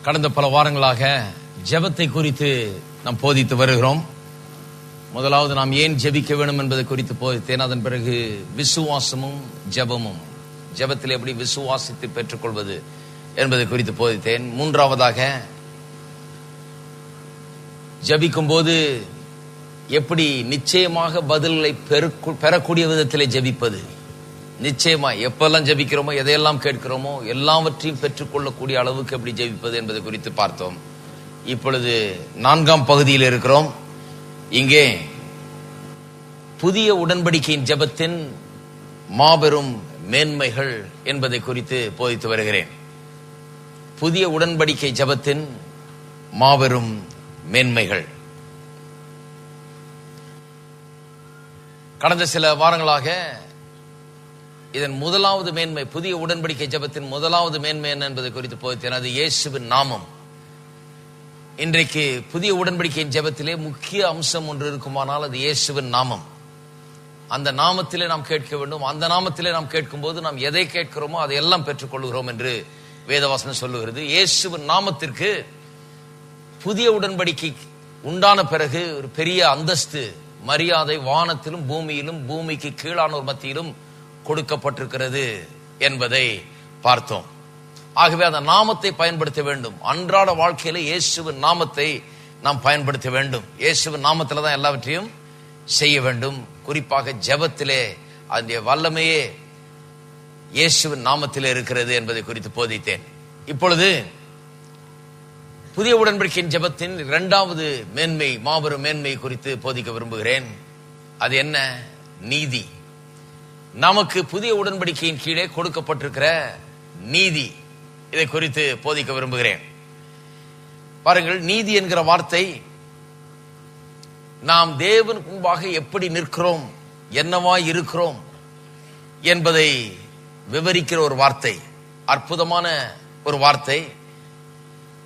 கடந்த பல வாரங்களாக ஜெபத்தை குறித்து நாம் போதித்து வருகிறோம். முதலாவது நாம் ஏன் ஜெபிக்க வேண்டும் என்பதை குறித்து போதித்தேன். அதன் பிறகு விசுவாசமும் ஜெபமும், ஜெபத்தில் எப்படி விசுவாசித்து பெற்றுக்கொள்வது என்பதை குறித்து போதித்தேன். மூன்றாவதாக ஜெபிக்கும் போது எப்படி நிச்சயமாக பதில்களை பெறக்கூடிய விதத்திலே ஜெபிப்பது, நிச்சயமா எப்பெல்லாம் ஜெபிக்கிறோமோ எதையெல்லாம் கேட்கிறோமோ எல்லாவற்றையும் பெற்றுக்கொள்ளக்கூடிய அளவுக்கு எப்படி ஜெபிப்பது என்பதை குறித்து பார்த்தோம். இப்பொழுது 4ஆம் பகுதியில் இருக்கிறோம். இங்கே புதிய உடன்படிக்கையின் ஜெபத்தின் மாபெரும் மேன்மைகள் என்பதை குறித்து போதித்து வருகிறேன். புதிய உடன்படிக்கை ஜெபத்தின் மாபெரும் மேன்மைகள். கடந்த சில வாரங்களாக இதன் முதலாவது மேன்மை, புதிய உடன்படிக்கை ஜெபத்தின் முதலாவது மேன்மை என்ன என்பதை குறித்து போதித்தேன். அது இயேசுவின் நாமம். இன்றைக்கு புதிய உடன்படிக்கையின் ஜெபத்திலே முக்கிய அம்சம் ஒன்று இருக்குமானால் அது இயேசுவின் நாமம். அந்த நாமத்திலே நாம் கேட்க வேண்டும். அந்த நாமத்திலே நாம் கேட்கும் போது நாம் எதை கேட்கிறோமோ அதையெல்லாம் பெற்றுக்கொள்கிறோம் என்று வேதவசனம் சொல்லுகிறது. இயேசுவின் நாமத்திற்கு புதிய உடன்படிக்கை உண்டான பிறகு ஒரு பெரிய அந்தஸ்து, மரியாதை வானத்திலும் பூமியிலும் பூமிக்கு கீழானோர் மத்தியிலும் கொடுக்கப்பட்டிருக்கிறது என்பதை பார்த்தோம். ஆகவே அந்த நாமத்தை பயன்படுத்த வேண்டும். அன்றாட வாழ்க்கையில இயேசுவின் நாமத்தை நாம் பயன்படுத்த வேண்டும். இயேசுவின் நாமத்துல தான் எல்லாவற்றையும் செய்ய வேண்டும். குறிப்பாக ஜெபத்திலே அதனுடைய வல்லமையே இயேசுவின் நாமத்திலே இருக்கிறது என்பதை குறித்து போதித்தேன். இப்பொழுது புதிய உடன்படிக்கையின் ஜெபத்தின் 2வது மேன்மை, மாபெரும் மேன்மை குறித்து போதிக்க விரும்புகிறேன். அது என்ன? நீதி. நமக்கு புதிய உடன்படிக்கையின் கீழே கொடுக்கப்பட்டிருக்கிற நீதி, இதை குறித்து போதிக்க விரும்புகிறேன். பாருங்கள், நீதி என்கிற வார்த்தை நாம் தேவனுக்கு முன்பாக எப்படி நிற்கிறோம், என்னவாய் இருக்கிறோம் என்பதை விவரிக்கிற ஒரு வார்த்தை, அற்புதமான ஒரு வார்த்தை.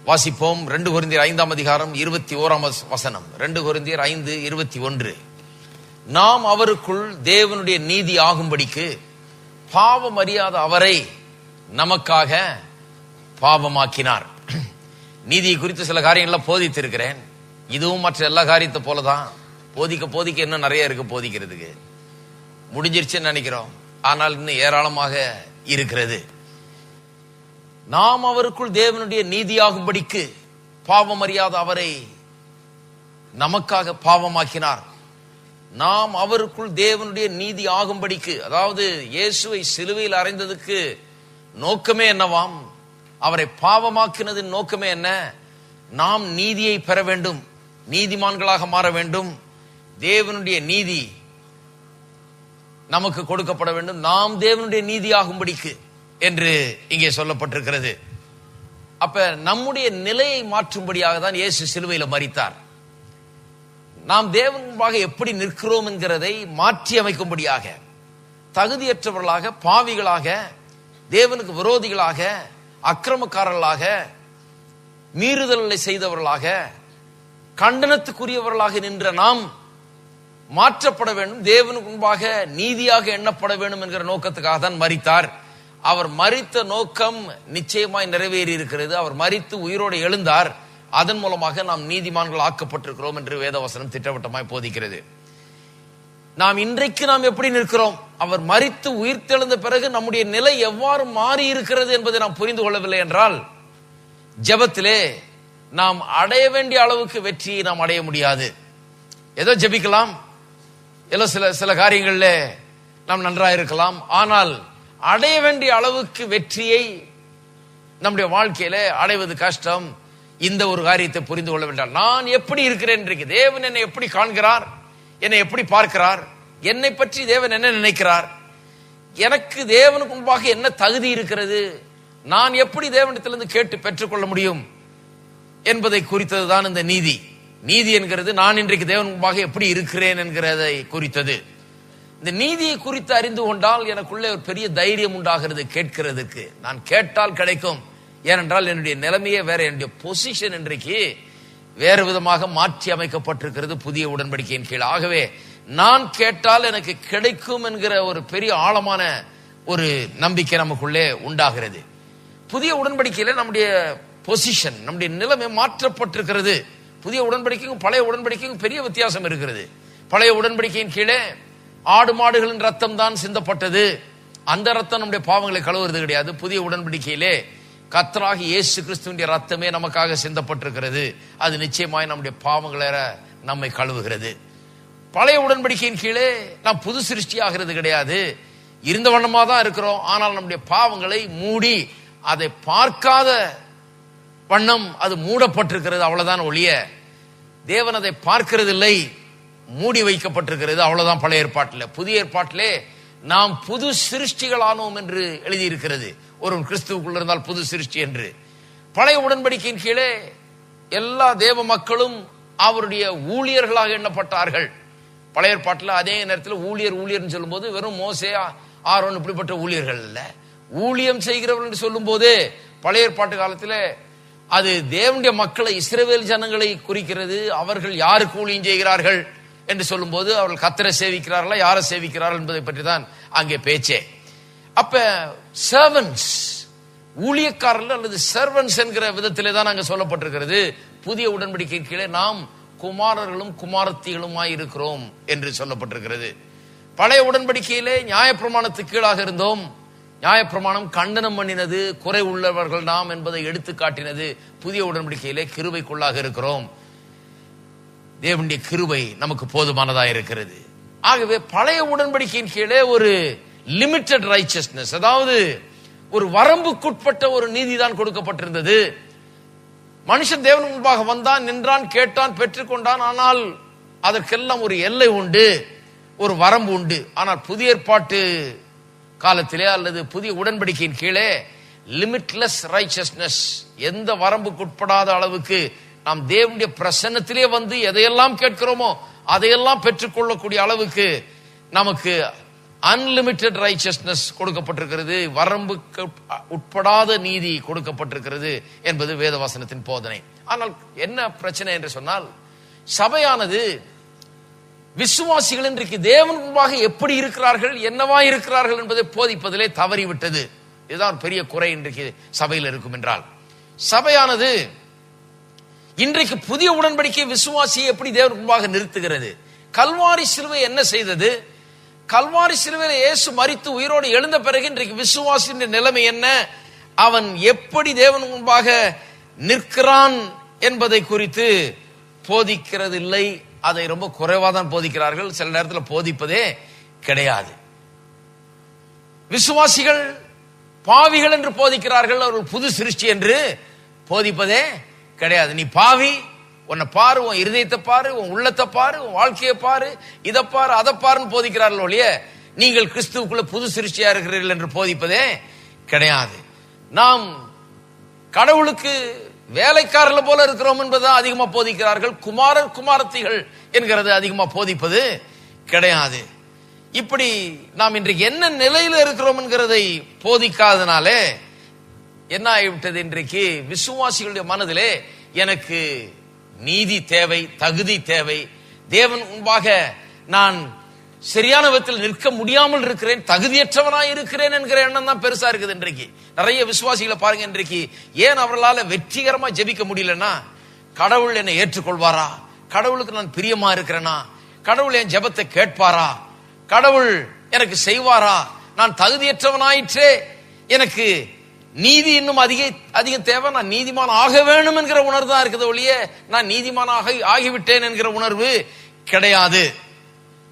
வாசிப்போம். 2 கொரிந்தியர் 5ஆம் அதிகாரம் 21ஆம் வசனம். 2 கொரிந்தியர் 5:21. நாம் அவருக்குள் தேவனுடைய நீதி ஆகும்படிக்கு பாவம் அறியாத அவரை நமக்காக பாவமாக்கினார். நீதியை குறித்து சில காரியங்கள்லாம் போதித்திருக்கிறேன். இதுவும் மற்ற எல்லா காரியத்தை போலதான். போதிக்க இன்னும் நிறைய இருக்கு போதிக்கிறதுக்கு. முடிஞ்சிருச்சுன்னு நினைக்கிறோம், ஆனால் இன்னும் ஏராளமாக இருக்கிறது. நாம் அவருக்குள் தேவனுடைய நீதியாகும்படிக்கு பாவம் அறியாத அவரை நமக்காக பாவமாக்கினார். நாம் அவருக்குள் தேவனுடைய நீதி ஆகும்படிக்கு, அதாவது இயேசுவை சிலுவையில் அறைந்ததுக்கு நோக்கமே என்னவாம்? அவரை பாவமாக்கினதின் நோக்கமே என்ன? நாம் நீதியை பெற வேண்டும், நீதிமான்களாக மாற வேண்டும், தேவனுடைய நீதி நமக்கு கொடுக்கப்பட வேண்டும், நாம் தேவனுடைய நீதி ஆகும்படிக்கு என்று இங்கே சொல்லப்பட்டிருக்கிறது. அப்ப நம்முடைய நிலையை மாற்றும்படியாக தான் இயேசு சிலுவையில் மரித்தார். நாம் தேவன் முன்பாக எப்படி நிற்கிறோம் என்கிறதை மாற்றி அமைக்கும்படியாக, தகுதியற்றவர்களாக, பாவிகளாக, தேவனுக்கு விரோதிகளாக, அக்கிரமக்காரர்களாக, மீறுதல்களை செய்தவர்களாக, கண்டனத்துக்குரியவர்களாக நின்ற நாம் மாற்றப்பட வேண்டும், தேவனுக்கு முன்பாக நீதியாக எண்ணப்பட வேண்டும் என்கிற நோக்கத்துக்காக தான் மரித்தார். அவர் மரித்த நோக்கம் நிச்சயமாய் நிறைவேறி இருக்கிறது. அவர் மரித்து உயிரோடு எழுந்தார். அதன் மூலமாக நாம் நீதிமான்கள் ஆக்கப்பட்டிருக்கிறோம் என்று வேதவசனம் திட்டவட்டமாய் போதிக்கிறது. நாம் இன்றைக்கு நாம் எப்படி நிற்கிறோம், அவர் மரித்து உயிர்த்தெழுந்த பிறகு நம்முடைய நிலை எவ்வாறு மாறி இருக்கிறது என்பதை நாம் புரிந்து கொள்ளவில்லை என்றால் ஜெபத்திலே நாம் அடைய வேண்டிய அளவுக்கு வெற்றியை நாம் அடைய முடியாது. ஏதோ ஜெபிக்கலாம், ஏதோ சில காரியங்கள்ல நாம் நன்றாக இருக்கலாம், ஆனால் அடைய வேண்டிய அளவுக்கு வெற்றியை நம்முடைய வாழ்க்கையில அடைவது கஷ்டம். இந்த ஒரு காரியத்தை புரிந்து கொள்ள வேண்டாம். நான் எப்படி இருக்கிறேன் இன்றைக்கு, தேவன் என்னை எப்படி காண்கிறார், என்னை எப்படி பார்க்கிறார், என்னை பற்றி தேவன் என்ன நினைக்கிறார், எனக்கு தேவனுக்கு முன்பாக என்ன தகுதி இருக்கிறது, நான் எப்படி தேவனிடத்திலிருந்து கேட்டு பெற்றுக்கொள்ள முடியும் என்பதை குறித்ததுதான் இந்த நீதி. நீதி என்கிறது நான் இன்றைக்கு தேவன் முன்பாக எப்படி இருக்கிறேன் என்கிறதை குறித்தது. இந்த நீதியை குறித்து அறிந்து கொண்டால் எனக்குள்ளே ஒரு பெரிய தைரியம் உண்டாகிறது கேட்கிறதுக்கு. நான் கேட்டால் கிடைக்கும். ஏனென்றால் என்னுடைய நிலைமையே வேற, என்னுடைய பொசிஷன் இன்றைக்கு வேறு விதமாக மாற்றி அமைக்கப்பட்டிருக்கிறது புதிய உடன்படிக்கையின் கீழ். ஆகவே நான் கேட்டால் எனக்கு கிடைக்கும் என்கிற ஒரு பெரிய ஆழமான ஒரு நம்பிக்கை நமக்குள்ளே உண்டாகிறது. புதிய உடன்படிக்கையில நம்முடைய பொசிஷன், நம்முடைய நிலைமை மாற்றப்பட்டிருக்கிறது. புதிய உடன்படிக்கைக்கும் பழைய உடன்படிக்கைக்கும் பெரிய வித்தியாசம் இருக்கிறது. பழைய உடன்படிக்கையின் கீழே ஆடு மாடுகளின் ரத்தம் தான் சிந்தப்பட்டது. அந்த ரத்தம் நம்முடைய பாவங்களை கழுவுறது கிடையாது. புதிய உடன்படிக்கையிலே கர்த்தராகி இயேசு கிறிஸ்துவின் ரத்தமே நமக்காக சிந்தப்பட்டிருக்கிறது. அது நிச்சயமாய் நம்முடைய பாவங்களை நம்மை கழுவுகிறது. பழைய உடன்படிக்கையின் கீழே நாம் புது சிருஷ்டி ஆகிறது கிடையாது. இருந்த வண்ணமா தான் இருக்கிறோம். ஆனால் நம்முடைய பாவங்களை மூடி அதை பார்க்காத வண்ணம் அது மூடப்பட்டிருக்கிறது. அவ்வளவுதான் ஒழிய தேவன் அதை பார்க்கிறது இல்லை, மூடி வைக்கப்பட்டிருக்கிறது. அவ்வளவுதான் பழைய ஏற்பாட்டில். புதிய ஏற்பாட்டிலே நாம் புது சிருஷ்டிகளானோம் என்று எழுதியிருக்கிறது. ஒரு கிறிஸ்துவுக்குள்ள இருந்தால் புது சிருஷ்டி என்று. பழைய உடன்படிக்கையின் கீழே எல்லா தேவ மக்களும் அவருடைய ஊழியர்களாக எண்ணப்பட்டார்கள். பழைய ஏற்பாட்டில் அதே நேரத்தில் ஊழியர் சொல்லும் போது வெறும் மோசே ஆரோன் இப்படிப்பட்ட ஊழியர்கள் அல்ல, ஊழியம் செய்கிறவர்கள் என்று சொல்லும் போது பழைய ஏற்பாட்டு காலத்தில் அது தேவனுடைய மக்களை, இஸ்ரவேல் ஜனங்களை குறிக்கிறது. அவர்கள் யாருக்கு ஊழியம் செய்கிறார்கள் என்று சொல்லும் போது அவர்கள் கர்த்தரை சேவிக்கிறார்களா, யாரை சேவிக்கிறார்கள் என்பதை பற்றி தான் அங்கே பேச்சே. அப்ப சர்வன்ஸ், ஊழியக்காரர்கள் அல்லது சர்வன்ஸ் என்கிற விதத்திலே தான் அங்கே சொல்லப்பட்டிருக்கிறது. புதிய உடன்படிக்கை கீழே நாம் குமாரர்களும் குமாரத்திகளுமாய் இருக்கிறோம் என்று சொல்லப்பட்டிருக்கிறது. பழைய உடன்படிக்கையிலே நியாயப்பிரமாணத்துக்கு கீழாக இருந்தோம். நியாயப்பிரமாணம் கண்டனம் பண்ணினது, குறை உள்ளவர்கள் நாம் என்பதை எடுத்து காட்டினது. புதிய உடன்படிக்கையிலே கிருபைக்குள்ளாக இருக்கிறோம். தேவனுடைய கிருபை நமக்கு போதுமானதாக இருக்கிறது. ஆகவே பழைய உடன்படிக்கையின் கீழே ஒரு லிமிட்டட் ரைச்சஸ்னஸ், அதாவது ஒரு வரம்புக்குட்பட்ட ஒரு நீதி தான் கொடுக்கப்பட்டிருந்தது. மனுஷன் தேவன் முன்பாக வந்தான், நின்றான், கேட்டான், பெற்றுக்கொண்டான். ஆனால் அதற்கெல்லாம் ஒரு எல்லை உண்டு, ஒரு வரம்பு உண்டு. ஆனால் புதிய ஏற்பாட்டு காலத்திலே அல்லது புதிய உடன்படிக்கையின் கீழே லிமிட்லெஸ் ரைச்சஸ்னஸ், எந்த வரம்புக்குட்படாத அளவுக்கு நாம் தேவனுடைய பிரசன்னத்திலே வந்து எதையெல்லாம் கேட்கிறோமோ அதையெல்லாம் பெற்றுக்கொள்ளக்கூடிய அளவுக்கு நமக்கு அன்லிமிட்டெட் ரைச்சஸ்னஸ் கொடுக்கப்பட்டிருக்கிறது. வரம்புக்கு உட்படாத நீதி கொடுக்கப்பட்டிருக்கிறது என்பது வேதவசனத்தின் போதனை. ஆனால் என்ன பிரச்சனை என்று சொன்னால், சபையானது விசுவாசிகள் இன்றைக்கு தேவன் முன்பாக எப்படி இருக்கிறார்கள், என்னவா இருக்கிறார்கள் என்பதை போதிப்பதிலே தவறிவிட்டது. இதுதான் பெரிய குறை இன்றைக்கு சபையில் இருக்கும். என்றால் சபையானது இன்றைக்கு புதிய உடன்படிக்கை விசுவாசியை எப்படி தேவன் முன்பாக நிறுத்துகிறது? கல்வாரி சிலுவை என்ன செய்தது? கல்வாரி சிலுவையில் இயேசு மரித்து உயிரோடு எழுந்த பிறகு இன்றைக்கு விசுவாசியின் நிலைமை என்ன, அவன் எப்படி தேவன் முன்பாக நிற்கிறான் என்பதை குறித்து போதிக்கிறது இல்லை. அதை ரொம்ப குறைவா தான் போதிக்கிறார்கள். சில நேரத்தில் போதிப்பதே கிடையாது. விசுவாசிகள் பாவிகள் என்று போதிக்கிறார்கள், அவர்கள் புது சிருஷ்டி என்று போதிப்பதே கிடையாது. நீ பாவி, உன்னை பாரு, உன் இருதயத்தை பாரு, உன் உள்ளத்தை பாரு, உன் வாழ்க்கையை பாரு, இதை பாரு, அதை பாருன்னு போதிக்கிறார்கள் ஒழிய நீங்கள் கிறிஸ்துவுக்குள்ள புது சிருஷ்டியா இருக்கிறீர்கள் என்று போதிப்பதே கிடையாது. நாம் கடவுளுக்கு வேலைக்காரர்கள் போல இருக்கிறோம் என்பதை அதிகமா போதிக்கிறார்கள். குமாரர் குமாரத்திகள் என்கிறது அதிகமா போதிப்பது கிடையாது. இப்படி நாம் இன்றைக்கு என்ன நிலையில இருக்கிறோம் என்கிறதை போதிக்காதனாலே என்ன ஆகிவிட்டது, இன்றைக்கு விசுவாசிகளுடைய மனதிலே எனக்கு நீதி தேவை, தகுதி தேவை, தேவன் முன்பாக நான் சரியான விதத்தில் நிற்க முடியாமல் இருக்கிறேன், தகுதியற்றவனாய் இருக்கிறேன் என்கிற எண்ணம் தான் பெருசா இருக்குது. இன்றைக்கு நிறைய விசுவாசிகளை பாருங்க, இன்றைக்கு ஏன் அவர்களால் வெற்றிகரமா ஜெபிக்க முடியலன்னா, கடவுள் என்னை ஏற்றுக்கொள்வாரா, கடவுளுக்கு நான் பிரியமா இருக்கிறேனா, கடவுள் என் ஜெபத்தை கேட்பாரா, கடவுள் எனக்கு செய்வாரா, நான் தகுதியற்றவனாயிற்றே, எனக்கு நீதி இன்னும் அதிகம் தேவை, நான் நீதிமான் ஆக வேணும் என்கிற உணர்வு தான் இருக்குது ஒழிய நான் நீதிமானாக ஆகிவிட்டேன் என்கிற உணர்வு கிடையாது.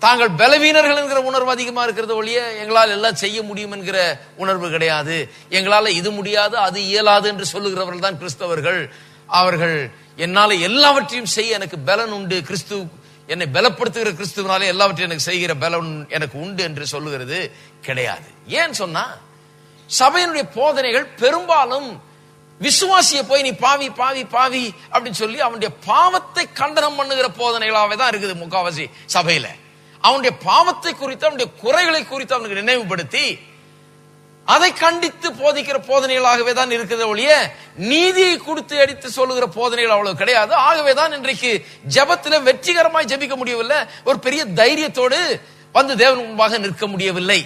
தாங்கள் பலவீனர்கள் என்கிற உணர்வு அதிகமா இருக்கிறது ஒழிய எங்களால் எல்லாம் செய்ய முடியும் என்கிற உணர்வு கிடையாது. எங்களால இது முடியாது, அது இயலாது என்று சொல்லுகிறவர்கள் தான் கிறிஸ்தவர்கள். அவர்கள் என்னால எல்லாவற்றையும் செய்ய எனக்கு பலன் உண்டு, கிறிஸ்து என்னை பலப்படுத்துகிற கிறிஸ்துவனாலே எல்லாவற்றையும் எனக்கு செய்கிற பலன் எனக்கு உண்டு என்று சொல்லுகிறது கிடையாது. ஏன் சொன்னா, சபையினுடைய போதனைகள் பெரும்பாலும் விசுவாசியை போய் நீ பாவி பாவி பாவி அப்படின்னு சொல்லி அவனுடைய பாவத்தை கண்டனம் பண்ணுகிற போதனைகளாவே தான் இருக்குது. முக்காவாசி சபையில அவனுடைய பாவத்தை குறித்து, அவனுடைய குறைகளை குறித்து அவனுக்கு நினைவுபடுத்தி அதை கண்டித்து போதிக்கிற போதனைகளாகவே தான் இருக்கிறது ஒழிய நீதியை கொடுத்து அடித்து சொல்லுகிற போதனைகள் அவ்வளவு கிடையாது. ஆகவேதான் இன்றைக்கு ஜெபத்திலே வெற்றிகரமாய் ஜெபிக்க முடியவில்லை, ஒரு பெரிய தைரியத்தோடு வந்து தேவன் முன்பாக நிற்க முடியவில்லை.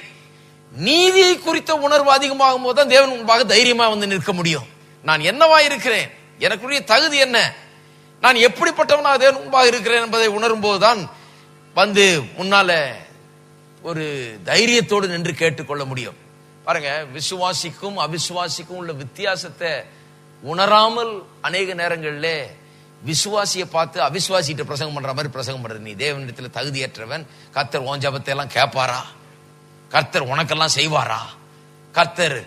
நீதியை குறித்த உணர்வு அதிகமாகும் போது தான் தேவன் முன்பாக தைரியமா வந்து நிற்க முடியும். நான் என்னவா இருக்கிறேன், எனக்குரிய தகுதி என்ன, நான் எப்படிப்பட்டவனாக தேவன் முன்பாக இருக்கிறேன் என்பதை உணரும் போதுதான் வந்து முன்னால ஒரு தைரியத்தோடு நின்று கேட்டுக்கொள்ள முடியும். பாருங்க, விசுவாசிக்கும் அவிசுவாசிக்கும் உள்ள வித்தியாசத்தை உணராமல் அநேக நேரங்களில் விசுவாசியை பார்த்து அவிசுவாசிட்ட பிரசங்கம் பண்ற மாதிரி பிரசங்கம் பண்றது. நீ தேவனிடத்தில் தகுதியற்றவன், கர்த்தர் உன் ஜெபத்தை எல்லாம் கேட்பாரா, கர்த்தர் உனக்கெல்லாம் செய்வாரா, கர்த்தர்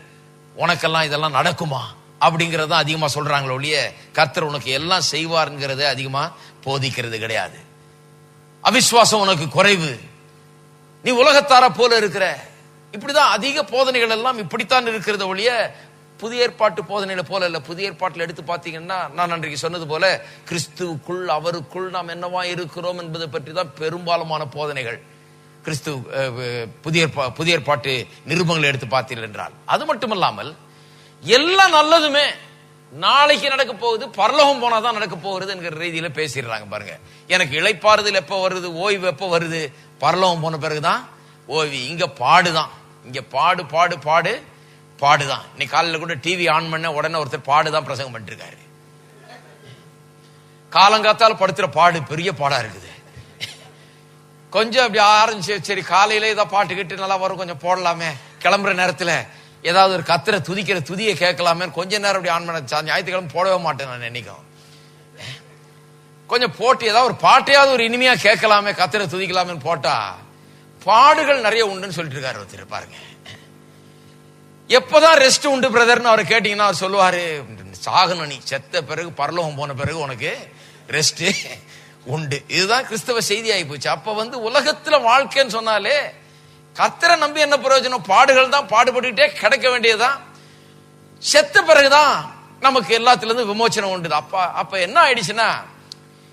உனக்கெல்லாம் இதெல்லாம் நடக்குமா அப்படிங்கறத அதிகமா சொல்றாங்களோ ஒழிய கர்த்தர் உனக்கு எல்லாம் செய்வார்ங்கிறத அதிகமா போதிக்கிறது கிடையாது. அவிசுவாசம் உனக்கு குறைவு, நீ உலகத்தார போல இருக்கிற, இப்படிதான் அதிக போதனைகள் எல்லாம் இப்படித்தான் இருக்கிறது ஒழிய புதிய ஏற்பாட்டு போதனையில போல இல்ல. புதிய ஏற்பாட்டில் எடுத்து பார்த்தீங்கன்னா, நான் அன்றைக்கு சொன்னது போல கிறிஸ்துவுக்குள் அவருக்குள் நாம் என்னவா இருக்கிறோம் என்பதை பற்றி தான் பெரும்பாலுமான போதனைகள். கிறிஸ்து புதிய ஏற்பாட்டு நிருபங்களை எடுத்து பார்த்தீர்கள் என்றால், அது மட்டுமல்லாமல் எல்லாம் நல்லதுமே நாளைக்கு நடக்க போகுது, பரலோகம் போனாதான் நடக்க போகிறது என்கிற ரீதியில பேசிடுறாங்க. பாருங்க, எனக்கு இளைப்பாறுதல் எப்ப வருது, ஓய்வு எப்ப வருது, பரலோகம் போன பிறகுதான் ஓய்வு. இங்க பாடுதான், இங்க பாடு பாடு பாடு பாடுதான். இன்னைக்கு காலையில கூட டிவி ஆன் பண்ண உடனே ஒருத்தர் பாடுதான் பிரசங்கம் பண்ணிட்டு இருக்காரு. காலங்காத்தால் படுத்துற பாடு பெரிய பாடா இருக்குது. கொஞ்சம் அப்படி ஆரம்பிச்சு சரி காலையில ஏதாவது பாட்டு கேட்டு நல்லா வரும், கொஞ்சம் போடலாமே, கிளம்புற நேரத்துல ஏதாவது ஒரு கத்திர துதிக்கிற துதியை கேட்கலாமே, கொஞ்ச நேரம் அப்படி ஆன் பண்ண. ஞாயிற்றுக்கிழமை போடவே மாட்டேன் நான் என்னைக்கும். கொஞ்சம் போட்டு ஏதாவது ஒரு பாட்டையாவது ஒரு இனிமையா கேட்கலாமே, கத்திர துதிக்கலாமே போட்டா பாடுகள் நிறைய உண்டுன்னு சொல்லிட்டு இருக்காரு ஒருத்தர். பாருங்க, எப்பதான் ரெஸ்ட் உண்டு பிரதர்னு அவரை கேட்டீங்கன்னா அவர் சொல்லுவாரு, சாகணும், நீ செத்த பிறகு பரலோகம் போன பிறகு உனக்கு ரெஸ்ட் உண்டு. இதுதான் கிறிஸ்தவ செய்தி ஆகி போச்சு. அப்ப வந்து உலகத்துல வாழ்க்கைன்னு சொன்னாலே கர்த்தரை நம்பி என்ன பிரயோஜனம், பாடுகள் தான், பாடுபட்டுக்கிட்டே கிடைக்க வேண்டியதுதான், செத்த பிறகுதான் நமக்கு எல்லாத்துல இருந்து விமோச்சனம் உண்டு. அப்ப என்ன ஆயிடுச்சுன்னா,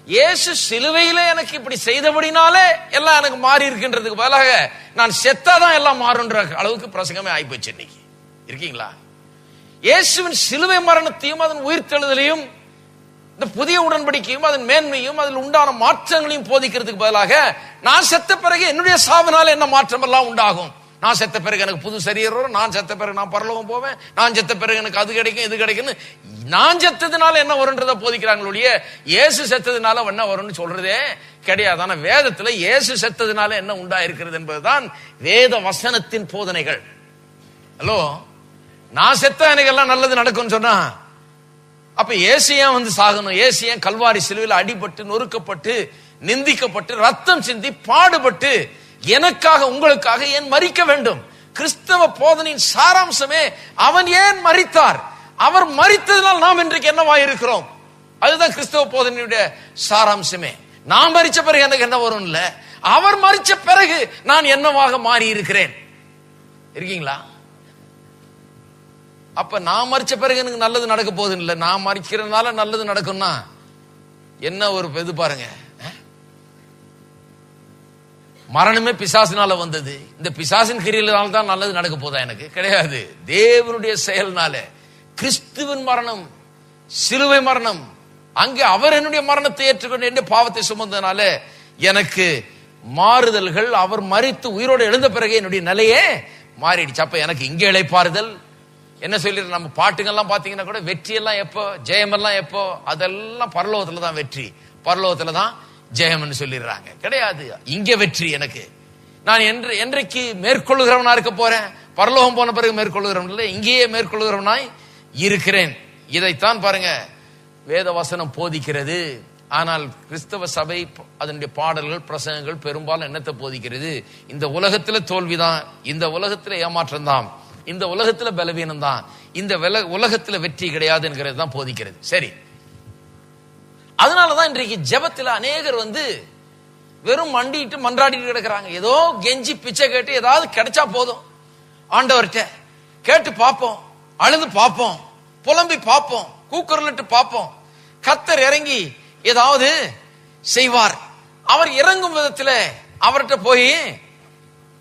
இயேசு சிலுவையில எனக்கு இப்படி செய்தபடினாலே எல்லாம் எனக்கு மாறி இருக்கின்றதுக்கு பதிலாக நான் செத்தாதான் எல்லாம் மாறுன்ற அளவுக்கு பிரசங்கமே ஆயிப்போச்சு. இன்னைக்கு இருக்கீங்களா? இயேசுவின் சிலுவை மரணத்தையும் அதன் உயிர்த்தெழுதலையும் இந்த புதிய உடன்படிக்கையும் அதன் மேன்மையும் அதில் உண்டான மாற்றங்களையும் போதிக்கிறதுக்கு பதிலாக நான் செத்த பிறகு என்னுடைய சாவினால என்ன மாற்றம் எல்லாம் உண்டாகும், நான் செத்த பிறகு எனக்கு புது சரீரம் வரும், நான் செத்த பிறகு நான் பரலோகம் போவேன், நான் செத்த பிறகு எனக்கு அது கிடைக்கும் இது கிடைக்கும்னு நான் செத்ததுனால என்ன வரும்ன்றத போதிக்கிறாங்களுடைய இயேசு செத்ததுனால என்ன வரும்னு சொல்றதே கிடையாது. ஆனா வேதத்துல இயேசு செத்ததுனால என்ன உண்டா இருக்கிறது என்பதுதான் வேத வசனத்தின் போதனைகள். ஹலோ, நான் செத்தா எனக்கு எல்லாம் நல்லது நடக்கும்னு சொன்னா அப்ப ஏசியன் வந்து சாகணும், ஏசியன் கல்வாரி சிலுவையில் அடிபட்டு நொறுக்கப்பட்டு நிந்திக்கப்பட்டு ரத்தம் சிந்தி பாடுபட்டு எனக்காக உங்களுக்காக ஏன் மரிக்க வேண்டும்? கிறிஸ்தவ போதனையின் சாராம்சமே அவன் ஏன் மரித்தார், அவர் மரித்ததனால் நாம் இன்றைக்கு என்னவா இருக்கிறோம், அதுதான் கிறிஸ்தவ போதனையுடைய சாராம்சமே. நான் மரிச்ச பிறகு எனக்கு என்ன வரும் இல்ல, அவர் மரிச்ச பிறகு நான் என்னவாக மாறி இருக்கிறேன். இருக்கீங்களா? அப்ப நான் மரிச்ச பிறகு எனக்கு நல்லது நடக்க போகுது இல்ல, நான் மரிக்கிறதுனால நல்லது நடக்கும்னா என்ன ஒரு இது பாருங்க. மரணமே பிசாசினால வந்தது, இந்த பிசாசின் கிரியையினால தான் நல்லது நடக்க போதா? எனக்கு கிடையாது. தேவனுடைய செயல்னால கிறிஸ்துவின் மரணம், சிலுவை மரணம், அங்கே அவர் என்னுடைய மரணத்தை ஏற்றுக்கொண்டு என்னுடைய பாவத்தை சுமந்ததுனால எனக்கு மாறுதல்கள், அவர் மரித்து உயிரோடு எழுந்த பிறகு என்னுடைய நிலையே மாறிடுச்சு. அப்ப எனக்கு இங்கே இளைப்பாறுதல் என்ன சொல்லிடுற, நம்ம பாட்டுங்கள்லாம் பாத்தீங்கன்னா கூட வெற்றி எல்லாம் எப்போ, ஜெயமெல்லாம் எப்போ, அதெல்லாம் பரலோகத்துல தான் வெற்றி, பரலோகத்துல தான் ஜெயம்னு சொல்லிடுறாங்க. கிடையாது, இங்க வெற்றி எனக்கு. நான் என்றைக்கு மேற்கொள்ளுகிறவனா இருக்க போறேன், பரலோகம் போன பிறகு மேற்கொள்ளுகிறவன் இல்லை, இங்கேயே மேற்கொள்ளுகிறவனாய் இருக்கிறேன். இதைத்தான் பாருங்க வேத வசனம் போதிக்கிறது. ஆனால் கிறிஸ்தவ சபை அதனுடைய பாடல்கள் பிரசங்கங்கள் பெரும்பாலும் என்னத்தை போதிக்கிறது, இந்த உலகத்துல தோல்விதான், இந்த உலகத்துல ஏமாற்றம் தான், இந்த உலகத்துல பலவீனம் தான், இந்த உலகத்துல வெற்றி கிடையாது என்கிறது தான் போதிக்கிறது. சரி, அதனாலதான் இன்றைக்கு ஜெபத்துல அநேகர் வந்து வெறும் மண்டிட்டு மன்றாடிட்டு கிடக்குறாங்க. ஏதோ கெஞ்சி பிச்சை கேட்டு ஏதாவது கிடைச்சா போதும், ஆண்டவர்கிட்ட கேட்டு பார்ப்போம், அழுது பார்ப்போம், புலம்பி பார்ப்போம், கூக்குரலிட்டு பார்ப்போம், கர்த்தர் இறங்கி ஏதாவது செய்வார், அவர் இறங்கும் விதத்துல அவர்கிட்ட போய்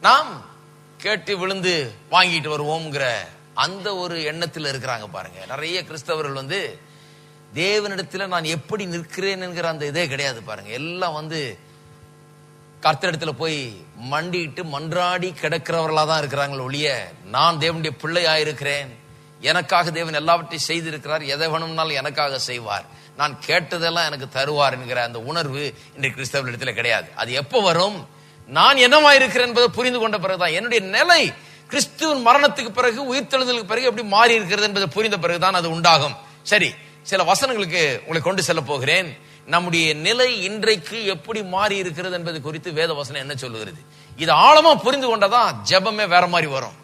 நாம் கேட்டு விழுந்து வாங்கிட்டு வருவோம்ங்கிற அந்த ஒரு எண்ணத்தில் இருக்கிறாங்க. பாருங்க, நிறைய கிறிஸ்தவர்கள் வந்து தேவனிடத்துல நான் எப்படி நிற்கிறேன் என்கிற அந்த இதே கிடையாது. பாருங்க, எல்லாம் வந்து கர்த்தரிடத்துல போய் மண்டிட்டு மன்றாடி கிடக்கிறவர்களா தான் இருக்கிறாங்களோ ஒழிய நான் தேவனுடைய பிள்ளையா இருக்கிறேன், எனக்காக தேவன் எல்லாவற்றையும் செய்திருக்கிறார், எதை வேணும்னாலும் எனக்காக செய்வார், நான் கேட்டதெல்லாம் எனக்கு தருவார் என்கிற அந்த உணர்வு இன்றைக்கு கிறிஸ்தவர்களிடத்துல கிடையாது. அது எப்போ வரும்? நான் என்னவா இருக்கிறேன் என்பதை புரிந்து கொண்ட பிறகுதான். என்னுடைய நிலை கிறிஸ்துவின் மரணத்துக்கு பிறகு உயிர்த்தெழுதலுக்கு பிறகு எப்படி மாறி இருக்கிறது என்பதை புரிந்த பிறகுதான் அது உண்டாகும். சரி, சில வசனங்களுக்கு உங்களை கொண்டு செல்ல போகிறேன். நம்முடைய நிலை இன்றைக்கு எப்படி மாறி இருக்கிறது என்பது குறித்து வேத வசனம் என்ன சொல்லுகிறது? இது ஆழமா புரிந்து கொண்டதான் ஜெபமே வேற மாதிரி வரும்.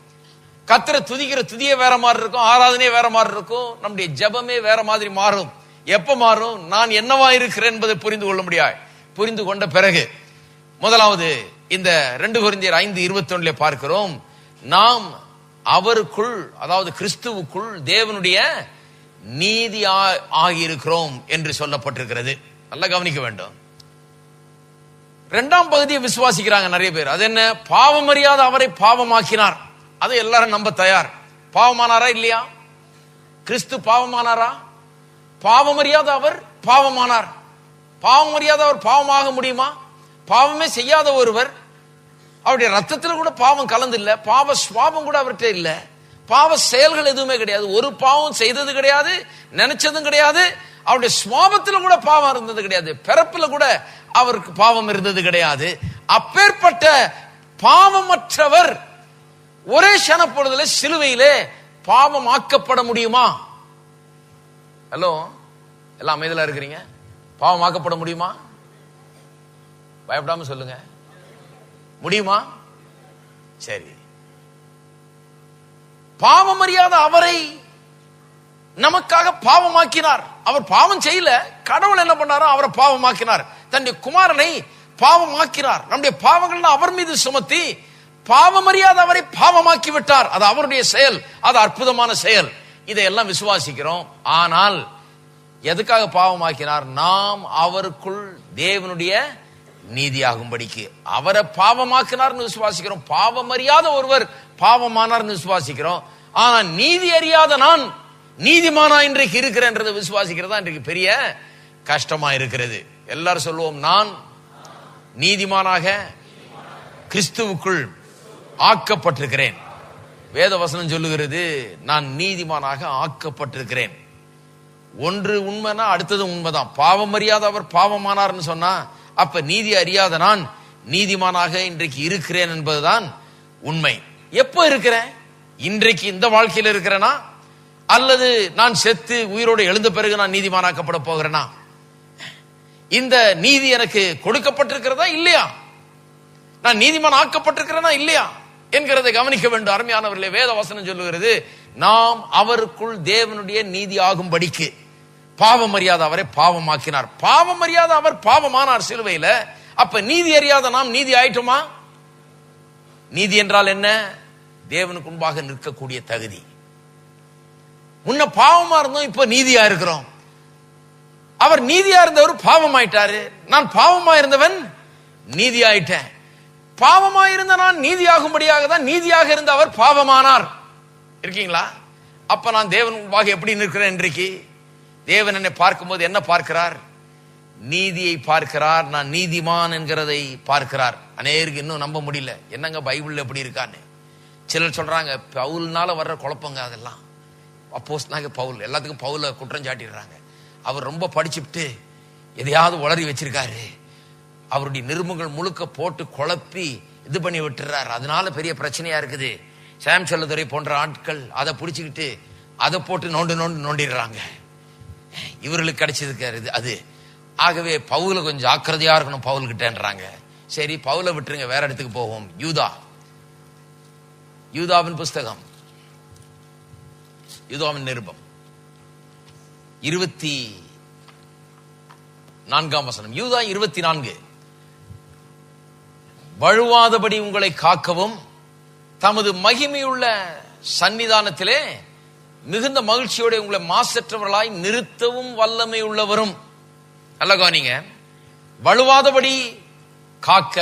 கர்த்தரை துதிக்கிற துதியே வேற மாதிரி இருக்கும், ஆராதனையே வேற மாதிரி இருக்கும், நம்முடைய ஜெபமே வேற மாதிரி மாறும். எப்ப மாறும்? நான் என்னவா இருக்கிறேன் என்பதை புரிந்து கொள்ள முடியாது. புரிந்து கொண்ட பிறகு முதலாவது இந்த 2 கொரிந்தியர் 5:21 பார்க்கிறோம், நாம் அவருக்குள், அதாவது கிறிஸ்துவுக்குள் தேவனுடைய நீதி ஆகியிருக்கிறோம் என்று சொல்லப்பட்டிருக்கிறது. நல்லா கவனிக்க வேண்டும். 2ஆம் பகுதியை விசுவாசிக்கிறாங்க நிறைய பேர். அது என்ன? பாவம் அறியாத அவரை பாவமாக்கினார். அதை எல்லாரும் நம்ப தயார். பாவமானாரா இல்லையா? கிறிஸ்து பாவமானாரா? பாவம் அறியாத அவர் பாவமானார். பாவம் அறியாத அவர் பாவமாக முடியுமா? பாவமே செய்யாத ஒருவர், அவருடைய ரத்தத்தில் கூட பாவம் கலந்து இல்ல, பாவ சுவாபம் கூட அவர்கிட்ட இல்ல, பாவ செயல்கள் எதுவுமே கிடையாது, ஒரு பாவம் செய்தது கிடையாது, நினைச்சதும் கிடையாது, அவருடைய சுவாபத்தில் கூட பாவம் இருந்தது கிடையாது, பிறப்புல கூட அவருக்கு பாவம் இருந்தது கிடையாது. அப்பேற்பட்ட பாவமற்றவர் ஒரே க்ஷணப்பொழுதுல சிலுவையிலே பாவம் ஆக்கப்பட முடியுமா? ஹலோ, எல்லாம் அமைதியா இருக்கிறீங்க. பாவம் ஆக்கப்பட முடியுமா? பயப்படாம சொல்லுங்க, முடியுமா? சரி, பாவம் அறியாத அவரை நமக்காக பாவமாக்கினார். அவர் பாவம் செய்யல, கடவுள் என்ன பண்ணாரோ அவரை பாவமாக்கினார். தன்னுடைய குமாரனை பாவமாக்கினார். நம்முடைய பாவங்கள் அவர் மீது சுமத்தி பாவம் அறியாத அவரை பாவமாக்கி விட்டார். அது அவருடைய செயல், அது அற்புதமான செயல். இதையெல்லாம் விசுவாசிக்கிறோம். ஆனால் எதுக்காக பாவமாக்கினார்? நாம் அவருக்குள் தேவனுடைய நீதியாகும்படிக்கு அவரை பாவமாக்கினார்னு விசுவாசிக்கிறோம். பாவம் அறியாத ஒருவர் பாவமானார்னு விசுவாசிக்கிறோம். ஆனா நீதி அறியாத நான் நீதிமானா இன்றைக்கு இருக்கிறேன்றதை விசுவாசிக்கிறதா இன்றைக்கு பெரிய கஷ்டமா இருக்கிறது. எல்லாரும் சொல்லுவோம், நான் நீதிமானாக கிறிஸ்துவுக்குள் ஆக்கப்பட்டிருக்கிறேன். வேத வசனம் சொல்லுகிறது, நான் நீதிமானாக ஆக்கப்பட்டிருக்கிறேன். ஒன்று உண்மைனா அடுத்தது உண்மைதான். பாவம் அறியாத அவர் பாவமானார்னு சொன்னா, அப்ப நீதி அறியாத நான் நீதிமானாக இன்றைக்கு இருக்கிறேன் என்பதுதான் உண்மை. எப்ப இருக்கிறேன்? இன்றைக்கு இந்த வாழ்க்கையில் இருக்கிறேனா, அல்லது நான் செத்து உயிரோடு எழுந்த பிறகு நான் நீதிமானாக்கப்பட போகிறேனா? இந்த நீதி எனக்கு கொடுக்கப்பட்டிருக்கிறதா இல்லையா? நான் நீதிமான் ஆக்கப்பட்டிருக்கிறேனா இல்லையா என்கிறதை கவனிக்க வேண்டும். அருமையானவர்களே, வேத வசனம் சொல்லுகிறது, நாம் அவருக்குள் தேவனுடைய நீதி ஆகும்படிக்கு பாவம் அறியாத அவரை பாவமாக்கினார். பாவம் அறியாத அவர் பாவமானார் சிலுவையில. அப்ப நீதி அறியாத நாம் நீதி ஆயிட்டோமா? நீதி என்றால் என்ன? தேவனுக்கு முன்பாக நிற்கக்கூடிய தகுதி. முன்ன பாவமா இருந்தோம், இப்ப நீதியா இருக்கிறோம். அவர் நீதியா இருந்தவர் பாவம் ஆயிட்டாரு, நான் பாவமா இருந்தவன் நீதி ஆயிட்டேன். பாவமா இருந்த நான் நீதியாகும்படியாக தான் நீதியாக இருந்த அவர் பாவமானார். இருக்கீங்களா? அப்ப நான் தேவன் முன்பாக எப்படி நிற்கிறேன்? இன்றைக்கு தேவன் என்னை பார்க்கும்போது என்ன பார்க்கிறார்? நீதியை பார்க்கிறார். நான் நீதிமான் என்கிறதை பார்க்கிறார். அநேருக்கு இன்னும் நம்ப முடியல, என்னங்க பைபிள்ல எப்படி இருக்கான்னு. சிலர் சொல்றாங்க பவுல்னால வர்ற குழப்பங்க அதெல்லாம். அப்போஸ்தலனாகிய பவுல், எல்லாத்துக்கும் பவுல குற்றம் சாட்டிடுறாங்க. அவர் ரொம்ப படிச்சுட்டு எதையாவது உளறி வச்சிருக்காரு, அவருடைய நிருபங்கள் முழுக்க போட்டு குழப்பி இது பண்ணி விட்டுறாரு, அதனால பெரிய பிரச்சனையா இருக்குது. சாம் செல்லதுரை போன்ற ஆட்கள் அதை பிடிச்சுக்கிட்டு அதை போட்டு நோண்டிடுறாங்க. இவர்களுக்கு கிடைச்சதுக்கு அது. ஆகவே பவுல கொஞ்சம் ஜாக்கிரதையா இருக்கணும் பவுல் கிட்டன்றாங்க. சரி, பவுலை விட்டுருங்க, வேற இடத்துக்கு போவோம். யூதாவின் புஸ்தகம், யூதாவின் நிருபம் 24ஆம் வசனம். யூதா 24. வழுவாதபடி உங்களை காக்கவும் தமது மகிமையுள்ள சன்னிதானத்திலே மிகுந்த மகிழ்ச்சியோட உங்களை மாசற்றவர்களாய் நிறுத்தவும் வல்லமை உள்ளவரும். நல்ல கவனிங்க, வழுவாதபடி காக்க,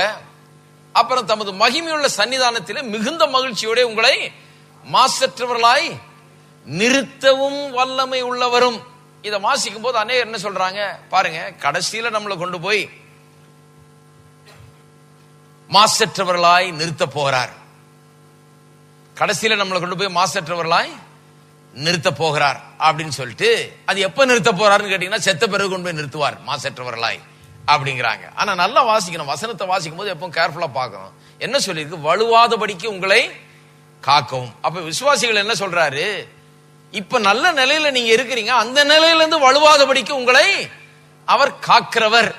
அப்புறம் தமது மகிமையுள்ள சன்னிதானத்திலே மிகுந்த மகிழ்ச்சியோட உங்களை மாசற்றவர்களாய் நிறுத்தவும் வல்லமை உள்ளவரும். இதை வாசிக்கும் போது அநேகர் என்ன சொல்றாங்க பாருங்க, கடைசியில நம்மளை கொண்டு போய் மாசற்றவர்களாய் நிறுத்த போகிறார். கடைசியில நம்மளை கொண்டு போய் மாசற்றவர்களாய் நிறுத்த போகிறார் அப்படின்னு சொல்லிட்டு, அது எப்ப நிறுத்த போறாருன்னு கேட்டீங்கன்னா செத்த பிறகு கொண்டு போய் நிறுத்துவார் மாசற்றவர்களாய் அப்படிங்கிறாங்க. ஆனா நல்லா வாசிக்கணும், வசனத்தை வாசிக்கும் போது எப்பவும் கேர்ஃபுல்லா பார்க்கணும். என்ன சொல்லியிருக்கு? வலுவாதபடிக்கு உங்களை காக்கவும். அப்ப விசுவாசிகள் என்ன சொல்றாரு? இப்ப நல்ல நிலையில நீங்க இருக்கிறீங்க, அந்த நிலையில இருந்து வலுவாதபடிக்கு உங்களை அவர் காக்கிறவர்.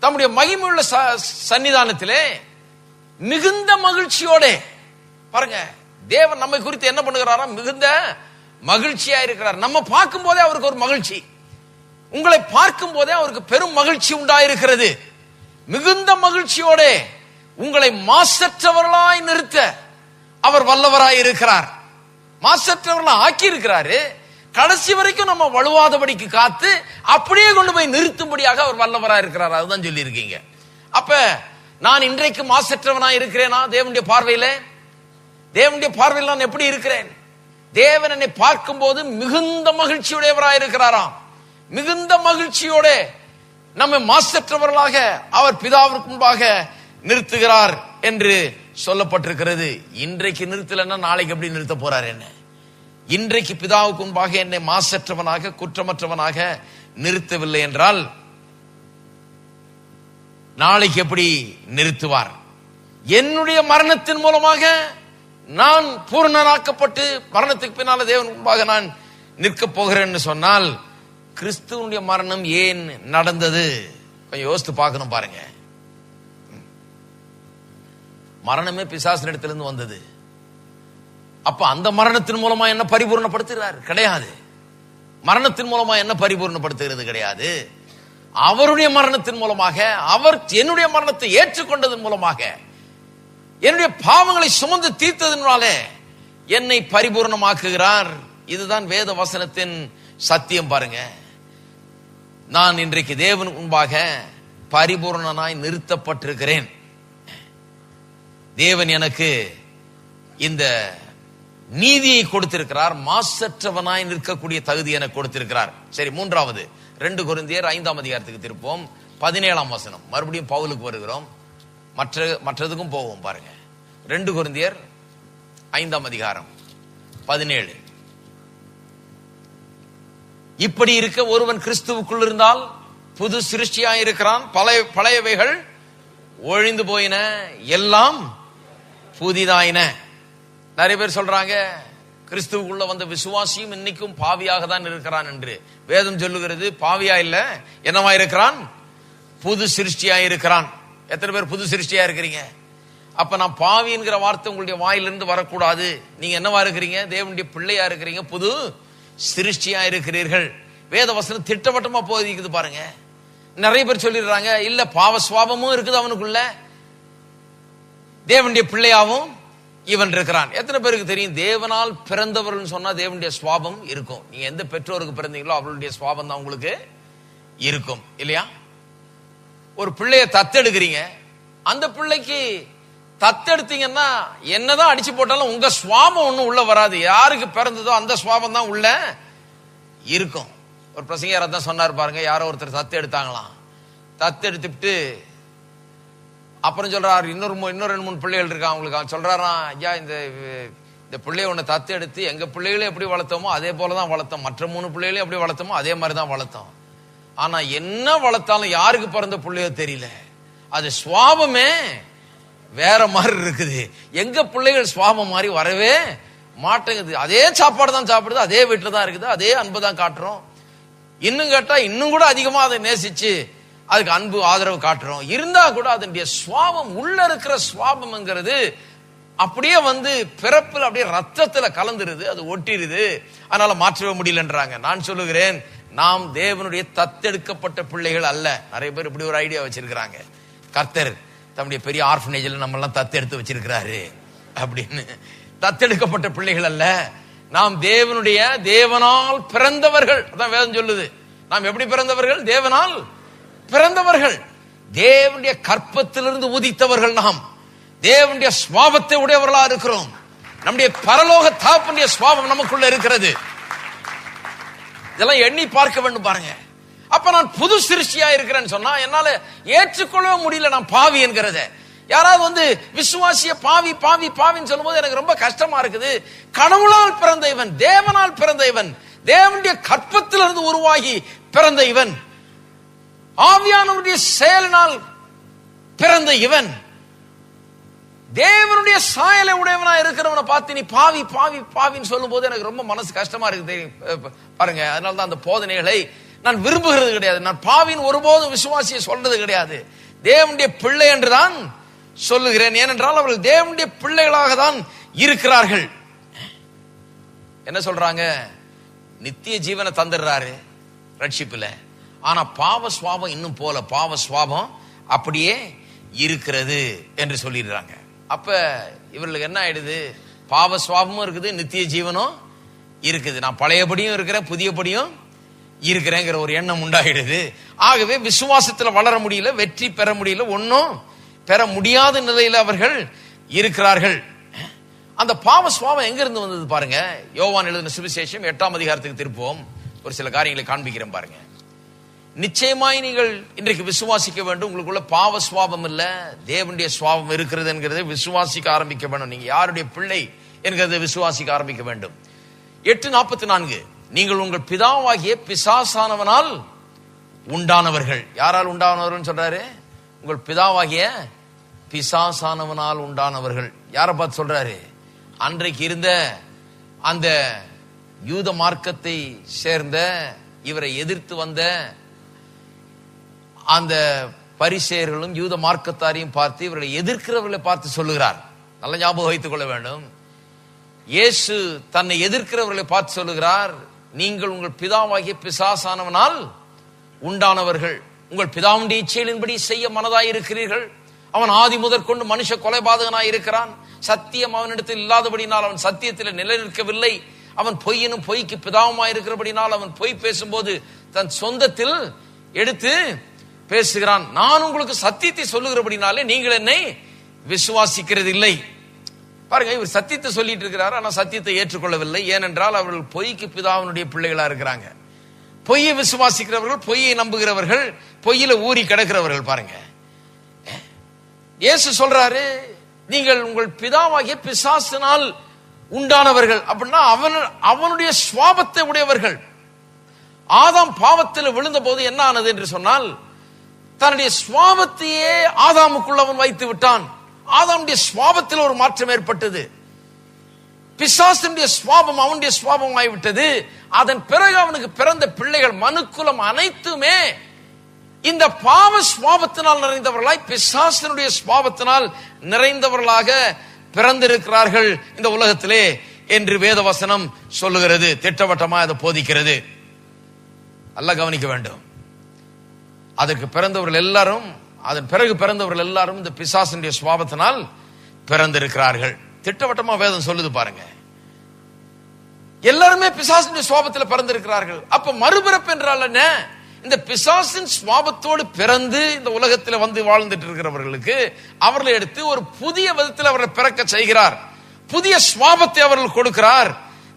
தம்முடைய மகிமையுள்ள சன்னிதானத்திலே மிகுந்த மகிழ்ச்சியோட பாருங்க, தேவன் நம்மை குறித்து என்ன பண்ணுகிறாரா? மிகுந்த மகிழ்ச்சியா இருக்கிறார். நம்ம பார்க்கும் போதே அவருக்கு ஒரு மகிழ்ச்சி, உங்களை பார்க்கும் போதே அவருக்கு பெரும் மகிழ்ச்சி உண்டாயிருக்கிறது. மிகுந்த மகிழ்ச்சியோட உங்களை மாசற்றவர்களாய் நிறுத்த அவர் வல்லவராய் இருக்கிறார். மாசற்றவர்களாய் ஆக்கி இருக்கிறாரு. கடைசி வரைக்கும் நம்ம வலுவாதபடிக்கு காத்து அப்படியே கொண்டு போய் நிறுத்தும்படியாக அவர் வல்லவராய் இருக்கிறார். அதுதான் சொல்லி இருக்கீங்க. அப்ப நான் இன்றைக்கு மாசற்றவனாய் இருக்கிறேனா தேவனுடைய பார்வையில? தேவனுடைய பார்வையில் நான் எப்படி இருக்கிறேன்? தேவன் என்னை பார்க்கும் போது மிகுந்த மகிழ்ச்சியுடையவராய் இருக்கிறாராம். மிகுந்த மகிழ்ச்சியோட நம்மை மாசற்றவர்களாக அவர் பிதாவிற்கு முன்பாக நிறுத்துகிறார் என்று சொல்லப்பட்டிருக்கிறது. இன்றைக்கு நிறுத்தலன்னா நாளைக்கு எப்படி நிறுத்த போறார்? என்ன இன்றைக்கு பிதாவுக்கு முன்பாக என்னை மாசற்றவனாக குற்றமற்றவனாக நிறுத்தவில்லை என்றால் நாளைக்கு எப்படி நிறுத்துவார்? என்னுடைய மரணத்தின் மூலமாக நான் பூரணனாக்கப்பட்டு மரணத்துக்கு பின்னால தேவன் முன்பாக நான் நிற்க போகிறேன்னு சொன்னால் கிறிஸ்துவனுடைய மரணம் ஏன் நடந்தது? கொஞ்சம் யோசித்து பார்க்கணும். பாருங்க, மரணமே பிசாசின் இடத்திலிருந்து வந்தது. அப்ப அந்த மரணத்தின் மூலமா என்ன பரிபூர்ணப்படுத்துகிறார்? கிடையாது. மரணத்தின் மூலமா என்ன பரிபூர்ணப்படுத்துகிறது? கிடையாது. அவருடைய மரணத்தின் மூலமாக, அவர் என்னுடைய மரணத்தை ஏற்றுக்கொண்டதன் மூலமாக, என்னுடைய பாவங்களை சுமந்து தீர்த்ததனாலே என்னை பரிபூர்ணமாக்குகிறார். இதுதான் வேத வசனத்தின் சத்தியம். பாருங்க, நான் இன்றைக்கு தேவனுக்கு முன்பாக பரிபூர்ணனாய் நிறுத்தப்பட்டிருக்கிறேன். தேவன் எனக்கு இந்த நீதியை கொடுத்திருக்கிறார். மாசற்றவனாய் நிற்கக்கூடிய தகுதி எனக்கு கொடுத்திருக்கிறார். சரி, மூன்றாவது 2 கொரிந்தியர் 5ஆம் அதிகாரத்துக்கு திருப்போம். 17ஆம் வசனம். மறுபடியும் பவுலுக்கு வருகிறோம், மற்றதுக்கும் போவோம். பாருங்க, 2 கொரிந்தியர் 5ஆம் அதிகாரம் 17. இப்படி இருக்க ஒருவன் கிறிஸ்துவுக்குள் இருந்தால் புது சிருஷ்டியாய் இருக்கிறான், பழையவைகள் ஒழிந்து போயின, எல்லாம் புதிதாயின. நிறைய பேர் சொல்றாங்க கிறிஸ்துவுக்குள்ள வந்த விசுவாசியும் இன்னைக்கும் பாவியாக தான் இருக்கிறான் என்று. வேதம் சொல்லுகிறது பாவியா இல்ல, என்னவா இருக்கிறான்? புது சிருஷ்டியா இருக்கிறான். எத்தனை பேர் புது சிருஷ்டியா இருக்கிறீங்க? அப்ப நான் பாவி என்கிற வார்த்தை உங்களுடைய வாயிலிருந்து வரக்கூடாது. நீங்க என்னவா இருக்கிறீங்க? தேவனுடைய பிள்ளையா இருக்கிறீங்க, புது சிருஷ்டியா இருக்கிறீர்கள். வேத வசனம் திட்டவட்டமா போதிக்குது. பாருங்க, நிறைய பேர் சொல்லிடுறாங்க இல்ல பாவ சுவாபமும் இருக்குது அவனுக்குள்ள, தேவனுடைய பிள்ளையாவும் இவன் இருக்கிறான். எத்தனை பேருக்கு தெரியும் தேவனால் பிறந்தவர்கள் சொன்னா தேவனுடைய சுவாபம் இருக்கும்? நீங்க எந்த பெற்றோருக்கு பிறந்தீங்களோ அவளுடைய சுவாபம் தான் உங்களுக்கு இருக்கும், இல்லையா? ஒரு பிள்ளைய தத்தெடுக்கிறீங்க, அந்த பிள்ளைக்கு தத்தெடுத்தீங்கன்னா என்னதான் அடிச்சு போட்டாலும் உங்க சுவாபம் ஒண்ணும் உள்ள வராது. யாருக்கு பிறந்ததோ அந்த சுவாபம் தான் உள்ள இருக்கும். ஒரு பிரசங்கர் தான் சொன்னார் பாருங்க, யாரோ ஒருத்தர் தத்து எடுத்தாங்களாம். தத்து எடுத்துட்டு அப்புறம் சொல்றாரு இன்னொரு 2-3 பிள்ளைகள் இருக்காங்க அவங்களுக்கு. அவன் சொல்றாராம், ஐயா இந்த பிள்ளைய ஒண்ணு தத்து எடுத்து எங்க பிள்ளைகளே எப்படி வளர்த்தோமோ அதே போலதான் வளர்த்தோம், மற்ற 3 பிள்ளைகளையும் எப்படி வளர்த்தோமோ அதே மாதிரிதான் வளர்த்தோம். ஆனா என்ன வளர்த்தாலும் யாருக்கு பிறந்த பிள்ளையோ தெரியல, அது சுவாபமே வேற மாதிரி இருக்குது. எங்க பிள்ளைகள் சுவாபம் மாதிரி வரவே மாட்டேங்குது. அதே சாப்பாடு தான் சாப்பிடுது, அதே வீட்டுல தான் இருக்குது, அதே அன்பு தான் காட்டுறோம். இன்னும் கேட்டா இன்னும் கூட அதிகமா அதை நேசிச்சு அதுக்கு அன்பு ஆதரவு காட்டுறோம். இருந்தா கூட அதனுடைய சுவாபம், உள்ள இருக்கிற சுவாபம்ங்கிறது அப்படியே பிறப்புல அப்படியே ரத்தத்துல கலந்துருது, அது ஒட்டிடுது. அதனால மாற்றவே முடியலன்றாங்க. நான் சொல்லுகிறேன், நாம் தேவனுடைய தத்தெடுக்கப்பட்ட பிள்ளைகள் அல்ல. நிறைய பேர் இப்படி ஒரு ஐடியா வச்சிருக்கிறாங்க, கர்த்தர் தம்முடைய பெரிய ஆர்ஃபனேஜ்ல நம்ம எல்லாம் தத்தெடுத்து வச்சிருக்கிறாரு அப்படின்னு. தத்தெடுக்கப்பட்ட பிள்ளைகள் அல்ல, நாம் தேவனால் பிறந்தவர்கள். அதான் வேதம் சொல்லுது. நாம் எப்படி பிறந்தவர்கள்? தேவனால் பிறந்தவர்கள், தேவனுடைய கற்பத்திலிருந்து உதித்தவர்கள். நாம் தேவனுடைய சுவாபத்தை உடையவர்களா இருக்கிறோம். நம்முடைய பரலோக தகப்பனுடைய சுவாபம் நமக்குள்ள இருக்கிறது. இதெல்லாம் எண்ணி பார்க்க வேண்டும். பாருங்க, அப்ப நான் புது சிருஷ்டியா இருக்கிறேன்னு சொன்னா என்னால ஏற்றுக்கொள்ளவே முடியல நான் பாவி என்கிறத. யாராவது விசுவாசிய பாவி பாவி பாவின்னு சொல்லும் போது எனக்கு ரொம்ப கஷ்டமா இருக்குது. கடவுளால் பிறந்த இவன், தேவனால் பிறந்த இவன், தேவனுடைய கற்பத்திலிருந்து உருவாகி பிறந்த இவன், ஆவியானவருடைய செயலினால் பிறந்த இவன், தேவனுடைய சாயலை உடையவனா இருக்கிறவனை பார்த்து நீ பாவி பாவி பாவின்னு சொல்லும் போது எனக்கு ரொம்ப மனசு கஷ்டமா இருக்கு. பாருங்க, அதனாலதான் அந்த போதனைகளை நான் விரும்புகிறது கிடையாது. நான் பாவின் ஒருபோதும் விசுவாசியை சொல்றது கிடையாது. தேவனுடைய பிள்ளை என்றுதான் சொல்லுகிறேன். ஏனென்றால் அவர்கள் தேவனுடைய பிள்ளைகளாக தான் இருக்கிறார்கள். என்ன சொல்றாங்க? நித்திய ஜீவனை தந்துடுறாரு ரட்சிப்புல, ஆனா பாவ சுவாபம் இன்னும் போல, பாவ சுவாபம் அப்படியே இருக்கிறது என்று சொல்லிடுறாங்க. அப்ப இவர்களுக்கு என்ன ஆயிடுது? பாவ சுவாபமும் இருக்குது, நித்திய ஜீவனும் இருக்குது. நான் பழையபடியும் இருக்கிறேன், புதியபடியும் இருக்கிறேங்கிற ஒரு எண்ணம் உண்டாயிடுது. ஆகவே விசுவாசத்துல வளர முடியல, வெற்றி பெற முடியல, ஒன்னும் பெற முடியாத நிலையில அவர்கள் இருக்கிறார்கள். அந்த பாவ சுவாபம் எங்க இருந்து வந்தது பாருங்க. யோவான் எழுதின சுவிசேஷம் 8ஆம் அதிகாரத்துக்கு திருப்போம். ஒரு சில காரியங்களை காண்பிக்கிறேன் பாருங்க. நிச்சயமாய் நீங்கள் இன்றைக்கு விசுவாசிக்க வேண்டும். உங்களுக்குள்ள பாவ சுவாபம் இல்ல, தேவனுடைய சுவாபம் இருக்கிறது என்கிறதை விசுவாசிக்க ஆரம்பிக்க வேண்டும். நீங்க யாருடைய பிள்ளை என்கிறதை விசுவாசிக்க ஆரம்பிக்க வேண்டும். 8:44 நீங்கள் உங்கள் பிதாவாகிய பிசாசானவனால் உண்டானவர்கள். யாரால் உண்டானவர்கள் சொல்றாரு? உங்கள் பிதாவாகிய பிசாசானவனால் உண்டானவர்கள். யாரை பார்த்து சொல்றாரு? அன்றைக்கு இருந்த அந்த யூத மார்க்கத்தை சேர்ந்த, இவரை எதிர்த்து வந்த அந்த பரிசேயர்களும் யூத மார்க்கத்தாரையும் பார்த்து, இவர்களை எதிர்க்கிறவர்களை பார்த்து சொல்லுகிறார். நல்ல ஞாபகம் வைத்துக் கொள்ள வேண்டும். இயேசு தன்னை எதிர்க்கிறவர்களை பார்த்து சொல்லுகிறார், நீங்கள் உங்கள் பிதாவாகிய பிசாசானவனால் உண்டானவர்கள். உங்கள் பிதாவுடைய இச்சைகளின்படி செய்ய மனதாய் இருக்கிறீர்கள். அவன் ஆதி முதற்கொண்டு மனுஷ கொலைபாதகனாய் இருக்கிறான். சத்தியம் அவனிடத்தில் இல்லாதபடினால் அவன் சத்தியத்தில் நிலைநிற்கவில்லை. அவன் பொய்யினும் பொய்க்கு பிதாவுமாய் இருக்கிறபடினால் அவன் பொய் பேசும்போது தன் சொந்தத்தில் எடுத்து பேசுகிறான். நான் உங்களுக்கு சத்தியத்தை சொல்லுகிறபடினாலே நீங்கள் என்னை விசுவாசிக்கிறது இல்லை. பாருங்க, இவர் சத்தியத்தை சொல்லிட்டு இருக்கிறார், ஆனா சத்தியத்தை ஏற்றுக்கொள்ளவில்லை. ஏனென்றால் அவர்கள் பொய்க்கு பிதாவினுடைய பிள்ளைகளா இருக்கிறாங்க. பொய்யை விசுவாசிக்கிறவர்கள், பொய்யை நம்புகிறவர்கள், பொய்யில ஊறி கிடக்கிறவர்கள். பாருங்க, இயேசு சொல்றாரு, நீங்கள் உங்கள் பிதாவாகிய பிசாசினால் உண்டானவர்கள். அப்படின்னா அவனுடைய சுவாபத்தை உடையவர்கள். ஆதாம் பாவத்தில் விழுந்த போது என்ன ஆனது என்று சொன்னால், தன்னுடைய சுவாபத்தையே ஆதாமுக்குள்ள அவன் வைத்து விட்டான். ஆதாமுடைய சுவாபத்தில் ஒரு மாற்றம் ஏற்பட்டது. பிசாசுடைய சுவாபம் அவனுடைய சுவாபம் ஆகிவிட்டது. அதன் பிறகு அவனுக்கு பிறந்த பிள்ளைகள் மனுக்குலம் அனைத்துமே இந்த பாவ சுவாபத்தினால் நிறைந்தவர்களாய், பிசாசினுடைய சுவாபத்தினால் நிறைந்தவர்களாக பிறந்திருக்கிறார்கள் இந்த உலகத்திலே என்று வேதவசனம் சொல்லுகிறது. திட்டவட்டமா அதை போதிக்கிறது. நல்லா கவனிக்க வேண்டும். அதற்கு பிறந்தவர்கள் எல்லாரும், அதன் பிறகு பிறந்தவர்கள் எல்லாரும் இந்த பிசாசினுடைய சுவாபத்தினால் பிறந்திருக்கிறார்கள். திட்டவட்டமா வேதம் சொல்லுது பாருங்க. எல்லாருமே பிசாசினுடைய சுவாபத்தில் பிறந்திருக்கிறார்கள். அப்ப மறுபிறப்பு என்றால் என்ன? இந்த பிசாசின் சுவாபத்தோடு பிறந்து இந்த உலகத்தில் வந்து வாழ்ந்துட்டு இருக்கிறவர்களுக்கு அவர்களை எடுத்து ஒரு புதிய விதத்தில் அவர்களை பிறக்க செய்கிறார். புதிய சுவாபத்தை அவர்கள் கொடுக்கிறார்.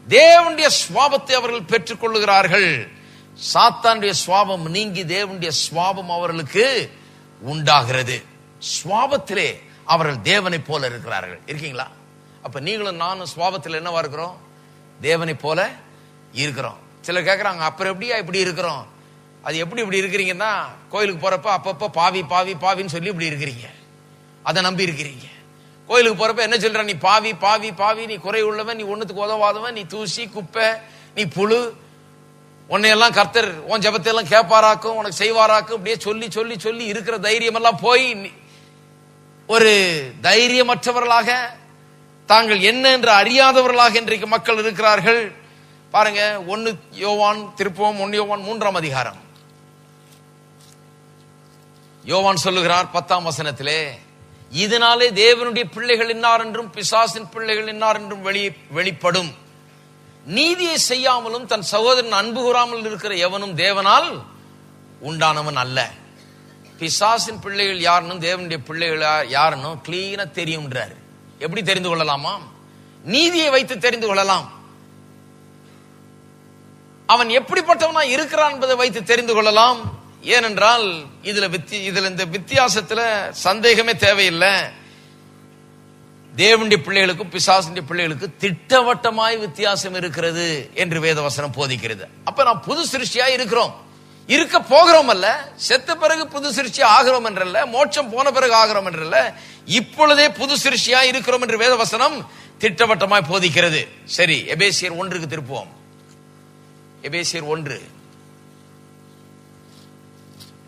தேவனுடைய சுவாபத்தை அவர்கள் பெற்றுக் கொள்ளுகிறார்கள். சாத்தானுடைய சுவாபம் நீங்கி தேவனுடைய சுவாபம் அவர்களுக்கு உண்டாகிறது. சுவாபத்திலே அவர்கள் தேவனை போல இருக்கிறார்கள். இருக்கீங்களா? அப்ப நீங்களும் நானும் சுவாபத்தில் என்னவா இருக்கிறோம்? தேவனை போல இருக்கிறோம். சிலர் கேட்கிறாங்க, அப்புறம் எப்படியா இப்படி இருக்கிறோம்? அது எப்படி இப்படி இருக்கிறீங்கன்னா, கோயிலுக்கு போறப்ப அப்பப்ப பாவி பாவி பாவின்னு சொல்லி இப்படி இருக்கிறீங்க, அதை நம்பி இருக்கிறீங்க. கோயிலுக்கு போறப்ப என்ன சொல்ற? நீ பாவி பாவி பாவி, நீ குறை உள்ளவன், நீ ஒண்ணுத்துக்கு உதவாதவன், நீ தூசி குப்பை, நீ புழு, உன்னையெல்லாம் கர்த்தர் உன் ஜெபத்தை எல்லாம் கேட்பாராக்கும், உனக்கு செய்வாராக்கும். அப்படியே சொல்லி சொல்லி சொல்லி இருக்கிற தைரியம் எல்லாம் போய் ஒரு தைரியமற்றவர்களாக, தாங்கள் என்ன என்று அறியாதவர்களாக இன்றைக்கு மக்கள் இருக்கிறார்கள். பாருங்க, 1 யோவான் திருப்பவும் 1 யோவான் 3ஆம் அதிகாரம். யோவான் சொல்லுகிறார் 10ஆம் வசனத்திலே, இதனாலே தேவனுடைய பிள்ளைகள் இன்னார் என்றும் பிசாசின் பிள்ளைகள் இன்னார் என்றும் வெளிப்படும். நீதியை செய்யாமலும் தன் சகோதரன் அன்பு கூறாமல் இருக்கிற எவனும் தேவனால் உண்டானவன் அல்ல. பிசாசின் பிள்ளைகள் யாருன்னு தேவனுடைய பிள்ளைகள் யாருன்னு கிளீனா தெரியும்ன்றார். எப்படி தெரிந்து கொள்ளலாமா? நீதியை வைத்து தெரிந்து கொள்ளலாம். அவன் எப்படிப்பட்டவனா இருக்கிறான் என்பதை வைத்து தெரிந்து கொள்ளலாம். ஏனென்றால் இதுல இந்த வித்தியாசத்துல சந்தேகமே தேவையில்லை. தேவனுடைய பிள்ளைகளுக்கும் பிசாசுடைய பிள்ளைகளுக்கு திட்டவட்டமாய் வித்தியாசம் இருக்கிறது என்று வேதவசனம் போதிக்கிறது. அப்ப நாம் புது சிருஷ்டியா இருக்கிறோம், இருக்க போகிறோம் அல்ல, செத்த பிறகு புது சிருஷ்டி ஆகிறோம் என்றல்ல, மோட்சம் போன பிறகு ஆகிறோம் என்றல்ல, இப்பொழுதே புது சிருஷ்டியா இருக்கிறோம் என்று வேதவசனம் திட்டவட்டமாய் போதிக்கிறது. சரி, எபேசியர் 1க்கு திருப்புவோம். எபேசியர் 1,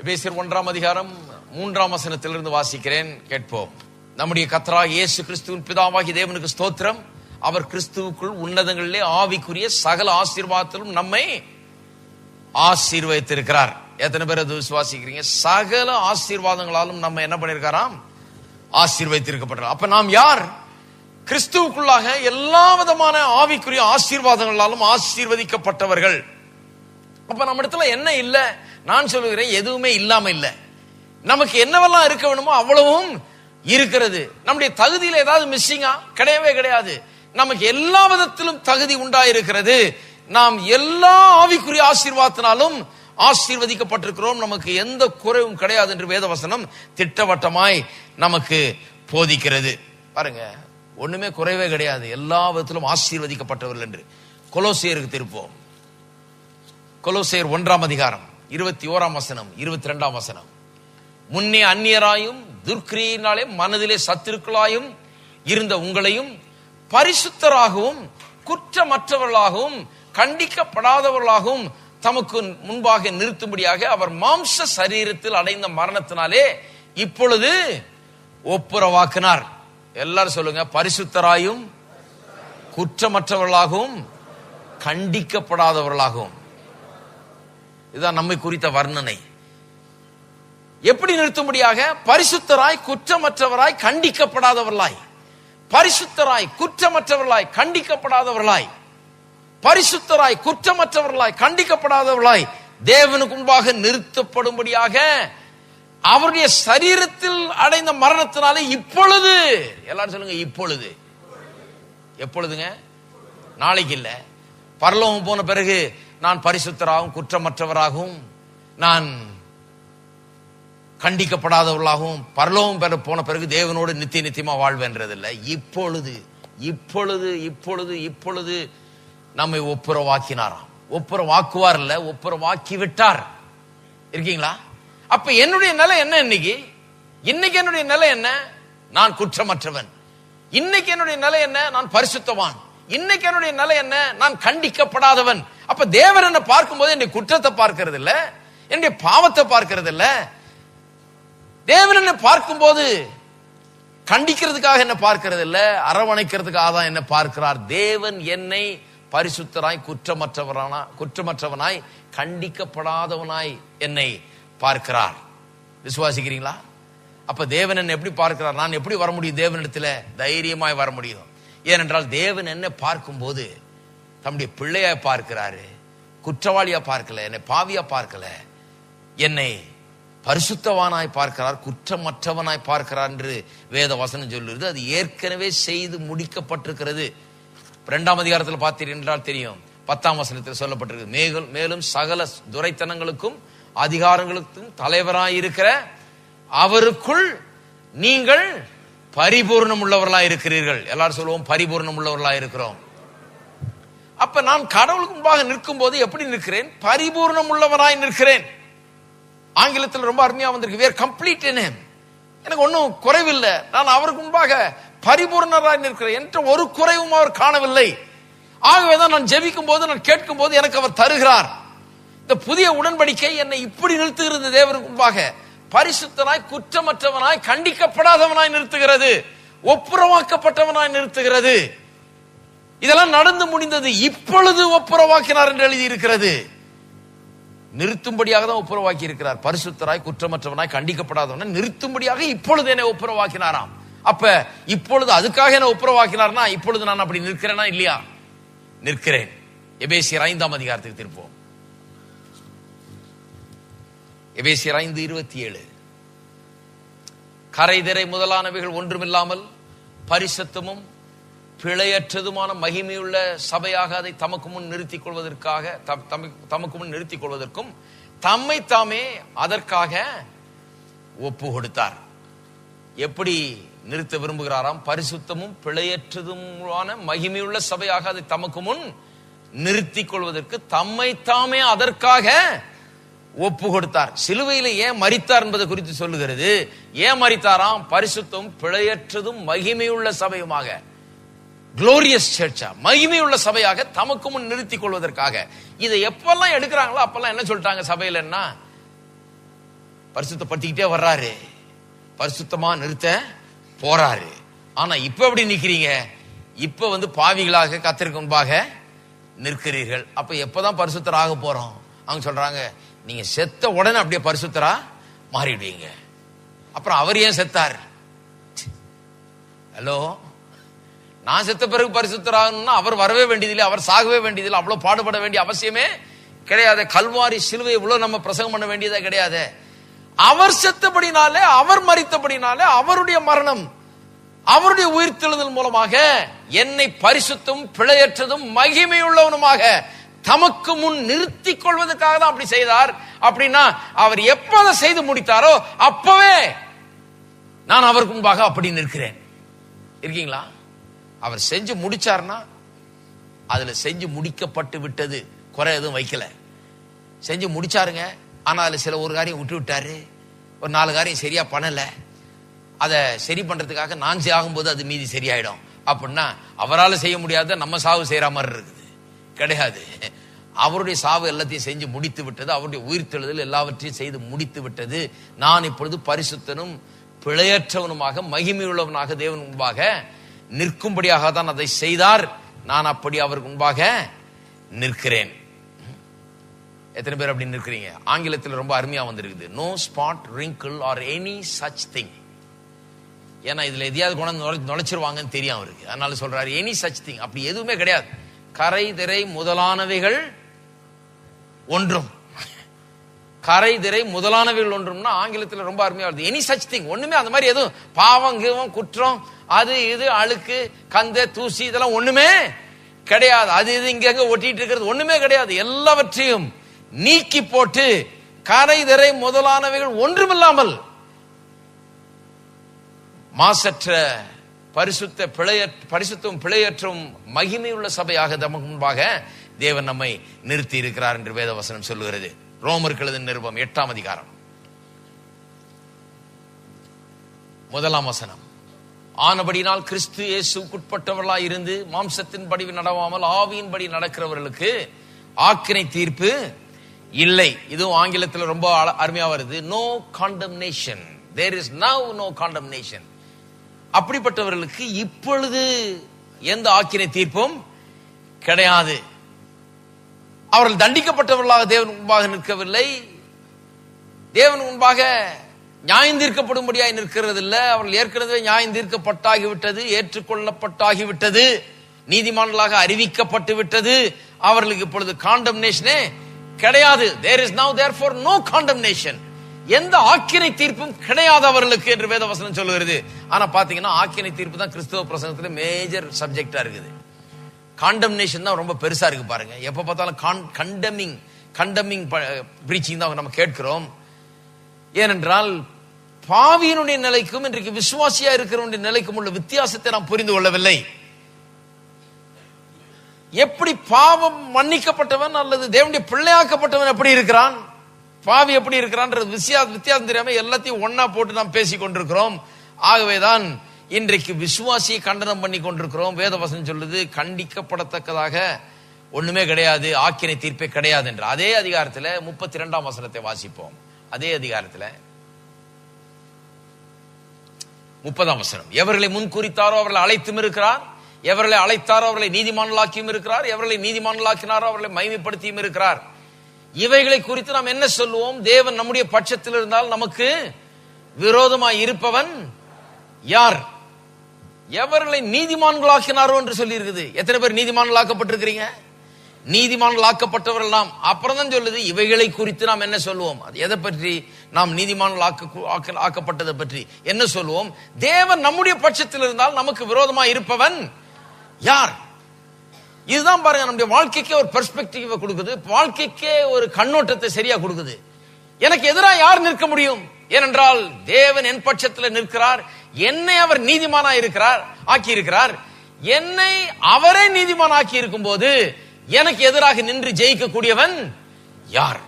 எபேசியர் 1ஆம் அதிகாரம் 3ஆம் வசனத்திலிருந்து வாசிக்கிறேன், கேட்போம். நம்முடைய கர்த்தராகிய இயேசு கிறிஸ்துவின் பிதாவாகிய தேவனுக்கு ஸ்தோத்திரம். அவர் கிறிஸ்துவுக்குள் உன்னதங்களிலே ஆவிக்குரிய சகல ஆசீர்வாதத்திலும் நம்மை ஆசீர்வதித்திருக்கிறார். எத்தனை பேர் அது விசுவாசிக்கிறீங்க? சகல ஆசீர்வாதங்களாலும் நம்ம என்ன பண்ணிருக்காராம்? ஆசீர்வதித்திருக்கப்பட்டார். அப்ப நாம் யார்? கிறிஸ்துவுக்குள்ளாக எல்லா விதமான ஆவிக்குரிய ஆசீர்வாதங்களாலும் ஆசீர்வதிக்கப்பட்டவர்கள். அப்ப நம்ம இடத்துல என்ன இல்ல? நான் சொல்லுகிறேன், எதுவுமே இல்லாம இல்ல. நமக்கு என்னவெல்லாம் இருக்க வேணுமோ அவ்வளவும் இருக்கிறது. நம்முடைய தகுதியில ஏதாவது மிஸ்ஸிங்கா? கிடையவே கிடையாது. நமக்கு எல்லா விதத்திலும் தகுதி உண்டாயிருக்கிறது. நாம் எல்லா ஆவிக்குரிய ஆசீர்வாதத்தினாலும் ஆசீர்வதிக்கப்பட்டிருக்கிறோம். நமக்கு எந்த குறைவும் கிடையாது என்று வேதவசனம் திட்டவட்டமாய் நமக்கு போதிக்கிறது. பாருங்க, ஒண்ணுமே குறைவே கிடையாது, எல்லா விதத்திலும் ஆசீர்வதிக்கப்பட்டவர்கள் என்று. கொலோசியருக்கு திருப்போம். கொலோசியர் 1ஆம் அதிகாரம் 21ஆம் வசனம் 22ஆம் வசனம். முன்னே அந்நியராயும் துர்க்கிரியினாலே மனதிலே சத்துருக்களாயும் இருந்த உங்களையும் பரிசுத்தராகவும் குற்றமற்றவர்களாகவும் கண்டிக்கப்படாதவர்களாகவும் தமக்கு முன்பாக நிறுத்தும்படியாக அவர் மாம்ச சரீரத்தில் அடைந்த மரணத்தினாலே இப்பொழுது ஒப்புரவாக்கினார். எல்லாரும் சொல்லுங்க, பரிசுத்தராயும் குற்றமற்றவர்களாகவும் கண்டிக்கப்படாதவர்களாகவும். இதுதான் நம்மை குறித்த வர்ணனை. எப்படி நிறுத்தும்படியாக? பரிசுத்தராய் குற்றமற்றவராய் கண்டிக்கப்படாதவர்களாய், பரிசுத்தராய் குற்றமற்றவர்களாய் கண்டிக்கப்படாதவர்களாய், பரிசுத்தராய் குற்றமற்றவர்களாய் கண்டிக்கப்படாதவர்களாய் தேவனுக்கு முன்பாக நிறுத்தப்படும்படியாக அவருடைய சரீரத்தில் அடைந்த மரணத்தினாலே இப்பொழுது, எல்லாரும் சொல்லுங்க, இப்பொழுது. எப்பொழுதுங்க? நாளைக்கு இல்ல. பரலோகம் போன பிறகு நான் பரிசுத்தராகவும் குற்றமற்றவராகவும் நான் கண்டிக்கப்படாதவர்களாகவும் பரலோகம் போன பிறகு தேவனோடு நித்திய நித்தியமா வாழ்வேன்றதில்லை. இப்பொழுது இப்பொழுது இப்பொழுது இப்பொழுது நம்மை ஒப்புரவாக்கினாராம். ஒப்புரவாக்குவார் இல்ல, ஒப்புரவாக்கி விட்டார். இருக்கீங்களா? அப்ப என்னுடைய நிலை என்ன? இன்னைக்கு என்னுடைய நிலை என்ன? நான் குற்றமற்றவன். இன்னைக்கு என்னுடைய நிலை என்ன? நான் பரிசுத்தவான். இன்னைக்கு என்னுடைய நிலை என்ன? நான் கண்டிக்கப்படாதவன். அப்ப தேவன் என்ன பார்க்கும்போது என்னுடைய குற்றத்தை பார்க்கிறது இல்ல, என்னுடைய பாவத்தை பார்க்கிறது இல்ல. தேவன் என்ன பார்க்கும்போது கண்டிக்கிறதுக்காக என்ன பார்க்கிறது இல்ல, அரவணைக்கிறதுக்காக தான் என்ன பார்க்கிறார். தேவன் என்னை பரிசுத்தராய் குற்றமற்றவனாய் கண்டிக்கப்படாதவனாய் என்னை பார்க்கிறார். விசுவாசிக்கிறீங்களா? அப்ப தேவன் என்ன எப்படி பார்க்கிறார்? நான் எப்படி வர முடியும் தேவனிடத்துல? தைரியமாய் வர முடியும். ஏனென்றால் தேவன் என்ன பார்க்கும்போது தம்முடைய பிள்ளையா பார்க்கிறாரு, குற்றவாளியா பார்க்கல, என்னை பாவியா பார்க்கல, என்னை பரிசுத்தவானாய் பார்க்கிறார், குற்றமற்றவனாய் பார்க்கிறார் என்று வேத வசனம் சொல்லுறது. அது ஏற்கனவே செய்து முடிக்கப்பட்டிருக்கிறது. 2ஆம் அதிகாரத்தில் பார்த்தீர்கள் என்றால் தெரியும், 10ஆம் வசனத்தில் சொல்லப்பட்டிருக்கு, மேலும் சகல துரைத்தனங்களுக்கும் அதிகாரங்களுக்கும் தலைவராய் இருக்கிற அவருக்குள் நீங்கள் பரிபூர்ணம் உள்ளவர்களாய் இருக்கிறீர்கள். எல்லாரும் சொல்லுவோம், பரிபூர்ணம் உள்ளவர்களாய் இருக்கிறோம். அப்ப நான் கடவுளுக்கு முன்பாக நிற்கும் போது எப்படி நிற்கிறேன்? பரிபூர்ணம் உள்ளவராய் நிற்கிறேன். ஆங்கிலத்தில் ரொம்ப அருமையா வந்திருக்கு, we are complete in him. எனக்கு ஒன்னும் குறைவில்லை, நான் அவருக்கு முன்பாக பரிபூர்ணராய் நிற்கிறேன். என்ற ஒரு குறைவும் அவர் காணவில்லை. ஆகவேதான் நான் ஜெபிக்கும் போது, நான் கேட்கும் போது எனக்கு அவர் தருகிறார். இந்த புதிய உடன்படிக்கை என்னை இப்படி நிறுத்துகிறது. தேவனுக்கு முன்பாக பரிசுத்தனாய் குற்றமற்றவனாய் கண்டிக்கப்படாதவனாய் நிறுத்துகிறது, ஒப்புரவாக்கப்பட்டவனாய் நிறுத்துகிறது. இதெல்லாம் நடந்து முடிந்தது. இப்பொழுது ஒப்புரவாக்கினார் என்று எழுதி இருக்கிறது. நிறுத்தும்படியாக தான் ஒப்புரவாக்கி இருக்கிறார். பரிசுத்தராய் குற்றமற்றவனாய் கண்டிக்கப்படாதவனாய் நிறுத்தும்படியாக இப்பொழுது என்னை ஒப்புரவாக்கினாராம். அப்ப இப்பொழுது அதுக்காக என்ன ஒப்புரவாக்கினார்னா, இப்பொழுது நான் அப்படி நிற்கிறேனா இல்லையா? நிற்கிறேன். எபேசியர் 5ஆம் அதிகாரத்துக்கு திருப்போம். எபேசியர் 5:27. கரைதிரை முதலானவைகள் ஒன்றுமில்லாமல் பரிசுத்தமும் பிழையற்றதுமான மகிமையுள்ள சபையாக அதை தமக்கு முன் நிறுத்திக் கொள்வதற்காக தமக்கு முன் நிறுத்திக் கொள்வதற்கும் தம்மை தாமே அதற்காக ஒப்பு கொடுத்தார். எப்படி நிறுத்த விரும்புகிறாராம்? பரிசுத்தமும் பிழையற்றதுமான மகிமையுள்ள சபையாக அதை தமக்கு முன் நிறுத்திக் கொள்வதற்கு தம்மை தாமே அதற்காக ஒப்பு கொடுத்தார். சிலுவையில ஏன் மரித்தார் என்பதை குறித்து சொல்லுகிறது. ஏன் மரித்தாராம்? பரிசுத்தம் பிழையற்றதும் மகிமையுள்ள சபையுமாக, குளோரியஸ் சர்ச்சா, மகிமையுள்ள சபையாக தமக்கு முன் நிறுத்திக் கொள்வதற்காக. இதை எப்பெல்லாம் எடுக்கிறாங்களோ அப்பெல்லாம் என்ன சொல்லிட்டாங்க சபையில? என்ன பரிசுத்தப்படுத்திக்கிட்டே வர்றாரு, பரிசுத்தமா நிறுத்த போறாரு. ஆனா இப்ப எப்படி நிக்கிறீங்க? இப்ப பாவிகளாக கர்த்தருக்கு முன்பாக நிற்கிறீர்கள். அப்ப எப்பதான் பரிசுத்தர் ஆக போறோம்? அவங்க சொல்றாங்க, நீங்க செத்த உடனே அப்படியே பரிசுத்தரா மாறிடுவீங்க. அப்புறம் அவர் ஏன் செத்தார்? ஹலோ, நான் செத்த பிறகு பரிசுத்தராகணும்னா அவர் வரவே வேண்டியதில்லை, அவர் சாகவே வேண்டியதில்லை, அவ்வளவு பாடுபட வேண்டிய அவசியமே கிடையாது. கல்வாரி சிலுவை இவ்வளவு நம்ம பிரசங்கம் பண்ண வேண்டியதே கிடையாது. அவர் செத்தபடினாலே, அவர் மரித்தபடினாலே, அவருடைய மரணம், அவருடைய உயிர்த்தெழுதல் மூலமாக என்னை பரிசுத்தும் பிழையற்றதும் மகிமையுள்ளவனுமாக தமக்கு முன் நிறுத்திக் கொள்வதற்காக தான் அப்படி செய்தார். அப்படின்னா அவர் எப்ப செய்து முடித்தாரோ அப்பவே நான் அவருக்கு முன்பாக அப்படி நிற்கிறேன். இருக்கீங்களா? அவர் செஞ்சு முடிச்சார்னா அதுல செஞ்சு முடிக்கப்பட்டு விட்டது, குறை எதுவும் வைக்கல. செஞ்சு முடிச்சாருங்க, ஆனா அதுல சில ஒரு காரியம் விட்டு விட்டாரு, ஒரு 4 காரியம் சரியா பண்ணல. அதை சரி பண்றதுக்காக நான் ஆகும்போது அது மீதி சரியாயிடும். அப்படின்னா அவரால் செய்ய முடியாத நம்ம சாவு செய்யற மாதிரி இருக்குது கிடையாது. அவருடைய சாவு எல்லாத்தையும் செஞ்சு முடித்து விட்டது, அவருடைய உயிர்த்தெழுதல் எல்லாவற்றையும் செய்து முடித்து விட்டது. நான் இப்பொழுது பரிசுத்தனும் பிழையற்றவனுமாக மகிமையுள்ளவனாக தேவன் முன்பாக நிற்கும்படியாக தான் அதை செய்தார். நான் அப்படி அவருக்கு முன்பாக நிற்கிறேன். எத்தனை பேர் அப்படி நிற்கிறீங்க? ஆங்கிலத்தில் ரொம்ப அருமையா வந்திருக்குது, no spot wrinkle or any such thing. ஏன்னா இதுல எதையாவது கொண்டு நுழைச்சிருவாங்கன்னு தெரியும் அவருக்கு, அதனால சொல்றாரு எனி சச் திங். அப்படி எதுவுமே கிடையாது. கரை திரை முதலானவைகள் ஒன்றும், கரை திரை முதலானவைகள் ஒன்றும்னா ஆங்கிலத்தில் ரொம்ப அருமையா வருது. எனி சச் திங், ஒண்ணுமே அந்த மாதிரி எதுவும் பாவம் கீவம் குற்றம் அது இது அழுக்கு கந்த தூசி இதெல்லாம் ஒண்ணுமே கிடையாது. அது இது இங்க ஒட்டிட்டு இருக்கிறது ஒண்ணுமே கிடையாது. எல்லாவற்றையும் நீக்கி போட்டு கரை திரை முதலானவைகள் ஒன்றுமில்லாமல் மாசற்ற பரிசுத்தம் பிழையற்றும் மகிமையுள்ள சபையாக நமக்கு முன்பாக தேவன் நம்மை நிறுத்தி இருக்கிறார் என்று வேத வசனம் சொல்லுகிறது. ரோமருக்கு எழுதின நிருபம் 8ஆம் அதிகாரம் 1ஆம் வசனம். ஆனபடினால் கிறிஸ்து இயேசுக்குட்பட்டவர்களாய் இருந்து மாம்சத்தின்படி நடவாமல் ஆவியின்படி நடக்கிறவர்களுக்கு ஆக்கினை தீர்ப்பு இல்லை. இதுவும் ஆங்கிலத்தில் ரொம்ப அருமையா வருது, no condemnation. there is now no condemnation. அப்படிப்பட்டவர்களுக்கு இப்பொழுது எந்த ஆக்கினை தீர்ப்பும் கிடையாது. அவர்கள் தண்டிக்கப்பட்டவர்களாக தேவன் முன்பாக நிற்கவில்லை, தேவன் முன்பாக நியாயம் தீர்க்கப்படும்படியாய் நிற்கிறது இல்லை. அவர்கள் ஏற்கனவே நியாயம் தீர்க்கப்பட்டாகிவிட்டது, ஏற்றுக்கொள்ளப்பட்டாகிவிட்டது, நீதிமான்களாக அறிவிக்கப்பட்டு விட்டது. அவர்களுக்கு இப்பொழுது காண்டம்னேஷனே கிடையாது. there is now therefore no condemnation. எந்த ஆக்கினை தீர்ப்பும் கிடையாது அவர்களுக்கு என்று வேத வசனம் சொல்லுகிறது. ஆனா பாத்தீங்கன்னா ஆக்கினை தீர்ப்பு தான் கிறிஸ்தவ பிரசங்கத்துல மேஜர் சப்ஜெக்டா இருக்குது. காண்டம்னேஷன் தான் ரொம்ப பெருசா இருக்கு பாருங்க. எப்ப பார்த்தாலும் கண்டமிங் பிரீச்சிங் தான் நம்ம கேட்கிறோம். ஏனென்றால் பாவியினுடைய நிலைக்கும் இன்றைக்கு விசுவாசியா இருக்கிறவனுடைய நிலைக்கும் உள்ள வித்தியாசத்தை நாம் புரிந்து கொள்ளவில்லை. எப்படி பாவம் மன்னிக்கப்பட்டவன் அல்லது தேவனுடைய பிள்ளையாக்கப்பட்டவன் எப்படி இருக்கிறான், பாவி எப்படி இருக்கிறான்றது வித்தியாசம் தெரியாம எல்லாத்தையும் ஒன்னா போட்டு நாம் பேசிக் கொண்டிருக்கிறோம். ஆகவேதான் இன்றைக்கு விசுவாசியை கண்டனம் பண்ணி கொண்டிருக்கிறோம். வேதவசனம் சொல்லுது கண்டிக்கப்படத்தக்கதாக ஒண்ணுமே கிடையாது, ஆக்கினை தீர்ப்பே கிடையாது என்று. அதே அதிகாரத்தில் 32ஆம் வசனத்தை வாசிப்போம். அதே அதிகாரத்தில் 30ஆம் வசனம். எவர்களை முன் குறித்தாரோ அவர்களை அழைத்தும் இருக்கிறார், எவர்களை அழைத்தாரோ அவர்களை நீதிமான்களாக்கியும் இருக்கிறார், எவர்களை நீதிமான்களாக்கினாரோ அவர்களை மகிமைப்படுத்தியும் இருக்கிறார். இவைகளை குறித்து நாம் என்ன சொல்லுவோம்? தேவன் நம்முடைய பட்சத்தில் இருந்தால் நமக்கு விரோதமாய் இருப்பவன் யார்? எவர்களை நீதிமான்களாக்கினாரோ என்று சொல்லி இருக்குது. எத்தனை பேர் நீதிமான்களாக்கப்பட்டிருக்கிறீங்க? நீதிமான்களாக்கப்பட்டவர்கள் நாம். அப்புறம் தான் சொல்லுது இவைகளை குறித்து நாம் என்ன சொல்லுவோம்? அது எதை பற்றி? நாம் நீதிமான்களாக்கப்பட்டதை பற்றி என்ன சொல்லுவோம்? தேவன் நம்முடைய பட்சத்தில் இருந்தால் நமக்கு விரோதமாய் இருப்பவன் யார்? இதுதான் பாருங்க நம்முடைய வாழ்க்கைக்கே ஒரு பெர்ஸ்பெக்டிவ் கொடுக்குது, வாழ்க்கைக்கே ஒரு கண்ணோட்டத்தை சரியா கொடுக்குது. எனக்கு எதிராக யார் நிற்க முடியும்? ஏனென்றால் தேவன் என் பட்சத்தில் நிற்கிறார். என்னை அவர் நீதிமானா இருக்கிறார், ஆக்கி இருக்கிறார். என்னை அவரே நீதிமான் ஆக்கி இருக்கும் போது எனக்கு எதிராக நின்று ஜெயிக்க கூடியவன் யார்?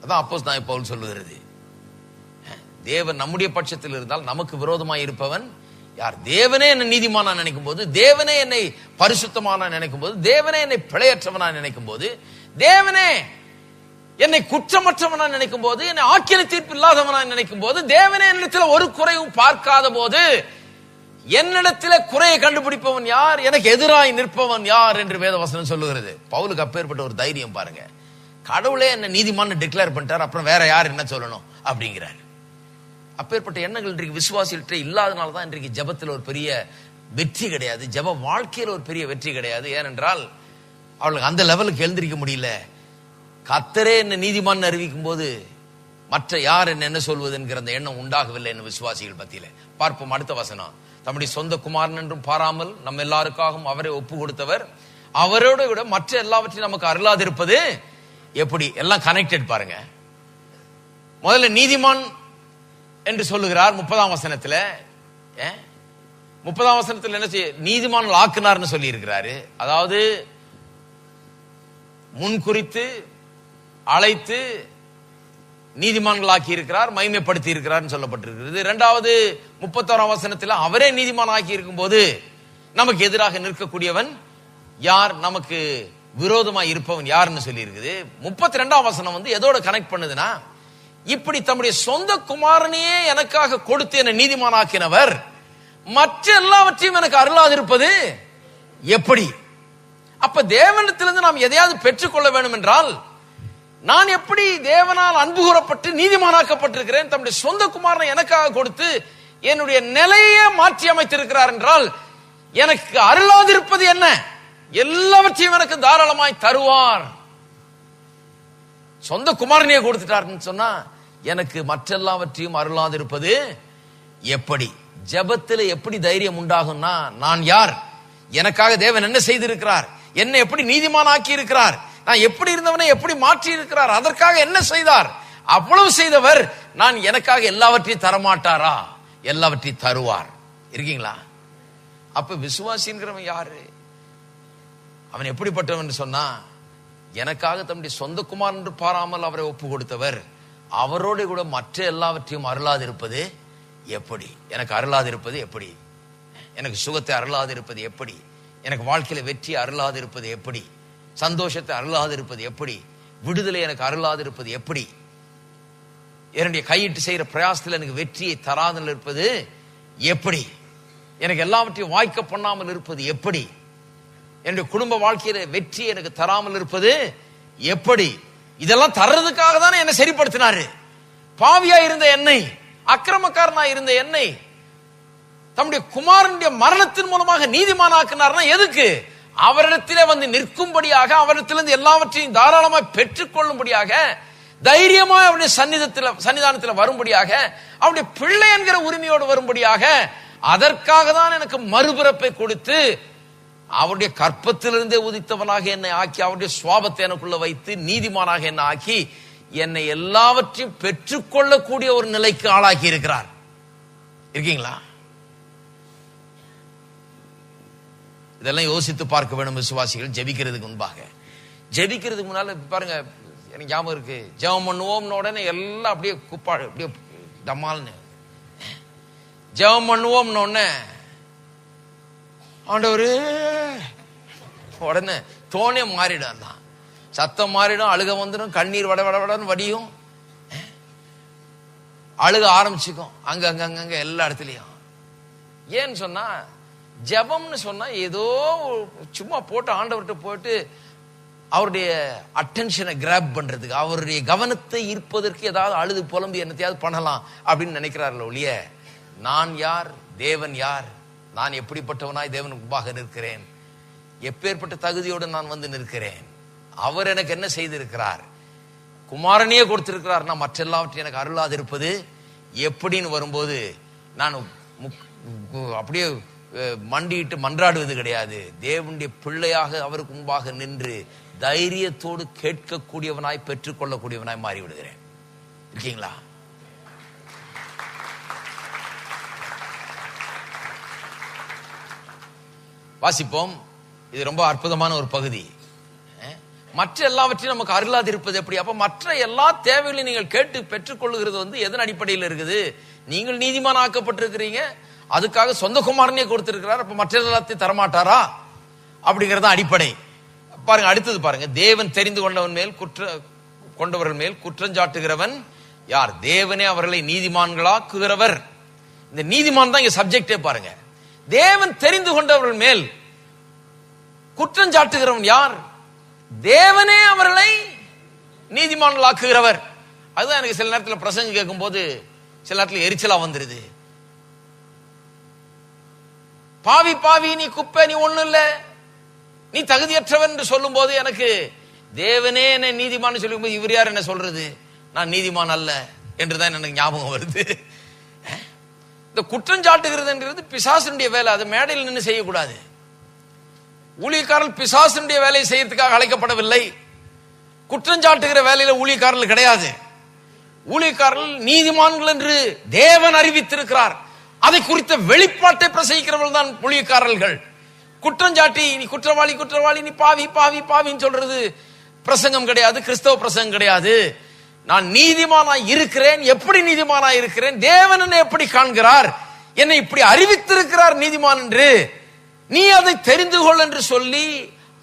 அதான் அப்போஸ்தலனாகிய பவுல் சொல்லுகிறது. தேவன் நம்முடைய பட்சத்தில் இருந்தால் நமக்கு விரோதமாய் இருப்பவன் யார்? தேவனே என்னை நீதிமானா நினைக்கும் போது, தேவனே என்னை பரிசுத்தமானா நினைக்கும் போது, தேவனே என்னை பிழையற்றவனா நினைக்கும் போது, தேவனே என்னை குற்றமற்றவனா நினைக்கும் போது, என்னை ஆக்கின தீர்ப்பு இல்லாதவனா நினைக்கும் போது, தேவனே என்னிடத்தில் ஒரு குறையும் பார்க்காத போது என்னிடத்தில் குறையை கண்டுபிடிப்பவன் யார்? எனக்கு எதிராய் நிற்பவன் யார் என்று வேதவசனம் சொல்லுகிறது. பவுலுக்கு அப்பேற்பட்ட ஒரு தைரியம் பாருங்க. கடவுளே என்ன நீதிமான் டிக்ளேர் பண்ணிட்டார், அப்புறம் வேற யார் என்ன சொல்லணும் அப்படிங்கிறார். அப்பேற்பட்ட எண்ணங்கள் இன்றைக்கு விசுவாசிகிட்ட இல்லாதனால தான் இன்றைக்கு ஜெபத்தில் ஒரு பெரிய வெற்றி கிடையாது, ஜெப வாழ்க்கையில் ஒரு பெரிய வெற்றி கிடையாது. ஏனென்றால் அவளுக்கு அந்த லெவலுக்கு எழுந்திருக்க முடியல. கர்த்தரே என்ன நீதிமான் அறிவிக்கும் போது மற்ற யார் என்ன சொல்வது என்கிற அந்த எண்ணம் உண்டாகவில்லை என்று விசுவாசிகள் மத்தியில பார்ப்போம். அடுத்த வசனம், தம்முடைய சொந்த குமாரன் என்றும் பாராமல் நம்ம எல்லாருக்காகவும் அவரை ஒப்பு கொடுத்தவர், அவரோட விட மற்ற எல்லாவற்றையும் நமக்கு அருளாதிருப்பது எப்படி? எல்லாம் கனெக்டட் பாருங்க. முதல்ல நீதிமான் என்று சொல்லுகிறார் 30ஆம் வசனத்துல. 30ஆம் வசனத்துல என்ன செய்ய? நீதிமான் ஆக்குனார்னு சொல்லி இருக்கிறாரு. அதாவது முன்குறித்து அழைத்து நீதிமான்களாக்கி இருக்கிறார், மகிமைப்படுத்தி இருக்கிறார் சொல்லப்பட்டிருக்கிறது. இரண்டாவது 31ஆம் வசனத்தில் அவரே நீதிமான் ஆக்கி இருக்கும் போது நமக்கு எதிராக நிற்கக்கூடியவன் யார், நமக்கு விரோதமாய் இருப்பவன் யாருன்னு சொல்லி இருக்குது. 32ஆம் வசனம் எதோட கனெக்ட் பண்ணுதுன்னா, இப்படி தம்முடைய சொந்த குமாரனையே எனக்காக கொடுத்து என்னை நீதிமான் ஆக்கினவர் மற்ற எல்லாவற்றையும் எனக்கு அருளாதிருப்பது எப்படி? அப்ப தேவனிடத்திலிருந்து நாம் எதையாவது பெற்றுக்கொள்ள வேண்டும் என்றால், நான் எப்படி தேவனால் அன்பு கூறப்பட்டு நீதிமானாக்கப்பட்டிருக்கிறேன், தம்முடைய சொந்த குமாரனை எனக்காக கொடுத்து என்னுடைய நிலையை மாற்றி அமைத்திருக்கிறார் என்றால், எனக்கு அருளாதிருப்பது என்ன? எல்லாவற்றையும் எனக்கு தாராளமாய் தருவார். சொந்த குமாரனையே கொடுத்துட்டாருன்னு சொன்னா எனக்கு மற்ற எல்லாவற்றையும் அருளாதிருப்பது எப்படி? ஜெபத்தில் எப்படி தைரியம் உண்டாகும்னா, நான் யார், எனக்காக தேவன் என்ன செய்திருக்கிறார், என்னை எப்படி நீதிமான் ஆக்கி இருக்கிறார், நான் எப்படி இருந்தவனை எப்படி மாற்றி இருக்கிறார், அதற்காக என்ன செய்தார், அவ்வளவு செய்தவர் நான் எனக்காக எல்லாவற்றையும் தரமாட்டாரா? எல்லாவற்றையும் தருவார். இருக்கீங்களா? அப்ப விசுவாசிங்கிறவன் யாரு? அவன் எப்படிப்பட்டவன் சொன்னா, எனக்காக தம்முடைய சொந்த குமாரன் என்று பாராமல் அவரை ஒப்பு கொடுத்தவர் அவரோட கூட மற்ற எல்லாவற்றையும் அருளாதிருப்பது எப்படி? எனக்கு அருளாதிருப்பது எப்படி? எனக்கு சுகத்தை அருளாதிருப்பது எப்படி? எனக்கு வாழ்க்கையில வெற்றி அருளாதிருப்பது எப்படி? சந்தோஷத்தை அருளாதிருப்பது எப்படி? விடுதலை எனக்கு அருளாதிருப்பது எப்படி? என்னுடைய கையிட்டு செய்யற பிரயாசத்தில் எனக்கு வெற்றியை தராமல் இருப்பது எப்படி? எனக்கு எல்லாவற்றையும் வாய்க்க பண்ணாமல் இருப்பது எப்படி? என்னுடைய குடும்ப வாழ்க்கையில வெற்றி எனக்கு தராமல் இருப்பது எப்படி? இதெல்லாம் தர்றதுக்காக தானே என்னை சரிப்படுத்தினாரு. பாவியா இருந்த என்னை, அக்கிரமக்காரனா இருந்த என்னை தம்முடைய குமாரனுடைய மரணத்தின் மூலமாக நீதிமானாக்கினார்னா எதுக்கு? அவரிடத்திலே நிற்கும்படியாக, அவரிடத்திலிருந்து எல்லாவற்றையும் தாராளமாய் பெற்றுக்கொள்ளும்படியாக, தைரியமாய் அவருடைய சன்னிதானத்தில் வரும்படியாக, அவருடைய பிள்ளை என்கிற உரிமையோடு வரும்படியாக, அதற்காக தான் எனக்கு மறுபிறப்பை கொடுத்து அவருடைய கற்பத்திலிருந்தே உதித்தவனாக என்னை ஆக்கி, அவருடைய சுவாபத்தை எனக்குள்ள வைத்து நீதிமானாக என்னை ஆக்கி, என்னை எல்லாவற்றையும் பெற்றுக்கொள்ளக்கூடிய ஒரு நிலைக்கு ஆளாக்கி இருக்கிறார். இருக்கீங்களா? இதெல்லாம் யோசித்து பார்க்க வேண்டும் விசுவாசிகள். ஜெபிக்கிறதுக்கு முன்பாக, ஜெபிக்கிறதுக்கு முன்னால பாருங்க, எனக்கு ஞாபகம் இருக்கு, ஜெபம் பண்ணுவோம்னு உடனே எல்லாம் அப்படியே குப்பாடு, அப்படியே டமால்னு ஜெபம் பண்ணுவோம்னு உடனே ஆண்டவரு உடனே தோணே மாறிடும், சத்தம் மாறிடும், அழுக வந்துடும், கண்ணீர் வட வட வடன்னு வடியும், அழுக ஆரம்பிச்சுக்கும் அங்க அங்க அங்க எல்லா இடத்துலயும். ஏன்னு சொன்னா, ஜெபம்னு சொன்னா ஏதோ சும்மா போட்டு ஆண்டவர்கிட்ட போட்டு அவருடைய அட்டென்ஷனை கிராப் பண்றதுக்கு, அவருடைய கவனத்தை ஈர்ப்பதற்கு ஏதாவது அழுது புலம்பி என்னத்தையாவது பண்ணலாம் அப்படின்னு நினைக்கிறார்கள் ஒழிய, நான் யார், தேவன் யார், நான் எப்படிப்பட்டவனாய் தேவனுக்கு முன்பாக நிற்கிறேன், எப்பேற்பட்ட தகுதியோடு நான் நிற்கிறேன், அவர் எனக்கு என்ன செய்திருக்கிறார், குமாரனையே கொடுத்திருக்கிறார், நான் மற்ற எல்லாவற்றையும் எனக்கு அருளாது இருப்பது எப்படின்னு வரும்போது நான் அப்படியே மண்டியிட்டு மன்றாடுவது கிடையாது. தேவனுடைய பிள்ளையாக அவருக்கு முன்பாக நின்று தைரியத்தோடு கேட்கக்கூடியவனாய் பெற்றுக்கொள்ளக்கூடியவனாய் மாறிவிடுகிறேன். இருக்கீங்களா? வாசிப்போம். இது ரொம்ப அற்புதமான ஒரு பகுதி. மற்ற எல்லாவற்றையும் நமக்கு அருளாது இருப்பது எப்படி? அப்ப மற்ற எல்லா தேவைகளையும் நீங்கள் கேட்டு பெற்றுக்கொள்ளுகிறது எதன் அடிப்படையில் இருக்குது? நீங்கள் நீதிமான் ஆக்கப்பட்டிருக்கிறீங்க, அதுக்காக சொந்த குமாரனே கொடுத்திருக்கிறார். அப்ப மற்ற எல்லாத்தையும் தரமாட்டாரா? அப்படிங்கறது அடிப்படை. பாருங்க, அடுத்தது பாருங்க. தேவன் தெரிந்து கொண்டவர்கள் மேல் குற்றஞ்சாட்டுகிறவன் யார்? தேவனே அவர்களை நீதிமான்களாக்குகிறவர். இந்த நீதிமான் தான் இங்க சப்ஜெக்டே. பாருங்க, தேவன் தெரிந்து கொண்டவர்கள் மேல் குற்றஞ்சாட்டுகிறவன் யார்? தேவனே அவர்களை நீதிமான்களாக்குகிறவர். அதுதான் எனக்கு சில நேரத்தில் பிரசங்கம் கேட்கும் போது சில நேரத்தில் எரிச்சலா வந்துருது. பாவி பாவி, நீ குப்பை, நீ ஒண்ணு இல்ல, நீ தகுதியற்றவன் என்று சொல்லும் போது எனக்கு தேவனே என்னை நீதிமான் சொல்லும் போது இவர் யார் என்ன சொல்றது? நான் நீதிமான் அல்ல என்றுதான் எனக்கு ஞாபகம் வருது. இந்த குற்றஞ்சாட்டுகிறது பிசாசுடைய வேலை. அது மேடையில் நின்று செய்யக்கூடாது. ஊழியக்காரர்கள் பிசாசுடைய வேலையை செய்யறதுக்காக அழைக்கப்படவில்லை. குற்றஞ்சாட்டுகிற வேலையில ஊழியக்காரர்கள் கிடையாது. ஊழியக்காரர்கள் நீதிமான்கள் என்று தேவன் அறிவித்திருக்கிறார். அதை குறித்த வெளிப்பாட்டை பிரசங்கிக்கிறவர்கள் தான் ஊழியக்காரர்கள். குற்றஞ்சாட்டி நீ குற்றவாளி குற்றவாளி, நீ பாவி பாவி பாவின்னு சொல்றது பிரசங்கம் கிடையாது, கிறிஸ்தவ பிரசங்கம் கிடையாது. நான் நீதிமானாய் இருக்கிறேன். எப்படி நீதிமானாய் இருக்கிறேன்? தேவன் என்னை எப்படி காண்கிறார்? என்னை இப்படி அறிவித்திருக்கிறார் நீதிமான் என்று. நீ அதை தெரிந்து கொள் என்று சொல்லி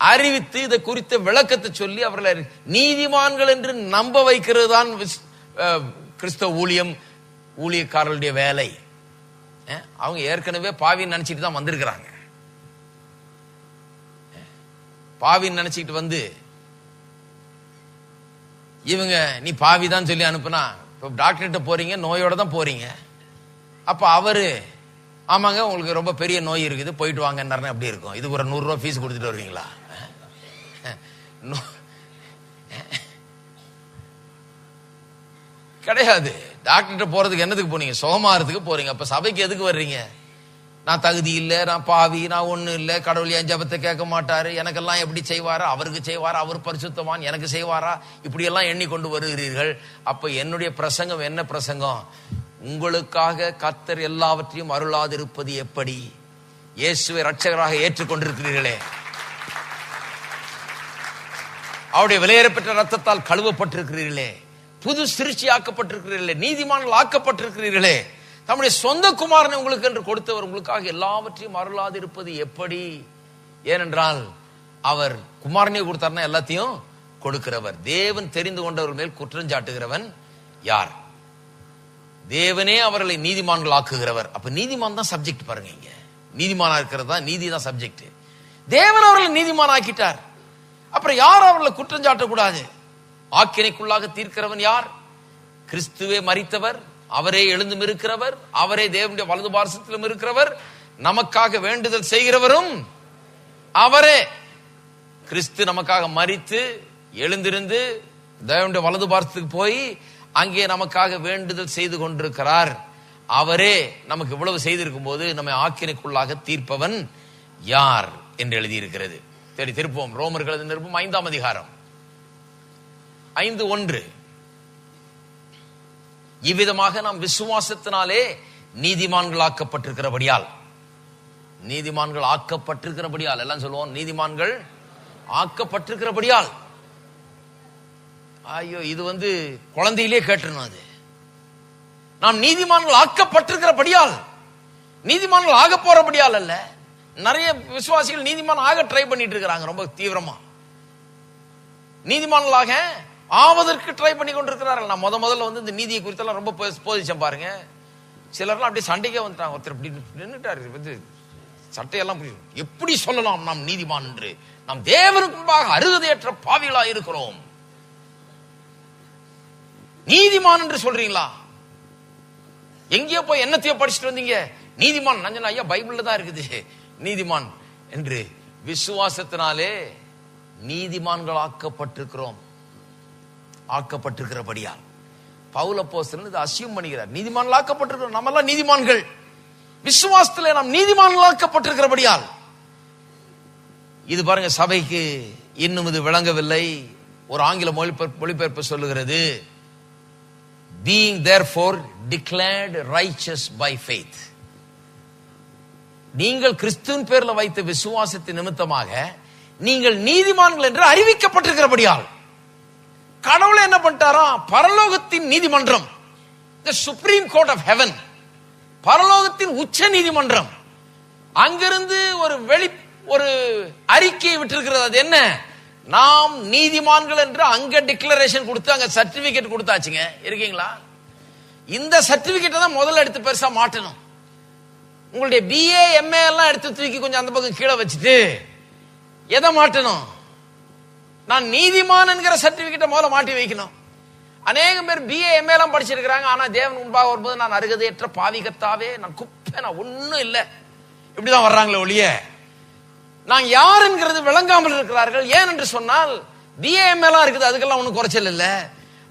அறிவித்து இதை குறித்த விளக்கத்தை சொல்லி அவர்களை நீதிமான்கள் என்று நம்ப வைக்கிறது தான் கிறிஸ்தவ ஊழியம், ஊழியக்காரர்களுடைய வேலை. அவங்க ஏற்கனவே பாவின்னு நினைச்சிட்டு தான் வந்திருக்கிறாங்க. பாவின்னு நினைச்சிட்டு வந்து இவங்க நீ பாவிதான் சொல்லி அனுப்புனா, இப்ப டாக்டர்கிட்ட போறீங்க, நோயோட தான் போறீங்க. அப்ப அவரு ஆமாங்க உங்களுக்கு ரொம்ப பெரிய நோய் இருக்குது, போயிட்டு வாங்க. அப்படி இருக்கும். இதுக்கு ஒரு 100 ரூபா ஃபீஸ் கொடுத்துட்டு வருவீங்களா? கிடையாது. டாக்டர்கிட்ட போறதுக்கு என்னதுக்கு போனீங்க? சுகமாறதுக்கு போறீங்க. அப்ப சபைக்கு எதுக்கு வர்றீங்க? நான் தகுதி இல்லை, நான் பாவி, நான் ஒண்ணு இல்லை, கடவுள் என் ஜெபத்தை கேட்க மாட்டாரு, எனக்கெல்லாம் எப்படி செய்வாரா? அவருக்கு செய்வாரா? அவர் பரிசுத்தவான், எனக்கு செய்வாரா? இப்படி எல்லாம் எண்ணிக்கொண்டு வருகிறீர்கள். அப்ப என்னுடைய பிரசங்கம் என்ன பிரசங்கம்? உங்களுக்காக கர்த்தர் எல்லாவற்றையும் அருளாதிருப்பது எப்படி? இயேசுவை ரட்சகராக ஏற்றுக்கொண்டிருக்கிறீர்களே, அவருடைய விலையேறப்பெற்ற ரத்தத்தால் கழுவப்பட்டிருக்கிறீர்களே, புது சிருஷ்டி ஆக்கப்பட்டிருக்கிறீர்களே, நீதிமான்கள் ஆக்கப்பட்டிருக்கிறீர்களே, தம்முடைய சொந்த குமாரனை உங்களுக்கு என்று கொடுத்தவர் உங்களுக்காக எல்லாவற்றையும் அருளாதிருப்பது எப்படி? ஏனென்றால் அவர் குமாரனை கொடுத்தார்னா எல்லாத்தையும் கொடுக்கிறவர். தேவன் தெரிந்து கொண்டவர் மேல் குற்றஞ்சாட்டுகிறவன் யார்? தேவனே அவர்களை நீதிமான்கள் ஆக்குகிறவர். அப்ப நீதிமான் தான் சப்ஜெக்ட். பாருங்க, இங்க நீதிமானா இருக்கிறதா, நீதி தான் சப்ஜெக்ட். தேவன் அவர்களை நீதிமான் ஆக்கிட்டார். அப்புறம் யார் அவர்களை குற்றம் சாட்டக்கூடாது? ஆக்கினைக்குள்ளாக தீர்க்கிறவன் யார்? கிறிஸ்துவே மரித்தவர், அவரே எழுந்தும் இருக்கிறவர், அவரே தேவனுடைய வலது பார்சத்திலும் இருக்கிறவர், நமக்காக வேண்டுதல் செய்கிறவரும் அவரே. கிறிஸ்து நமக்காக மரித்து எழுந்திருந்து தேவனுடைய வலது பார்சத்துக்கு போய் அங்கே நமக்காக வேண்டுதல் செய்து கொண்டிருக்கிறார். அவரே நமக்கு இவ்வளவு செய்திருக்கும் போது நம்மை ஆக்கினைக்குள்ளாக தீர்ப்பவன் யார் என்று எழுதியிருக்கிறது. தேடி திருப்போம். ரோமர்கள் நிருபம் 5ஆம் அதிகாரம் 5:1. இவ்விதமாக நாம் விசுவாசத்தினாலே நீதிமான்கள் ஆக்கப்பட்டிருக்கிறபடியால், நீதிமான்கள் ஆக்கப்பட்டிருக்கிறபடியால், எல்லாம் சொல்லுவோம், நீதிமான்கள் ஆக்கப்பட்டிருக்கிறபடியால். ஐயோ, இது குழந்தையிலே கேட்டுருணும். அது நாம் நீதிமான்கள் ஆக்கப்பட்டிருக்கிறபடியால், நீதிமான்கள் ஆக போறபடியால் அல்ல. நிறைய விசுவாசிகள் நீதிமான் ஆக ட்ரை பண்ணிட்டு இருக்கிறாங்க ரொம்ப தீவிரமா. நீதிமான்களாக ஆவதற்கு ட்ரை பண்ணி கொண்டிருக்கிறார்கள். நான் முதல்ல இந்த நீதியை குறித்தெல்லாம் ரொம்ப போதிச்சேன் பாருங்க. சிலர்லாம் அப்படியே சண்டைக்கே வந்துட்டாங்க. ஒருத்தர் இப்படி நின்றுட்டாரு, சட்டையெல்லாம் எப்படி சொல்லலாம் நாம் நீதிமான் என்று? நாம் தேவனுக்கு முன்பாக அருகதையற்ற பாவிகளா இருக்கிறோம். நீதிமான் என்று சொல்றீங்களா? எங்கேயோ போய் என்னத்தையோ படிச்சுட்டு வந்தீங்க நீதிமான். நஞ்சனா ஐயா, பைபிள்ல தான் இருக்குது நீதிமான் என்று. விசுவாசத்தினாலே நீதிமான்கள் ஆக்கப்பட்டிருக்கிறோம். ஆக்கப்பட்டிருக்கிறபடியால் பவுல் அப்போஸ்தலன் இதை அசியூம் பண்ணுகிறார். நீதிமான்கள் ஆக்கப்பட்டிருக்கிறோம், நம்ம எல்லாம் நீதிமான்கள். விசுவாசத்திலே நாம் நீதிமான்களாக்கப்பட்டிருக்கிறபடியால். இது பாருங்க, சபைக்கு இன்னும் இது விளங்கவில்லை. ஒரு ஆங்கில மொழிபெயர்ப்பு சொல்லுகிறது, being therefore declared righteous by faith. நீங்கள் கிறிஸ்துவின் பேர்ல வைத்த விசுவாசத்தின் நிமித்தமாக நீங்கள் நீதிமான்கள் என்று அறிவிக்கப்பட்டிருக்கிறபடியால். கடவுளை என்ன பண்ணிட்டாரா? பரலோகத்தின் நீதிமன்றம், the supreme court of heaven, பரலோகத்தின் உச்ச நீதிமன்றம், அங்கிருந்து ஒரு அறிக்கையை விட்டிருக்கிறது. அது என்ன? நாம் நீதிமான்கள் என்று அங்க டிக்ளரேஷன் கொடுத்து அங்க சர்டிபிகேட் கொடுத்தாச்சுங்க. இருக்கீங்களா? இந்த சர்டிபிகேட்டை தான் முதல்ல எடுத்து பெருசா மாட்டணும். உங்களுடைய BA MA எல்லாம் எடுத்து தூக்கி கொஞ்சம் அந்த பக்கம் கீழே வச்சுட்டு எதை மாட்டணும்? நான் நீதிமான் என்கிற சர்டிபிகேட்டை முதல்ல மாட்டி வைக்கணும். அநேகம் பேர் BA MA எல்லாம் படிச்சிருக்கிறாங்க, ஆனா தேவன் முன்பாக வரும்போது நான் அருகதையற்ற பாவி கர்த்தாவே, நான் குப்பை, நான் ஒன்னும் இல்லை, இப்படிதான் வர்றாங்களே ஒழிய நான் யார் என்கிறது விளங்காமல் இருக்கிறார்கள். ஏன் என்று சொன்னால் BA MA எல்லாம் இருக்குது, அதுக்கெல்லாம் ஒன்னும் குறைச்சல் இல்லை.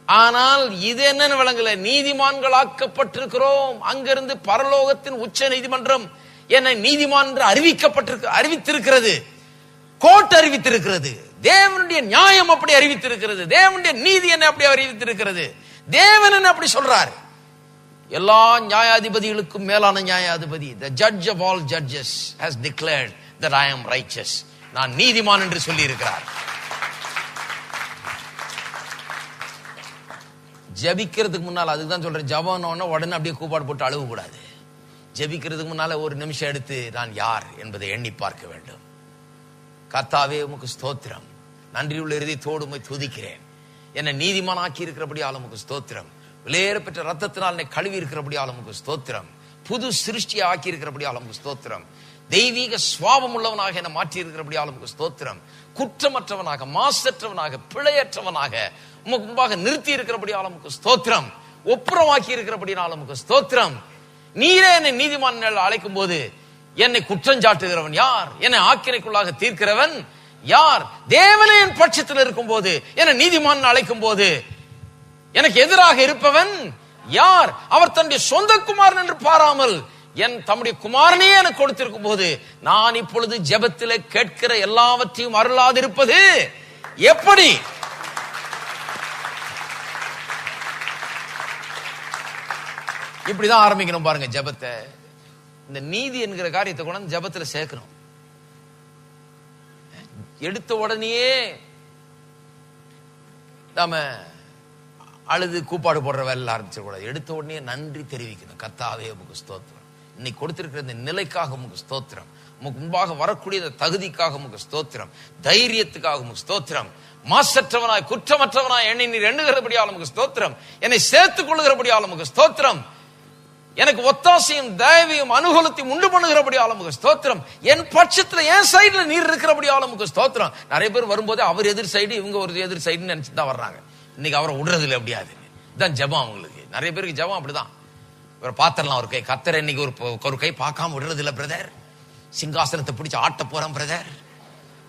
ஆனால் இது என்னன்னு விளங்கல, நீதிமான்களாக்கப்பட்டிருக்கிறோம். அங்கிருந்து பரலோகத்தின் உச்ச நீதிமன்றம் என்னை நீதிமான் என்று அறிவித்திருக்கிறது. கோர்ட் அறிவித்திருக்கிறது. தேவனுடைய நியாயம் அப்படி அறிவித்திருக்கிறது. தேவனுடைய நீதி என்ன அப்படி அறிவித்திருக்கிறது. தேவன் என்ன அப்படி சொல்றார். எல்லா நியாயாதிபதிகளுக்கும் மேலான நியாயாதிபதி, the judge of all judges has declared that I am righteous. நான் நீதிமான் என்று சொல்லி இருக்கிறார். ஜபிக்கிறதுக்கு முன்னால், அதுக்கு தான் சொல்றேன், ஜபம்னு உடனே அப்படியே கூப்பாடு போட்டு அழுவ கூடாது. ஜபிக்கிறதுக்கு முன்னால ஒரு நிமிஷம் எடுத்து நான் யார் என்பதை எண்ணி பார்க்க வேண்டும். கர்த்தாவே உமக்கு ஸ்தோத்திரம், நன்றியுள்ள இருதயத்தோடு உம்மை துதிக்கிறேன். என்னை நீதிமான் ஆக்கி இருக்கிறபடியால் உமக்கு ஸ்தோத்திரம். விலையேற பெற்ற ரத்தத்தினால் என்னை கழுவி இருக்கிறபடியால் உமக்கு ஸ்தோத்திரம். புது சிருஷ்டியை ஆக்கி இருக்கிறபடியால் உமக்கு ஸ்தோத்திரம். தெய்வீக சுவாபம் உள்ளவனாக என்னை மாற்றி இருக்கிறபடியால் உமக்கு ஸ்தோத்திரம். குற்றமற்றவனாக, மாசற்றவனாக, பிழையற்றவனாக உமக்கு முன்பாக நிறுத்தி இருக்கிறபடியால் உமக்கு ஸ்தோத்திரம். ஒப்புரமாக்கி இருக்கிறபடியால் உமக்கு ஸ்தோத்திரம். நீரே என்னை நீதிமான் அழைக்கும் போது என்னை குற்றஞ்சாட்டுகிறவன் யார்? என்னை ஆக்கினைக்குள்ளாக தீர்க்கிறவன் யார்? தேவனே என் பட்சத்தில் இருக்கும் போது, என்னை நீதிமான் அழைக்கும் போது எனக்கு எதிராக இருப்பவன் யார்? அவர் தன்னுடைய சொந்த குமாரன் என்று பாராமல் என் தம்முடைய குமாரனையே எனக்கு கொடுத்திருக்கும் போது நான் இப்பொழுது ஜெபத்திலே கேட்கிற எல்லாவற்றையும் அருளாதிருப்பது எப்படி? இப்படிதான் ஆரம்பிக்கணும் பாருங்க ஜெபத்தை. இந்த நீதி என்கிற காரியத்தை கொண்டு ஜெபத்துல சேர்க்கணும். எடுத்த உடனேயே நாம அழுது கூப்பாடு போடுற வேலை ஆரம்பிச்சிடக்கூடாது. எடுத்த உடனே நன்றி தெரிவிக்கணும். கர்த்தாவே உமக்கு ஸ்தோத்திரம், இன்னைக்கு கொடுத்திருக்கிற இந்த நிலைக்காக உமக்கு ஸ்தோத்திரம், உமக்கு முன்பாக வரக்கூடிய தகுதிக்காக உமக்கு ஸ்தோத்திரம், தைரியத்துக்காக உமக்கு ஸ்தோத்திரம், மாசற்றவனாய் குற்றமற்றவனாய் என்னை நீர் எண்ணுகிறபடியால் உமக்கு ஸ்தோத்திரம், என்னை சேர்த்துக் கொள்ளுகிறபடியால் உமக்கு ஸ்தோத்திரம், எனக்கு ஒத்தாசையும் தயவையும் அனுகூலத்தையும் உண்டு பண்ணுகிறபடியால் உமக்கு ஸ்தோத்திரம், என் பட்சத்துல என் சைடுல நீர் இருக்கிறபடியால் உமக்கு ஸ்தோத்திரம். நிறைய பேர் வரும்போது அவர் எதிர் சைடு இவங்க ஒரு எதிர் சைடுன்னு நினைச்சுட்டு தான் வர்றாங்க. இன்னைக்கு அவரை விடுறது இல்லை, அப்படியாது. இதுதான் ஜெபம். அவங்களுக்கு நிறைய பேருக்கு ஜெபம் அப்படிதான். இவரை பாத்திரலாம் ஒரு கை, கத்தரை இன்னைக்கு ஒரு கை பார்க்காம விடுறது இல்லை பிரதர். சிங்காசனத்தை பிடிச்சு ஆட்ட போறோம் பிரதர்,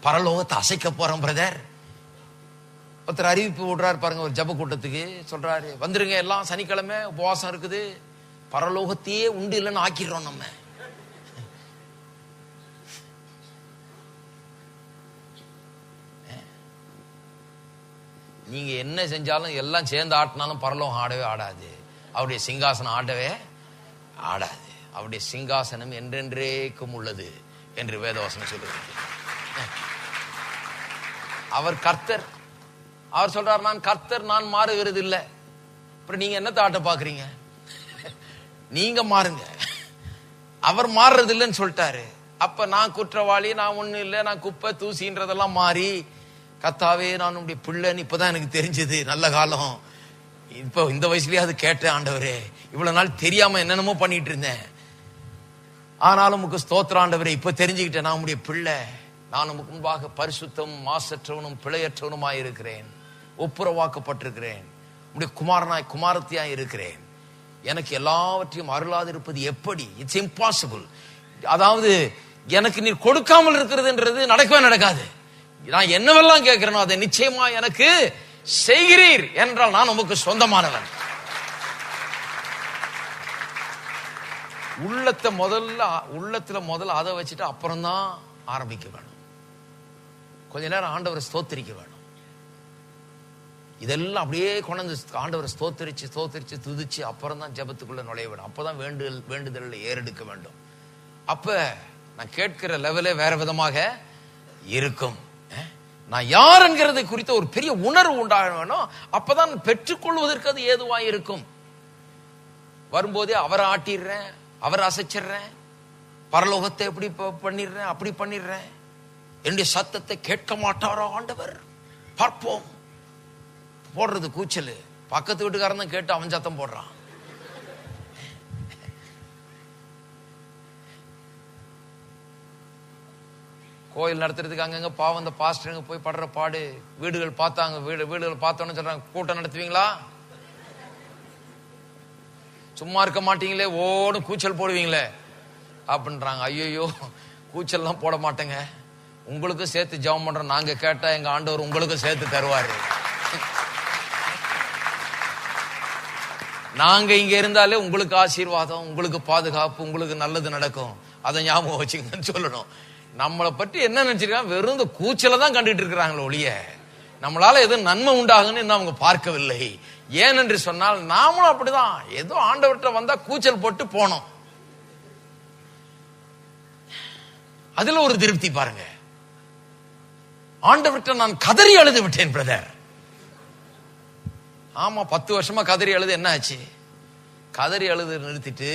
பரலோகத்தை அசைக்க போறோம் பிரதர். ஒருத்தர் அறிவிப்பு விடுறாரு பாருங்க, ஒரு ஜெப கூட்டத்துக்கு சொல்றாரு, வந்துருங்க எல்லாம் சனிக்கிழமை உபவாசம் இருக்குது, பரலோகத்தையே உண்டு இல்லைன்னு ஆக்கிடுறோம் நம்ம. நீங்க என்ன செஞ்சாலும் எல்லாம் சேர்ந்து ஆட்டினாலும் பரலோகம் ஆடவே ஆடாது. அவருடைய சிங்காசனம் ஆடவே ஆடாது. அவருடைய சிங்காசனம் என்றென்றேக்கும் உள்ளது என்று வேதவசனம் சொல்லுகிறது. அவர் கர்த்தர். அவர் சொல்றார், நான் கர்த்தர், நான் மாறுகிறது இல்லை. அப்புறம் நீங்க என்னத்தை ஆட்ட பாக்குறீங்க? நீங்க மாறுங்க. அவர் மாறுறது இல்லைன்னு சொல்லிட்டாரு. அப்ப நான் குற்றவாளி, நான் ஒண்ணு இல்லை, நான் குப்பை தூசின்றதெல்லாம் மாறி, கர்த்தாவே நான் உடைய பிள்ளைன்னு இப்பதான் எனக்கு தெரிஞ்சது. நல்ல காலம், இப்ப இந்த வயசுலயே அது கேட்டேன். ஆண்டவரே, இவ்வளவு நாள் தெரியாம என்னென்னமோ பண்ணிட்டு இருந்தேன், ஆனாலும் உமக்கு ஸ்தோத்திரம் ஆண்டவரே, இப்ப தெரிஞ்சுக்கிட்டேன் நான் உடைய பிள்ளை. நான் உமக்கு முன்பாக பரிசுத்தம் மாசற்றவனும் பிழையற்றவனுமாய் இருக்கிறேன், ஒப்புரவாக்கப்பட்டிருக்கிறேன், உடைய குமாரனாய் குமாரத்தியாய் இருக்கிறேன். எனக்கு எல்லாவற்றையும் அருளாதிருப்பது எப்படி? It's impossible. அதாவது எனக்கு நீர் கொடுக்காமல் இருக்கிறதுன்றது நடக்கவே நடக்காது. நான் என்னவெல்லாம் கேட்கிறேனோ அதை நிச்சயமா எனக்கு செய்கிறீர் என்றால் நான் உமக்கு சொந்தமானவன். உள்ளத்துல முதல்ல அதை வச்சுட்டு அப்புறம் தான் ஆரம்பிக்க வேணும். கொஞ்ச நேரம் ஆண்டவரை ஸ்தோத்திரிக்க வேணும். இதெல்லாம் அப்படியே கொண்டு ஆண்டவரை ஸ்தோத்திரிச்சு துதிச்சு அப்புறம் தான் ஜெபத்துக்குள்ள நுழைய வேணும். அப்பதான் வேண்டுதல் ஏறெடுக்க வேண்டும். அப்ப நான் கேட்கிற லெவலே வேற விதமாக இருக்கும். நான் யார் என்கிறதை குறித்த ஒரு பெரிய உணர்வு உண்டாக வேணும். அப்பதான் பெற்றுக்கொள்வதற்கு அது ஏதுவாக இருக்கும். வரும்போதே அவரை ஆட்டிடுறேன், அவரை அசைச்சிடுறேன், பரலோகத்தை எப்படி பண்ணிடுறேன், அப்படி பண்ணிடுறேன். என்னுடைய சத்தத்தை கேட்க மாட்டாரோ ஆண்டவர், பார்ப்போம். போடுறது கூச்சல். பக்கத்து வீட்டுக்காரன் தான் கேட்டு அவன் சத்தம் போடுறான். கோயில் நடத்துறதுக்கு அங்கங்க பாவம் அந்த பாஸ்டருங்க போய் படுற பாடு. வீடுகள் பார்த்தாங்க, வீடுகள் பார்த்தோன்னு சொல்றாங்க, கூட்டம் நடத்துவீங்களா? சும்மா இருக்க மாட்டீங்களே, ஓடும் கூச்சல் போடுவீங்களே அப்படின்றாங்க. ஐயோ, கூச்சல்லாம் போட மாட்டேங்க, உங்களுக்கும் சேர்த்து ஜெபம் பண்றோம். நாங்க கேட்டா எங்க ஆண்டவர் உங்களுக்கும் சேர்த்து தருவாரு. நாங்க இங்க இருந்தாலே உங்களுக்கு ஆசீர்வாதம், உங்களுக்கு பாதுகாப்பு, உங்களுக்கு நல்லது நடக்கும். அதை ஞாபகம் வச்சுக்கன்னு சொல்லணும். நம்மளை பற்றி என்ன நினைச்சிருக்காங்க, வெறும் இந்த கூச்சலை தான் கண்டுட்டு இருக்கிறாங்களோ ஒழிய நம்மளால எதுவும் நன்மை உண்டாகுன்னு இன்னும் அவங்க பார்க்கவில்லை. ஏனென்று சொன்னால் நாமளும் அப்படிதான். ஏதோ ஆண்டவர்கிட்ட வந்தா கூச்சல் போட்டு போனோம். அதுல ஒரு திருப்தி பாருங்க. ஆண்டவர்கிட்ட நான் கதறி அழுது விட்டேன் பிரதர். ஆமா, 10 வருஷமா கதறி அழுது என்ன ஆச்சு? கதறி அழுது நிறுத்திட்டு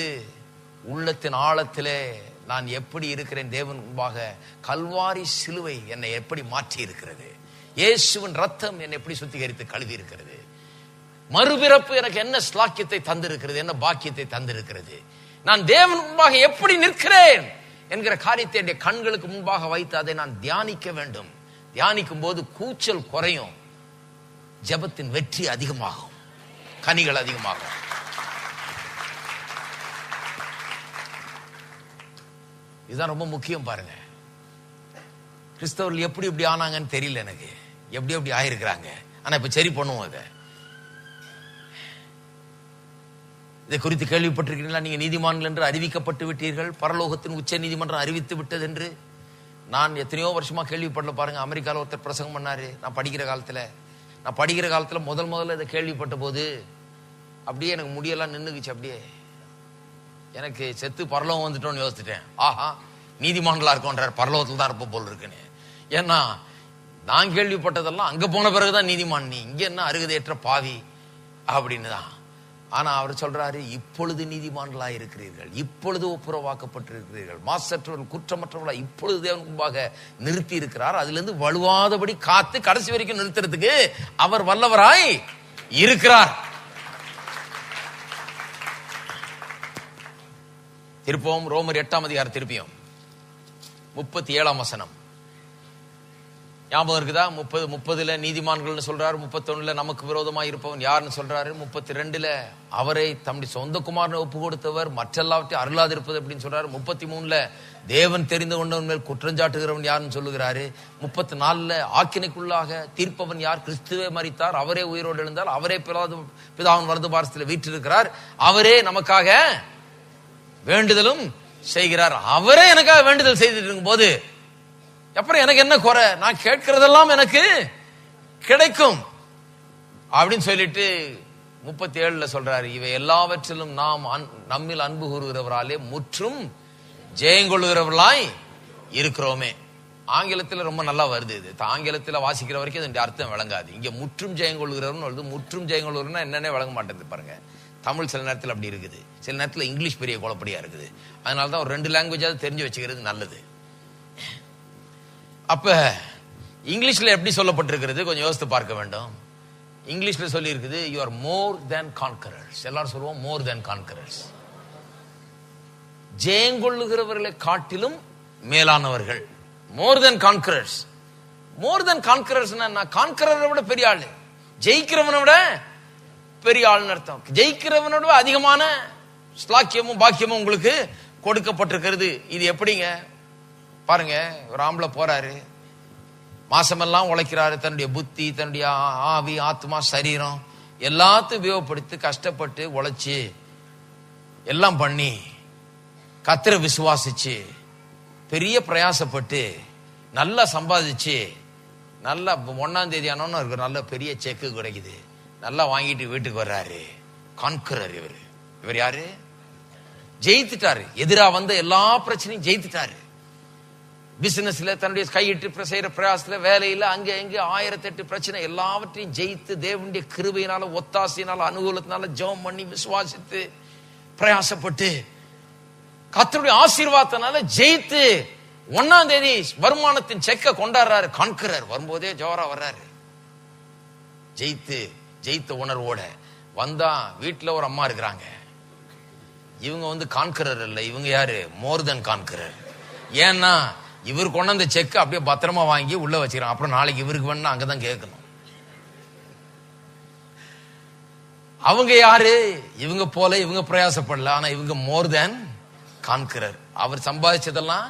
உள்ளத்தின் ஆழத்திலே நான் எப்படி இருக்கிறேன் தேவன் முன்பாக, கல்வாரி சிலுவை என்னை எப்படி மாற்றி இருக்கிறது, இயேசுவின் ரத்தம் என்னை எப்படி சுத்திகரித்து கழுவி இருக்கிறது, மறுபிறப்பு எனக்கு என்ன ஸ்லாக்கியத்தை தந்திருக்கிறது, என்ன பாக்கியத்தை தந்திருக்கிறது, நான் தேவன் முன்பாக எப்படி நிற்கிறேன் என்கிற காரியத்தை என்னுடைய கண்களுக்கு முன்பாக வைத்து அதை நான் தியானிக்க வேண்டும். தியானிக்கும் போது கூச்சல் குறையும், ஜெபத்தின் வெற்றி அதிகமாகும், கனிகள் அதிகமாகும். இதுதான் ரொம்ப முக்கியம் பாருங்க. கிறிஸ்தவர்கள் எப்படி இப்படி ஆனாங்கன்னு தெரியல எனக்கு, எப்படி ஆயிருக்கிறாங்க. ஆனா இப்ப சரி பண்ணுவோம். இதை குறித்து கேள்விப்பட்டிருக்கிறீங்களா? நீங்க நீதிமான்கள் என்று அறிவிக்கப்பட்டு விட்டீர்கள், பரலோகத்தின் உச்ச நீதிமன்றம் அறிவித்து விட்டது என்று. நான் எத்தனையோ வருஷமா கேள்விப்படல பாருங்க. அமெரிக்காவில் ஒருத்தர் பிரசங்கம் பண்ணாரு. நான் படிக்கிற காலத்துல முதல்ல இதை கேள்விப்பட்ட போது அப்படியே எனக்கு முடியெல்லாம் நின்னுக்குச்சு. அப்படியே எனக்கு செத்து பரலோகம் வந்துட்டோன்னு யோசிச்சுட்டேன். ஆஹா, நீதிமான்களா இருக்கோன்றார், பரலோகத்துல தான் இருப்ப போல் இருக்குன்னு. ஏன்னா நான் கேள்விப்பட்டதெல்லாம் அங்க போன பிறகுதான் நீதிமான், நீ இங்க என்ன அருகதையற்ற பாவி அப்படின்னு தான். ஆனா அவர் சொல்றாரு, இப்பொழுது நீதிமான்களா இருக்கிறீர்கள், இப்பொழுது ஒப்புரவாக்கப்பட்டிருக்கிறீர்கள், மாசற்றவர்கள் குற்றமற்றவர்களா இப்பொழுது தேவன் முன்பாக நிறுத்தி இருக்கிறார். அதுல இருந்து வலுவாதபடி காத்து கடைசி வரைக்கும் நிறுத்துறதுக்கு அவர் வல்லவராய் இருக்கிறார். திருப்பவும் ரோமர் 8ஆம் அதிகாரம் திருப்பியும் 37ஆம் வசனம் ஞாபகம் இருக்குதா? 30 நீதிமான்கள் சொல்றாரு, 31 நமக்கு விரோதமாக இருப்பவன் யாருன்னு சொல்றாரு, 32 அவரை தம்முடைய சொந்த குமாரனை ஒப்பு கொடுத்தவர் மற்றெல்லாவற்றையும் அருளாதிருப்பது அப்படின்னு சொல்றாரு, 33 தேவன் தெரிந்து கொண்டவன் மேல் குற்றஞ்சாட்டுகிறவன் யாருன்னு சொல்லுகிறாரு, 34 ஆக்கினைக்குள்ளாக தீர்ப்பவன் யார், கிறிஸ்துவே மரித்தார், அவரே உயிரோடு எழுந்தார், அவரே பிதாவின் வலது பாரசத்தில் வீற்றிருக்கிறார், அவரே நமக்காக வேண்டுதலும் செய்கிறார். அவரே எனக்காக வேண்டுதல் செய்துட்டு இருக்கும் போது அப்புறம் எனக்கு என்ன குறை? நான் கேட்கிறதெல்லாம் எனக்கு கிடைக்கும் அப்படின்னு சொல்லிட்டு 37 சொல்றாரு, இவை எல்லாவற்றிலும் நாம் நம்மில் அன்பு கூறுகிறவராலே முற்றும் ஜெயங்கொள்ளுகிறவர்களாய் இருக்கிறோமே. ஆங்கிலத்தில் ரொம்ப நல்லா வருது. இது ஆங்கிலத்தில் வாசிக்கிற வரைக்கும் இதனுடைய அர்த்தம் விளங்காது. இங்க முற்றும் ஜெயங்கொள்ளுகிறவர்னு வருது. முற்றும் ஜெயங்கொள்ளுகிறவர்னா என்னன்னே விளங்க மாட்டேங்குது பாருங்க. தமிழ் சில நேரத்தில் அப்படி இருக்குது, சில நேரத்தில் இங்கிலீஷ் பெரிய குழப்படியா இருக்குது. அதனாலதான் ஒரு 2 லாங்குவேஜாவது தெரிஞ்சு வச்சுக்கிறது நல்லது. அப்ப இங்கிலீஷ்ல எப்படி சொல்லப்பட்டிருக்கிறது கொஞ்சம் யோசித்து பார்க்க வேண்டும். இங்கிலீஷ்ல சொல்லி இருக்குது, you are more than conquerors. எல்லாரும் சொல்லுவோம் மோர் தேன் கான்கரர்ஸ். ஜெயங்கொள்ளுகிறவர்களை காட்டிலும் மேலானவர்கள். மோர் தேன் கான்கரர்ஸ். மோர் தேன் கான்கரர்ஸ் கான்கரரை விட பெரிய ஆளு, ஜெயிக்கிறவனை விட பெரிய ஆள்னு அர்த்தம். ஜெயிக்கிறவனோட அதிகமான ஸ்லாக்கியமும் பாக்கியமும் உங்களுக்கு கொடுக்கப்பட்டிருக்கிறது. இது எப்படிங்க பாருங்க. ஒரு ஆம்பளை போறாரு, மாசமெல்லாம் உழைக்கிறாரு, தன்னுடைய புத்தி, தன்னுடைய ஆவி, ஆத்மா, சரீரம் எல்லாத்தையும் உபயோகப்படுத்தி கஷ்டப்பட்டு உழைச்சி எல்லாம் பண்ணி கர்த்தரை விசுவாசிச்சு பெரிய பிரயாசப்பட்டு நல்லா சம்பாதிச்சு நல்லா 1ஆம் தேதி ஆனோன்னு இருக்கு நல்ல பெரிய செக்கு கிடைக்குது, நல்லா வாங்கிட்டு வீட்டுக்கு வர்றாரு. கான்கரர் இவர் யாரு? ஜெயித்துட்டாரு. எதிரா வந்த எல்லா பிரச்சனையும் ஜெயித்துட்டாரு. பிசினஸ்ல தன்னுடைய கையிட்டு செய்யற பிரயாசத்துல, வேலையில, அங்க எங்க 1008 பிரச்சனை எல்லாவற்றையும் ஜெயித்து தேவனுடைய கிருபையினால, ஒத்தாசையினால, அனுகூலத்தினால ஜெபம் பண்ணி விசுவாசித்து பிரயாசப்பட்டு கர்த்தருடைய ஆசீர்வாதத்தினால ஜெயித்து 1ஆம் தேதி வருமானத்தின் செக்க கொண்டாடுறாரு. கான்கரர் வரும்போதே ஜோரா வர்றாரு. ஜெயித்த உணர்வோட வந்தா வீட்டுல ஒரு அம்மா இருக்கிறாங்க. இவங்க கான்கரர் இல்ல, இவங்க யாரு? மோர் தென் கான்கரர். ஏன்னா இவர் கொண்டு அந்த செக் அப்படியே பத்திரமா வாங்கி உள்ள வச்சுக்கிறான். அப்புறம் நாளைக்கு இவருக்கு வேணா அங்கதான் கேட்கணும். அவங்க யாரு? இவங்க போல இவங்க பிரயாசப்படல, ஆனா இவங்க மோர் தென் கான்கரர். அவர் சம்பாதிச்சதெல்லாம்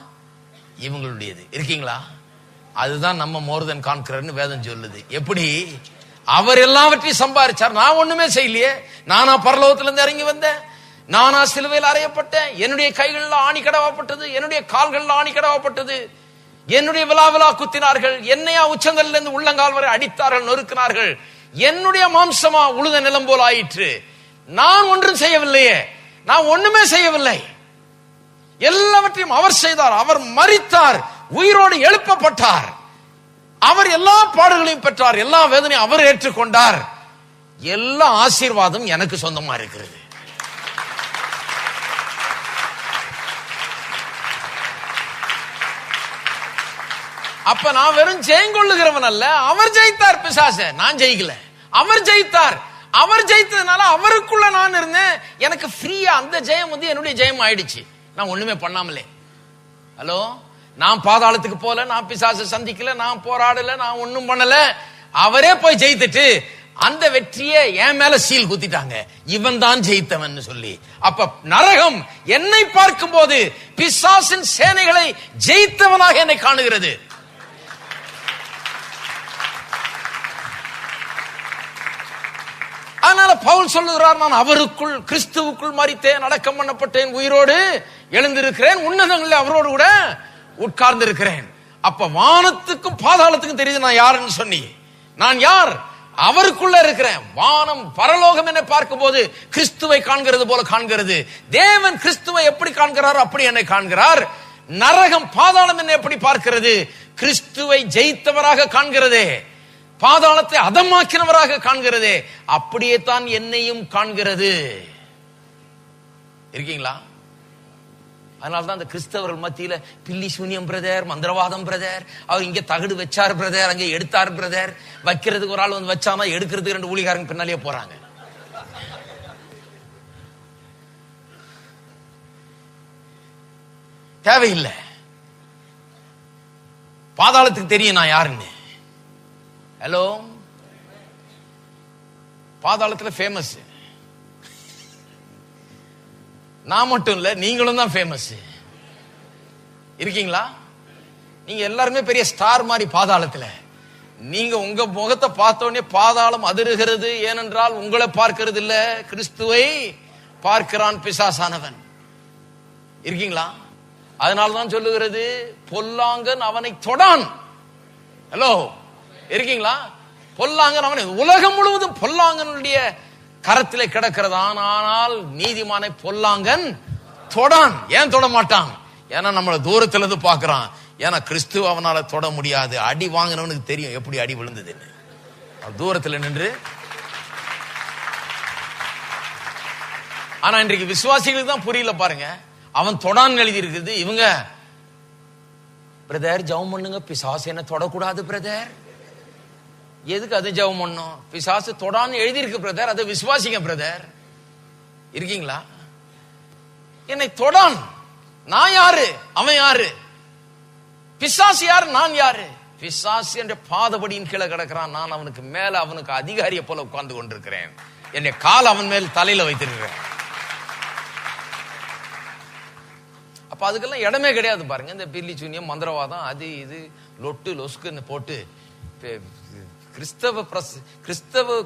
இவங்களுடையது. இருக்கீங்களா? அதுதான் நம்ம மோர் தென் கான்கரர்னு வேதம் சொல்லுது. எப்படி? அவர் எல்லாவற்றையும் சம்பாதிச்சார். நான் ஒண்ணுமே செய்யலையே. நானா பரலோகத்துல இருந்து இறங்கி வந்தேன், நானா சிலுவையில் அறையப்பட்டேன், என்னுடைய கைகள்ல ஆணி கடவாப்பட்டது, என்னுடைய கால்கள்ல ஆணி கடவாப்பட்டது, என்னுடைய விழா குத்தினார்கள், என்னையா உச்சங்கள்ல இருந்து உள்ளங்கால் வரை அடித்தார்கள், நொறுக்கினார்கள், என்னுடைய மாம்சமா உழுத நிலம் போல் ஆயிற்று. நான் ஒன்றும் செய்யவில்லையே, நான் ஒண்ணுமே செய்யவில்லை. எல்லாவற்றையும் அவர் செய்தார். அவர் மரித்தார், உயிரோடு எழுப்பப்பட்டார். அவர் எல்லா பாடுகளையும் பெற்றார், எல்லா வேதனையும் அவர் ஏற்றுக்கொண்டார். எல்லா ஆசீர்வாதம் எனக்கு சொந்தமா இருக்கிறது. அப்ப நான் வெறும் ஜெயங்கொள்ளுகிறவன் அல்ல. அவர் ஜெயித்தார் பிசாச, நான் ஜெயிக்கல. அவர் ஜெயித்தார். அவர் ஜெயித்ததுனால அவருக்குள்ள நான் இருந்தேன். எனக்கு ஃப்ரீயா அந்த ஜெயம் என்னுடைய ஜெயம் ஆயிடுச்சு. நான் ஒண்ணுமே பண்ணாமலே. ஹலோ, நான் பாதாளத்துக்கு போல, நான் பிசாச சந்திக்கல, நான் போராடல, நான் ஒண்ணும் பண்ணல. அவரே போய் ஜெயித்துட்டு அந்த வெற்றியை என் மேல சீல் குத்திட்டாங்க. இவன் தான் ஜெயித்தவன் சொல்லி. அப்ப நரகம் என்னை பார்க்கும் போது பிசாசின் சேனைகளை ஜெயித்தவனாக என்னை காணுகிறது. அதனால பவுல் சொல்லுகிறார், நான் அவருக்குள் கிறிஸ்துவுக்குள் மரித்தேன், அடக்கம் பண்ணப்பட்டேன், உயிரோடு எழுந்திருக்கிறேன், உன்னதங்களில் அவரோடு கூட உட்கார்ந்து இருக்கிறேன். அப்ப வானத்துக்கும் பாதாளத்துக்கும் தெரியுது நான் யாருன்னு சொன்னி. நான் யார்? அவருக்குள்ள இருக்கிறேன். வானம் பரலோகம் என்னை பார்க்கும் போது கிறிஸ்துவை காண்கிறது போல காண்கிறது. தேவன் கிறிஸ்துவை எப்படி காண்கிறாரோ அப்படி என்னை காண்கிறார். நரகம் பாதாளம் என்னை எப்படி பார்க்கிறது? கிறிஸ்துவை ஜெயித்தவராக காண்கிறதே, பாதாளத்தை அதமாக்கினவராக காண்கிறதே, அப்படியே தான் என்னையும் காண்கிறது. இருக்கீங்களா? அதனால்தான் அந்த கிறிஸ்தவர்கள் மத்தியில பில்லி சூனியம் பிரதர், மந்திரவாதம் பிரதர், அவர் இங்க தகடு வச்சார் பிரதர், அங்க எடுத்தார் பிரதர், வைக்கிறதுக்கு ஒரு ஆள் வந்து வச்சானா எடுக்கிறதுக்கு 2 ஊழிகாரங்க பின்னாலே போறாங்க. தேவையில்லை. பாதாளத்துக்கு தெரியும் நான் யாருன்னு. ஹலோ, பாதாளத்துல ஃபேமஸ் நான் மட்டும் இல்ல, நீங்களும் தான் ஃபேமஸ். இருக்கீங்களா? நீங்க எல்லாருமே பெரிய ஸ்டார் மாதிரி பாதாளத்துல. நீங்க உங்க முகத்தை பார்த்த உடனே பாதாளம் அதிருகிறது. ஏனென்றால் உங்களை பார்க்கிறது இல்ல, கிறிஸ்துவை பார்க்கிறான் பிசாசானவன். இருக்கீங்களா? அதனால்தான் சொல்லுகிறது, பொல்லாங்கன் அவனை தொடான். ஹலோ, இருக்கீங்களா? பொல்லாங்கன் அவனை, உலகம் முழுவதும் பொல்லாங்கனுடைய கரத்திலே கிடக்கிறதான். ஆனால் நீதிமானை பொல்லாங்கன் தொடான். ஏன் தொட மாட்டான்? ஏன்னா நம்மள தூரத்துல இருந்து பாக்குறான். ஏன்னா கிறிஸ்துவ அவனால தொட முடியாது. அடி வாங்கினவனுக்கு தெரியும் எப்படி அடி விழுந்ததுன்னு. தூரத்துல நின்று. ஆனா இன்றைக்கு விசுவாசிகளுக்கு தான் புரியல பாருங்க. அவன் தொடான்னு எழுதி இருக்குது. இவங்க பிரதர் ஜெபம் பண்ணுங்க, பிசாசு என்ன தொடக்கூடாது பிரதர். எதுக்கு அது ஜெபம் பண்ணும்? பிசாசு தொடான்னு எழுதி இருக்கு பிரதர், அதை விசுவாசிங்க பிரதர். இருக்கீங்களா? என்னை தொடான். நான் யாரு? அவன் யாரு? பிசாசு யாரு? நான் யாரு? பிசாசு என்ற பாதபடியின் கீழே கிடக்கிறான். நான் அவனுக்கு மேல, அவனுக்கு அதிகாரியை போல உட்கார்ந்து கொண்டிருக்கிறேன். என்னை கால் அவன் மேல் தலையில வைத்திருக்கிறேன். அப்ப அதுக்கெல்லாம் இடமே கிடையாது பாருங்க. இந்த பில்லி சூனியம், மந்திரவாதம், அது இது லொட்டு லொஸ்குன்னு போட்டு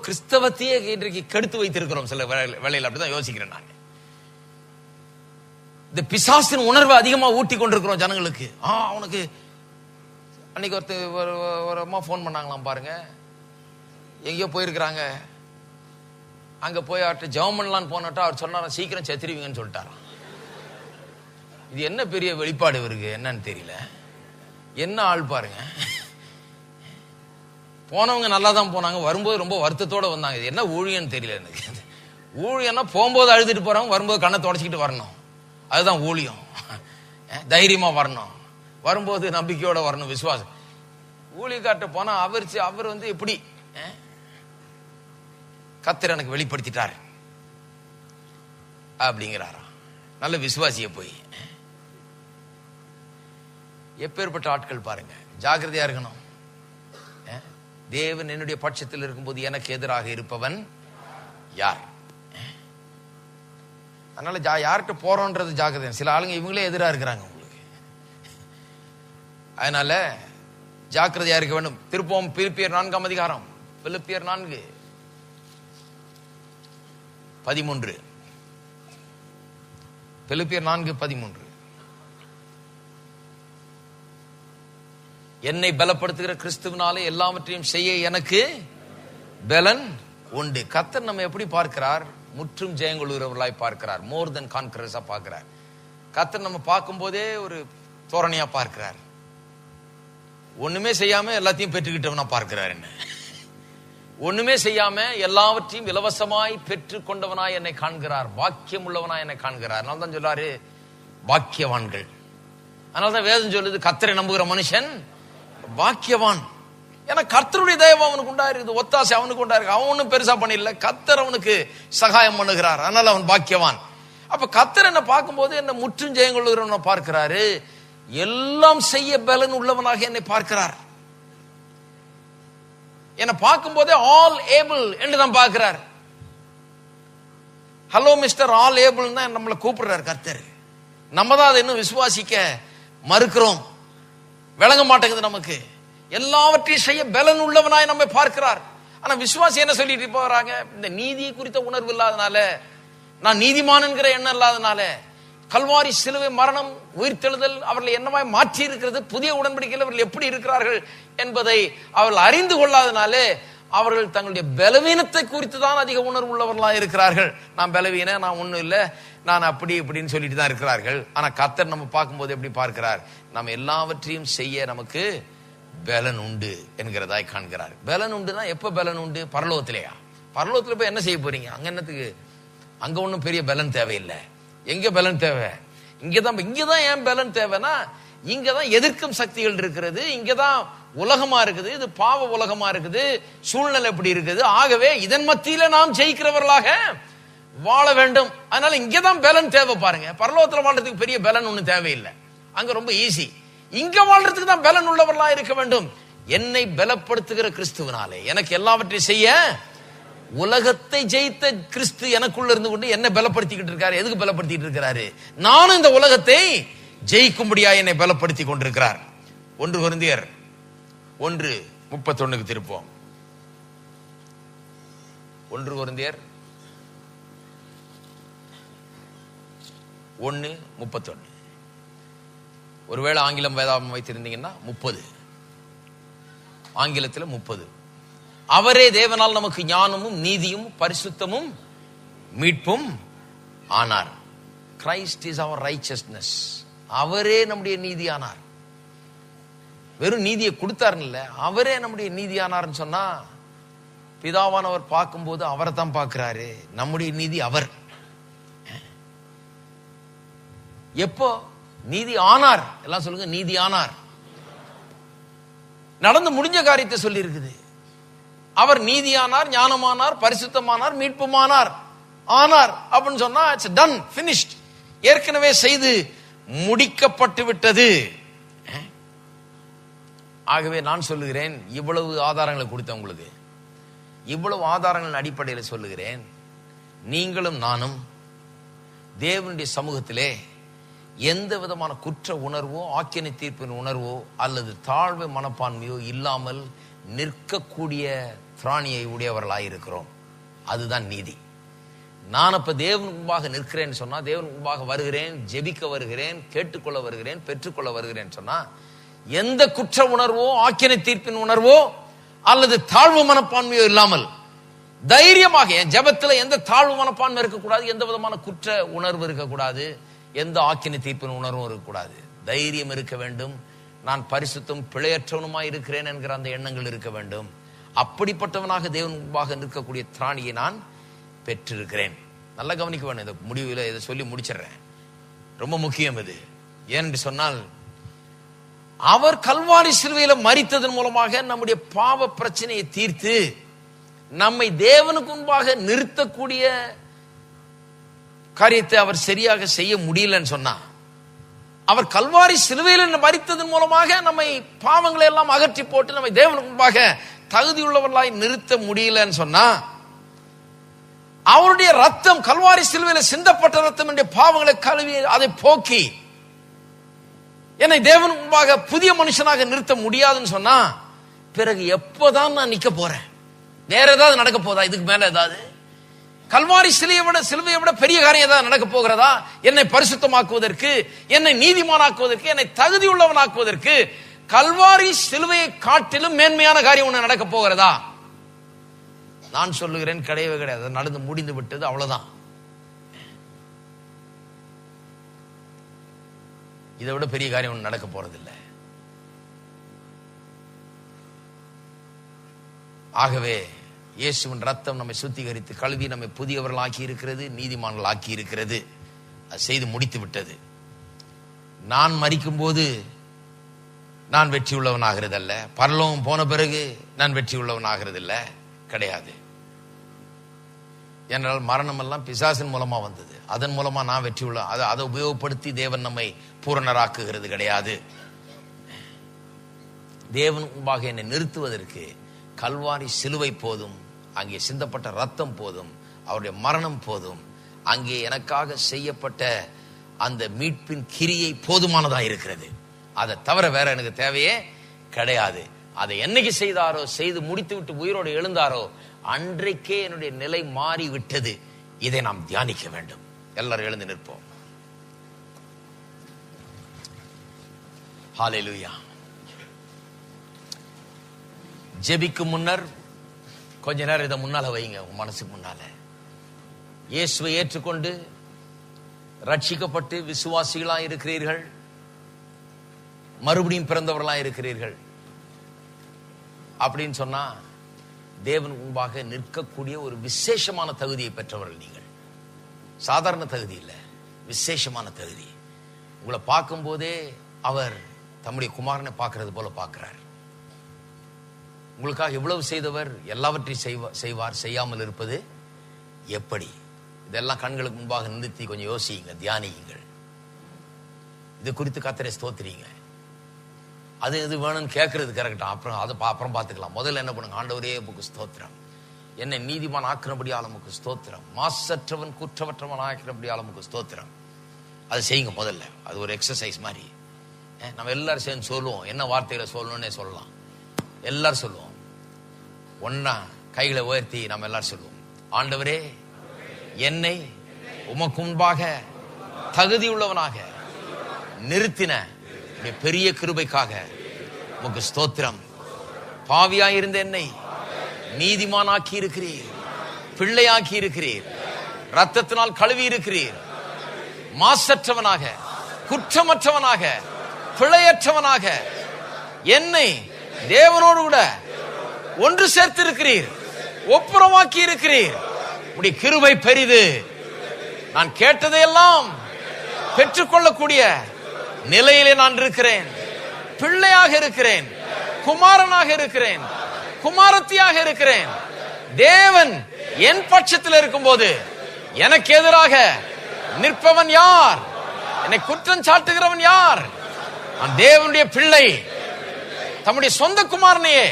கிறிஸ்தவத்தையே இன்றைக்கு கெடுத்து வைத்திருக்கிறோம் சில வேளையில். அப்படிதான் யோசிக்கிறேன் நான். இந்த பிசாசின் உணர்வை அதிகமா ஊட்டி கொண்டிருக்கிறோம் ஜனங்களுக்கு. அவனுக்கு அன்னைக்கு ஒரு அம்மா போன் பண்ணாங்களாம் பாருங்க, எங்கேயோ போயிருக்கிறாங்க. அங்க போய் அவர்கிட்ட ஜெபம் பண்ணலான்னு போனட்டா அவர் சொன்னாரா சீக்கிரம் செத்துருவீங்கன்னு சொல்லிட்டாராம். இது என்ன பெரிய வெளிப்பாடு இவருக்கு என்னன்னு தெரியல. என்ன ஆள் பாருங்க. போனவங்க நல்லா தான் போனாங்க, வரும்போது ரொம்ப வருத்தத்தோட வந்தாங்க. இது என்ன ஊழியன்னு தெரியல எனக்கு. ஊழியன்னா போகும்போது அழுதுட்டு போறவங்க வரும்போது கண்ணை தொடச்சிக்கிட்டு வரணும், அதுதான் ஊழியம். தைரியமா வரணும், வரும்போது நம்பிக்கையோட வரணும், விசுவாசம். ஊழியக்காட்ட போனா அவர் வந்து எப்படி கர்த்தர் எனக்கு வெளிப்படுத்திட்டார் அப்படிங்கிறாரா. நல்ல விசுவாசிய போய் எப்பேற்பட்ட ஆட்கள் பாருங்க. ஜாக்கிரதையா இருக்கணும். தேவன் என்னுடைய பட்சத்தில் இருக்கும்போது எனக்கு எதிராக இருப்பவன் யார்? அதனால யார்கிட்ட போறோன்றது ஜாக்கிரதை. சில ஆளுங்க இவங்களே எதிராக இருக்கிறாங்க உங்களுக்கு, அதனால ஜாக்கிரதையா இருக்க வேண்டும். திருப்போம் பிலிப்பியர் 4ஆம் அதிகாரம், பிலிப்பியர் 4:13. பிலிப்பியர் 4:13. என்னை பலப்படுத்துகிற கிறிஸ்துவினாலே எல்லாவற்றையும் செய்ய எனக்கு பலன் உண்டு. கர்த்தர் நம்ம எப்படி பார்க்கிறார்? முற்றும் ஜெயங்கொள்கிறவர்களாய் பார்க்கிறார். மோர் தென் கான்கரர்ஸா பார்க்கிறார். கர்த்தர் நம்ம பார்க்கும் போதே ஒரு தோரணையா பார்க்கிறார். ஒண்ணுமே செய்யாம எல்லாத்தையும் பெற்றுக்கிட்டவனா பார்க்கிறார். என்ன ஒண்ணுமே செய்யாம எல்லாவற்றையும் இலவசமாய் பெற்று கொண்டவனாய் என்னை காண்கிறார். பாக்கியம் உள்ளவனாய் என்னை காண்கிறார். அதனால தான் சொல்லாரு பாக்கியவான்கள். அதனாலதான் வேதம் சொல்லுது கர்த்தரை நம்புகிற மனுஷன் பாக்கியவான். ஏன்னா கர்த்தருடைய தயவு அவனுக்கு உண்டாயிருக்கு, ஒத்தாசை அவனுக்கு உண்டாயிருக்கு. அவன் ஒன்னும் பெருசா பண்ணிடல, கர்த்தர் அவனுக்கு சகாயம் பண்ணுகிறார். அதனால அவன் பாக்கியவான். அப்ப கர்த்தர் என்ன பார்க்கும்போது என்ன முற்றும் ஜெயங்கொள்கிறவனை பார்க்கிறாரு. எல்லாம் செய்ய பலன் உள்ளவனாக என்னை பார்க்கிறார். என்னை பார்க்கும் போதே ஆல் ஏபிள் என்று தான் பார்க்கிறார். ஹலோ மிஸ்டர் ஆல் ஏபிள் தான் நம்மளை கூப்பிடுறார் கர்த்தர். நம்ம தான் அதை இன்னும் விசுவாசிக்க மறுக்கிறோம், விளங்க மாட்டேங்குது நமக்கு. எல்லாவற்றையும் செய்ய பலன் உள்ளவனாய் நம்மை பார்க்கிறார். ஆனா விசுவாசி என்ன சொல்லிட்டு போறாங்க? இந்த நீதியை குறித்த உணர்வு இல்லாதனால, நான் நீதிமான் என்கிற எண்ணம் இல்லாதனால, கல்வாரி சிலுவை மரணம் உயிர்த்தெழுதல் அவர்களை என்னமாய் மாற்றி இருக்கிறது, புதிய உடன்படிக்கையில் அவர்கள் எப்படி இருக்கிறார்கள் என்பதை அவர்கள் அறிந்து கொள்ளாதனாலே அவர்கள் தங்களுடைய பலவீனத்தை குறித்து தான் அதிக உணர்வு உள்ளவர்களா இருக்கிறார்கள். நான் பலவீன, நான் ஒண்ணும் இல்லை, நான் அப்படி இப்படின்னு சொல்லிட்டு தான் இருக்கிறார்கள். ஆனா கர்த்தர் நம்ம பார்க்கும்போது எப்படி பார்க்கிறார்? நம்ம எல்லாவற்றையும் செய்ய நமக்கு பலன் உண்டு என்கிறதாய் காண்கிறார். பலன் உண்டுனா எப்ப பலன் உண்டு? பரலோகத்திலேயா? பரலோகத்துல போய் என்ன செய்ய போறீங்க? அங்க என்னத்துக்கு? அங்க ஒன்னும் பெரிய பலன் தேவையில்லை. எங்க பலன் தேவை? இங்கதான் ஏன் பலன் தேவைன்னா, இங்கதான் எதிர்க்கும் சக்திகள் இருக்கிறது, இங்கதான் உலகமா இருக்குது, இது பாவ உலகமா இருக்குது, சூழ்நிலை எப்படி இருக்குது. ஆகவே இதன் மத்தியில நாம் ஜெயிக்கிறவர்களாக வாழ வேண்டும். அதனால இங்கதான் பலன் தேவை. பாருங்க, பரலோகத்துல வாழ்றதுக்கு பெரிய பலன் ஒண்ணு தேவையில்லை, அங்க ரொம்ப ஈஸி. இங்க வாழ்றதுக்கு தான் பலன் உள்ளவர்களா இருக்க வேண்டும். என்னை பலப்படுத்துகிற கிறிஸ்துவினாலே எனக்கு எல்லாவற்றையும் செய்ய, உலகத்தை ஜெயித்த கிறிஸ்து எனக்குள்ள இருந்து கொண்டு என்ன பலப்படுத்திக்கிட்டு இருக்காரு. எதுக்கு பலப்படுத்திட்டு இருக்கிறாரு? நானும் இந்த உலகத்தை ஜெயிக்கும்படியா என்னை பலப்படுத்தி கொண்டிருக்கிறார். 1 கொரிந்தியர் 1:31 திருப்போம். 1 கொரிந்தியர் 1:31. ஒருவேளை ஆங்கிலம் வேதாகமம் வைத்திருந்தீங்கன்னா 30, ஆங்கிலத்தில் 30. அவரே தேவனால் நமக்கு ஞானமும் நீதியும் பரிசுத்தமும் மீட்பும் ஆனார். கிரைஸ்ட் இஸ் அவர் ரைச்சஸ்னஸ். அவரே நம்முடைய நீதியானார். வெறும் நீதியை கொடுத்தாருன்னு இல்ல, அவரே நம்முடைய நீதியானார்னு சொன்னா, பிதாவானவர் பார்க்கும்போது அவரை தான் பார்க்கிறாரு. நம்முடைய நீதி அவர். எப்போ நீதி ஆனார்? எல்லாம் சொல்லுங்க, நீதி ஆனார். நடந்து முடிஞ்ச காரியத்தை சொல்லி இருக்குது. அவர் நீதியானார், ஞானமானார், பரிசுத்தமானார், மீட்புமானார். ஆனார் அப்படின்னு சொன்னா இட்ஸ் டன், finished. ஏற்கனவே செய்து முடிக்கப்பட்டு விட்டது. ஆகவே நான் சொல்லுகிறேன், இவ்வளவு ஆதாரங்களை கொடுத்த உங்களுக்கு, இவ்வளவு ஆதாரங்களின் அடிப்படையில் சொல்லுகிறேன், நீங்களும் நானும் தேவனுடைய சமூகத்திலே எந்த விதமான குற்ற உணர்வோ, ஆக்கினை தீர்ப்பின் உணர்வோ அல்லது தாழ்வு மனப்பான்மையோ இல்லாமல் நிற்கக்கூடிய திராணியை உடையவர்களாயிருக்கிறோம். அதுதான் நீதி. நான் அப்ப தேவன் முன்பாக நிற்கிறேன்னு சொன்னா, தேவன் முன்பாக வருகிறேன், ஜெபிக்க வருகிறேன், கேட்டுக்கொள்ள வருகிறேன், பெற்றுக்கொள்ள வருகிறேன் சொன்னா, எந்த குற்ற உணர்வோ ஆக்கினை தீர்ப்பின் உணர்வோ அல்லது தாழ்வு மனப்பான்மையோ இல்லாமல் தைரியமாக, என் ஜெபத்துல எந்த தாழ்வு மனப்பான்மை இருக்கக்கூடாது, எந்த விதமான குற்ற உணர்வு இருக்கக்கூடாது, எந்த ஆக்கினை தீர்ப்பின் உணர்வும் இருக்கக்கூடாது. தைரியம் இருக்க வேண்டும். நான் பரிசுத்தம் பிழையற்றவனுமாய் இருக்கிறேன் என்கிற அந்த எண்ணங்கள் இருக்க வேண்டும். அப்படிப்பட்டவனாக தேவன் முன்பாக நிற்கக்கூடிய திராணியை நான் பெற்றிருக்கிறேன். நல்லா கவனிக்க வேண்டும். இந்த முடிவில் இதை சொல்லி முடிச்சிடறேன். ரொம்ப முக்கியம் இது. ஏனென்று சொன்னால், அவர் கல்வாரி சிலுவையில மரித்ததன் மூலமாக நம்முடைய பாவ பிரச்சனையை தீர்த்து நம்மை தேவனுக்கு முன்பாக நிறுத்தக்கூடிய காரியத்தை அவர் சரியாக செய்ய முடியலன்னு சொன்னா, அவர் கல்வாரி சிலுவையில் மரித்ததன் மூலமாக நம்மை பாவங்களை எல்லாம் அகற்றி போட்டு நம்மை தேவனுக்கு முன்பாக தகுதியுள்ளவர்களாய் நிறுத்த முடியலன்னு சொன்னா, அவருடைய ரத்தம், கல்வாரி சிலுவையில் சிந்தப்பட்ட ரத்தம் என்ற பாவங்களை கழுவி அதை போக்கி என்னை தேவன் முன்பாக புதிய மனுஷனாக நிறுத்த முடியாதுன்னு சொன்னா, பிறகு எப்போதான் நான் நிக்க போறேன்? வேற ஏதாவது நடக்க போதா? இதுக்கு மேல ஏதாவது கல்வாரி சிலுவையை விட பெரிய காரியம் ஏதாவது நடக்க போகிறதா? என்னை பரிசுத்தமாக்குவதற்கு, என்னை நீதிமானாக்குவதற்கு, என்னை தகுதியுள்ளவனாக்குவதற்கு கல்வாரி சிலுவையை காட்டிலும் மேன்மையான காரியம் ஒண்ணு நடக்க போகிறதா? நான் சொல்லுகிறேன், கிடையவே கிடையாது. நடந்து முடிந்து விட்டது, அவ்வளவுதான். இதை விட பெரிய காரியம் ஒண்ணு நடக்க போறதில்லை. ஆகவே இயேசுவின் ரத்தம் நம்மை சுத்திகரித்து கழுவி நம்மை புதியவர்கள் ஆக்கி இருக்கிறது, நீதிமான்கள் ஆக்கி இருக்கிறது. அது செய்து முடித்து விட்டது. நான் மரிக்கும் போது நான் வெற்றி உள்ளவன் ஆகிறது அல்ல. பரலோகம் போன பிறகு நான் வெற்றி உள்ளவன் ஆகிறது இல்ல, கிடையாது. என்றால் மரணம் எல்லாம் பிசாசின் மூலமா வந்தது. அதன் மூலமா நான் வெற்றி உள்ள, அதை உபயோகப்படுத்தி தேவன் நம்மை பூரணராக்குகிறது கிடையாது. தேவன் முன்பாக என்னை நிறுத்துவதற்கு கல்வாரி சிலுவை போதும், அங்கே சிந்தப்பட்ட ரத்தம் போதும், அவருடைய மரணம் போதும், அங்கே எனக்காக செய்யப்பட்ட அந்த மீட்பின் கிரியை போதுமானதா இருக்கிறது. அதை தவிர வேற எனக்கு தேவையே கிடையாது. அதை என்னைக்கு செய்தாரோ, செய்து முடித்து விட்டு உயிரோடு எழுந்தாரோ, அன்றைக்கே என்னுடைய நிலை மாறி விட்டது. இதை நாம் தியானிக்க வேண்டும். எல்லாரும் எழுந்து நிற்போம். ஹல்லேலூயா. ஜெபிக்கும் முன்னர் கொஞ்ச நேரம் இதை முன்னால வைங்க, உங்க மனசுக்கு முன்னால. இயேசுவை ஏற்றுக்கொண்டு ரட்சிக்கப்பட்டு விசுவாசிகளா இருக்கிறீர்கள், மறுபடியும் பிறந்தவர்களா இருக்கிறீர்கள் அப்படின்னு சொன்னா, தேவன் முன்பாக நிற்கக்கூடிய ஒரு விசேஷமான தகுதியை பெற்றவர்கள் நீங்கள். சாதாரண தகுதி இல்ல, விசேஷமான தகுதி. உங்களை பார்க்கும் போதே அவர் தம்முடைய குமாரனை பார்க்கிறது போல பார்க்கிறார். உங்களுக்காக எவ்வளவு செய்தவர், எல்லாவற்றையும் செய்வார். செய்யாமல் இருப்பது எப்படி? இதெல்லாம் கண்களுக்கு முன்பாக நிறுத்தி கொஞ்சம் யோசியுங்க, தியானியுங்கள். இது குறித்து கர்த்தரை ஸ்தோத்திரிங்க. அது எது வேணும்னு கேட்கறது கரெக்டா, அப்புறம் பார்த்துக்கலாம். முதல்ல என்ன பண்ணுங்க, ஆண்டவரே உமக்கு ஸ்தோத்திரம், என்னை நீதிமான் ஆக்கினபடியால் உமக்கு ஸ்தோத்திரம், மாசற்றவன் குற்றவற்றவன் ஆக்கினபடியால் உமக்கு ஸ்தோத்திரம். அதை செய்யுங்க முதல்ல. அது ஒரு எக்ஸசைஸ் மாதிரி. நம்ம எல்லாரும் சேர்ந்து சொல்லுவோம். என்ன வார்த்தைகளை சொல்லணும்னே சொல்லலாம். எல்லாரும் சொல்லுவோம். ஒன்னா கைகளை உயர்த்தி நம்ம எல்லாரும் சொல்லுவோம். ஆண்டவரே, என்னை உமக்கு முன்பாக தகுதி உள்ளவனாக நிறுத்தின பெரிய கிருபைக்காக உமக்கு ஸ்தோத்திரம். பாவியாயிருந்த என்னை நீதிமானாக்கி இருக்கிறீர், பிள்ளையாக்கி இருக்கிறீர், ரத்தத்தினால் கழுவி இருக்கிறீர், மாசற்றவனாக குற்றமற்றவனாக பிழையற்றவனாக என்னை தேவனோடு கூட ஒன்று சேர்த்திருக்கிறீர், ஒப்புரமாக்கி இருக்கிறீர். உடைய கிருபை பெரிது. நான் கேட்டதையெல்லாம் பெற்றுக்கொள்ளக்கூடிய நிலையிலே நான் இருக்கிறேன். பிள்ளையாக இருக்கிறேன், குமாரனாக இருக்கிறேன், குமாரத்தியாக இருக்கிறேன். தேவன் என் பட்சத்தில் இருக்கும் போது எனக்கு எதிராக நிற்பவன் யார்? என்னை குற்றம் சாட்டுகிறவன் யார்? நான் தேவனுடைய பிள்ளை. தம்முடைய சொந்த குமாரனையே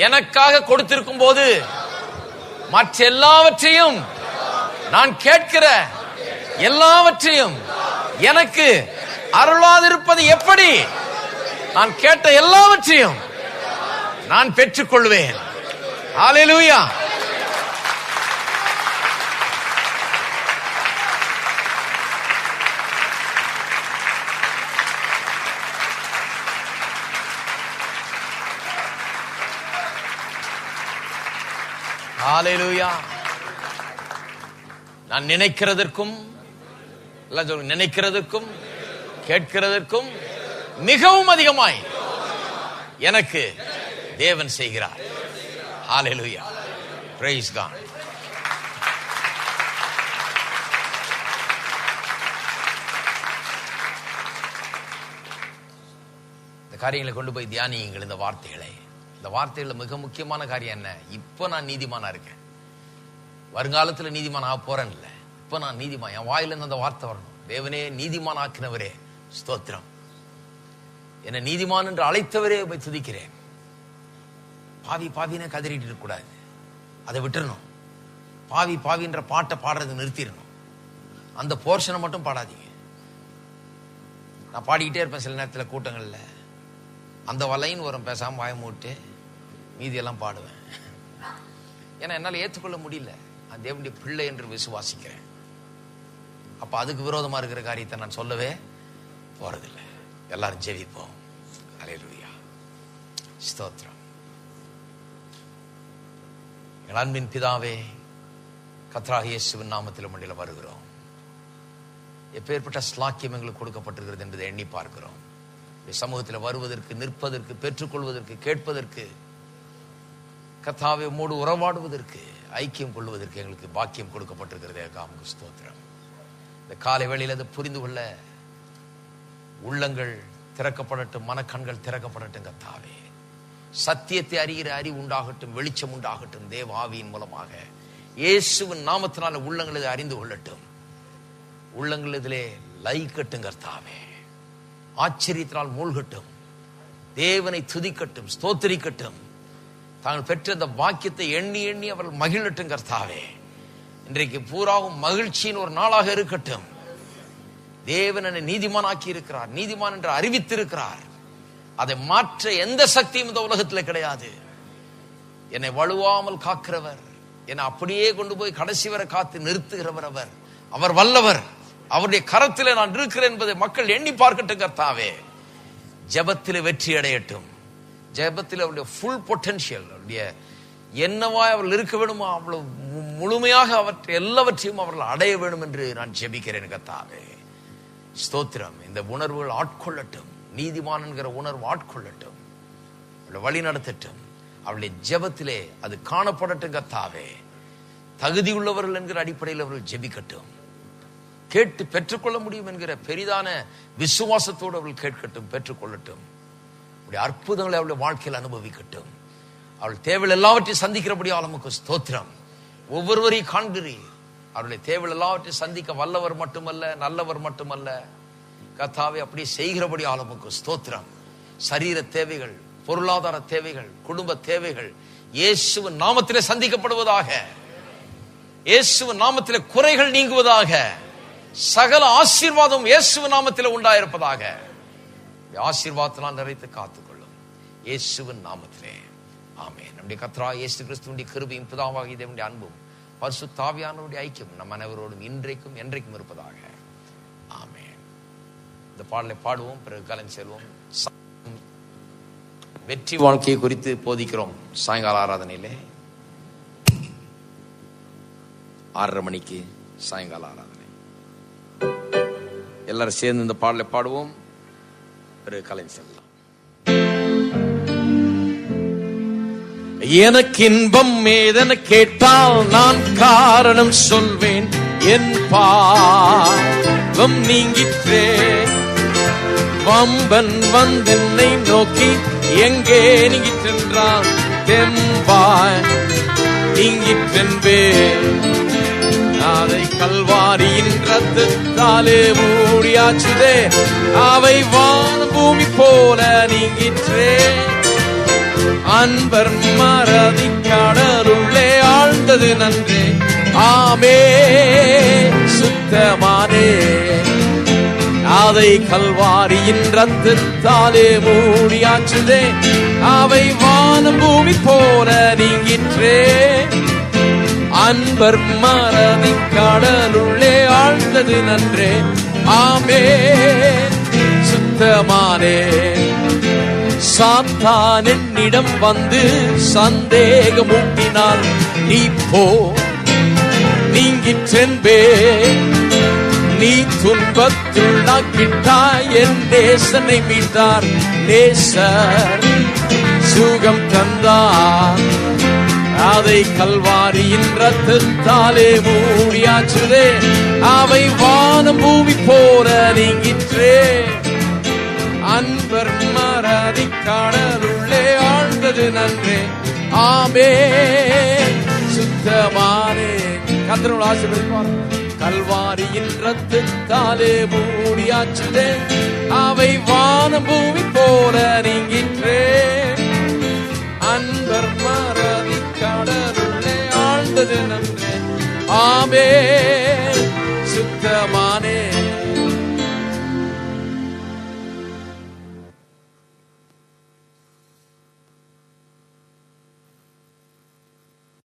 எனக்காக கொடுத்திருக்கும் போது மற்ற எல்லாவற்றையும், நான் கேட்கிற எல்லாவற்றையும் எனக்கு அருளாதிருப்பது எப்படி? நான் கேட்ட எல்லாவற்றையும் நான் பெற்றுக்கொள்வேன். ஹல்லேலூயா. ஹல்லேலூயா. நான் நினைக்கிறதற்கும் நினைக்கிறதற்கும் கேட்கிறதற்கும் மிகவும் அதிகமாய் எனக்கு தேவன் செய்கிறார். ஹல்லேலூயா. Praise God. இந்த காரியங்களை கொண்டு போய் தியானியுங்கள். இந்த வார்த்தைகளை மிக முக்கியமான காரியம் என்ன? இப்ப நான் நீதிமானா இருக்கேன், வருங்காலத்துல நீதிமான் ஆக போறேன் இல்ல, இப்ப நான் நீதிமான். என் வாயிலிருந்து அந்த வார்த்தை வரணும். தேவனே நீதிமான் ஆக்கினவரே ஸ்தோத்திரம், என்னை நீதிமான் என்று அழைத்தவரே துதிக்கிறேன். பாவின்னு கதறிட்டு இருக்க கூடாது, அதை விட்டுறணும். பாவின்ற பாட்டை பாடுறது நிறுத்திடணும். அந்த போர்ஷனை மட்டும் பாடாதீங்க. நான் பாடிக்கிட்டே இருப்பேன் சில நேரத்தில் கூட்டங்கள்ல, அந்த வலைன்னு வரும், பேசாம வாய மூட்டு மீதியெல்லாம் பாடுவேன். ஏன்னா என்னால் ஏற்றுக்கொள்ள முடியல, நான் தேவனுடைய பிள்ளை என்று விசுவாசிக்கிறேன். அப்ப அதுக்கு விரோதமா இருக்கிற காரியத்தை நான் சொல்லவே போறதில்லை. எல்லாரும் ஜெபிப்போம். ஹல்லேலூயா. ஸ்தோத்திரம். எங்கள் அன்பின் பிதாவே, கர்த்தராகிய இயேசுவின் நாமத்தில் மண்டியில வருகிறோம். எப்பேற்பட்ட ஸ்லாக்கியம் எங்களுக்கு கொடுக்கப்பட்டிருக்கிறது என்பதை எண்ணி பார்க்கிறோம். சமூகத்தில் வருவதற்கு, நிற்பதற்கு, பெற்றுக்கொள்வதற்கு, கேட்பதற்கு, கர்த்தாவே உம்மோடு உறவாடுவதற்கு, ஐக்கியம் கொள்வதற்கு எங்களுக்கு பாக்கியம் கொடுக்கப்பட்டிருக்கிறதே காமுக்கு ஸ்தோத்திரம். இந்த காலை வேளையில் அதை புரிந்து கொள்ள உள்ளங்கள் திறக்கப்படட்டும், மனக்கண்கள் திறக்கப்படட்டும். கர்த்தாவே, சத்தியத்தை அறிகிற அறிவு உண்டாகட்டும், வெளிச்சம் உண்டாகட்டும். தேவ ஆவியின் மூலமாக இயேசுவின் நாமத்தினால உள்ளங்கள் இதை அறிந்து கொள்ளட்டும். உள்ளங்கள் இதிலே லயிக்கட்டும். கர்த்தாவே, ஆச்சரியத்தினால் மூழ்கட்டும், தேவனை துதிக்கட்டும், ஸ்தோத்திரிக்கட்டும். தாங்கள் பெற்ற இந்த வாக்கியத்தை எண்ணி எண்ணி அவர்கள் மகிழட்டும். கர்த்தாவே, இன்றைக்கு பூராவும் மகிழ்ச்சியின் ஒரு நாளாக இருக்கட்டும். தேவன் என்னை நீதிமானாக்கி இருக்கிறார், நீதிமான் என்று அறிவித்திருக்கிறார். அதை மாற்ற எந்த சக்தியும் இந்த உலகத்தில் கிடையாது. என்னை வலுவாமல் காக்கிறவர், என்னை அப்படியே கொண்டு போய் கடைசி வரை காத்து நிறுத்துகிறவர் அவர் வல்லவர். அவருடைய கரத்தில் நான் இருக்கிறேன் என்பதை மக்கள் எண்ணி பார்க்கட்டும். கர்த்தாவே, ஜெபத்தில் வெற்றி அடையட்டும். ஜெபத்தில் அவருடைய ஃபுல் பொட்டன்ஷியல், அவருடைய என்னவாய் அவர்கள் இருக்க வேண்டுமோ அவ்வளவு முழுமையாக எல்லாவற்றையும் அவர்கள் அடைய வேண்டும் என்று நான் ஜெபிக்கிறேன். கர்த்தாவே, ஸ்தோத்திரம். இந்த உணர்வுகள் ஆட்கொள்ளட்டும், நீதிமான் என்கிற உணர்வு ஆட்கொள்ளட்டும், வழி நடத்தட்டும். அவருடைய ஜெபத்திலே அது காணப்படட்டும். கர்த்தாவே, தகுதியுள்ளவர்கள் என்கிற அடிப்படையில் அவர்கள் ஜெபிக்கட்டும். கேட்டு பெற்றுக்கொள்ள முடியும் என்கிற பெரிதான விசுவாசத்தோடு அவர்கள் கேட்கட்டும், பெற்றுக்கொள்ளட்டும். அற்புதங்களை அவளுடைய வாழ்க்கையில் அனுபவிக்கட்டும். அவள் தேவைகள் எல்லாவற்றையும் சந்திக்கிறபடியால் நமக்கு ஸ்தோத்திரம். ஒவ்வொருவரையும் காண்கிறீர். அவருடைய தேவைகள் எல்லாவற்றையும் சந்திக்க வல்லவர் மட்டுமல்ல, நல்லவர் மட்டுமல்ல. கர்த்தாவே, அப்படி செய்கிறபடியால் நமக்கு ஸ்தோத்திரம். சரீர தேவைகள், பொருளாதார தேவைகள், குடும்ப தேவைகள் இயேசுவின் நாமத்திலே சந்திக்கப்படுவதாக. இயேசுவின் நாமத்திலே குறைகள் நீங்குவதாக. சகல ஆசீர்வாதம் இயேசுவின் நாமத்திலே உண்டாயிருப்பதாக. ஆசீர்வாதத்தினால் நிறைத்து காத்துக்கொள்ளும் இயேசுவின் நாமத்திலே, ஆமென். நம்முடைய கர்த்தராகிய இயேசு கிறிஸ்துவின் கிருபையும், பிதாவாகிய தேவனுடைய அன்பும், பரிசுத்த ஆவியானவருடைய ஐக்கியம் நம் அனைவரோடும் இன்றைக்கும் என்றைக்கும் இருப்பதாக. ஆமென். இந்த பாடலை பாடுவோம், பிறகு கலந்து செல்வோம். வெற்றி வாழ்க்கையை குறித்து போதிக்கிறோம் சாயங்கால ஆராதனையிலே 6:30 மணிக்கு சாயங்கால ஆராதனை. எல்லாரும் சேர்ந்து இந்த பாடலை பாடுவோம், பிறகு கலந்து செல்லலாம். எனக்கு இன்பம் ஏதென கேட்டால் நான் காரணம் சொல்வேன். என் பாவம் நீங்கிற்றே, வம்பன் வந்தென்னை நோக்கி எங்கே நீங்கிற்றென்றான், தெம்பாய் நீங்கிற்றென்பே. அதை கல்வாரியின் ரத்தத்தாலே மூடியாச்சுதே, அவை வான பூமி போல நீங்கிற்றே. அன்பர் மறதி கடலுள்ளே ஆழ்ந்தது நன்றே, ஆமே சுத்தமானே. அதை கல்வாரியின் ரத்தத்தாலே மூடியாச்சுதே, அவை வான பூமி போல நீங்கிற்றே. அன்பர் மறதி கடலுள்ளே ஆழ்ந்தது நன்றே, ஆமே சுத்தமானே. சாத்தான் என்னிடம் வந்து சந்தேகமூட்டினான், நீ போ நீங்கிற்றென்பே, நீ துன்பத்துள் நாக்கிட்டாய், என் நேசனை மீட்டார். நேசர் சுகம் தந்தார், அதை கல்வாரியின் ரத்தத்தாலே மூடியாச்சுதே. அவை வானம் பூமி போல நீங்கிற்றே, அன்பர் மறதி கடலுள்ளே ஆழ்ந்தது நன்றே. ஆமே சுத்தமானே. கர்த்தர் ஆசீர்வதிப்பார். கல்வாரியின் ரத்தத்தாலே மூடியாச்சுதே, அவை வானம் பூமி போல நீங்கிற்றே, அன்பர் மறதி கடலுள்ளே ஆழ்ந்தது நன்றே. ஆமே சுத்தமானே.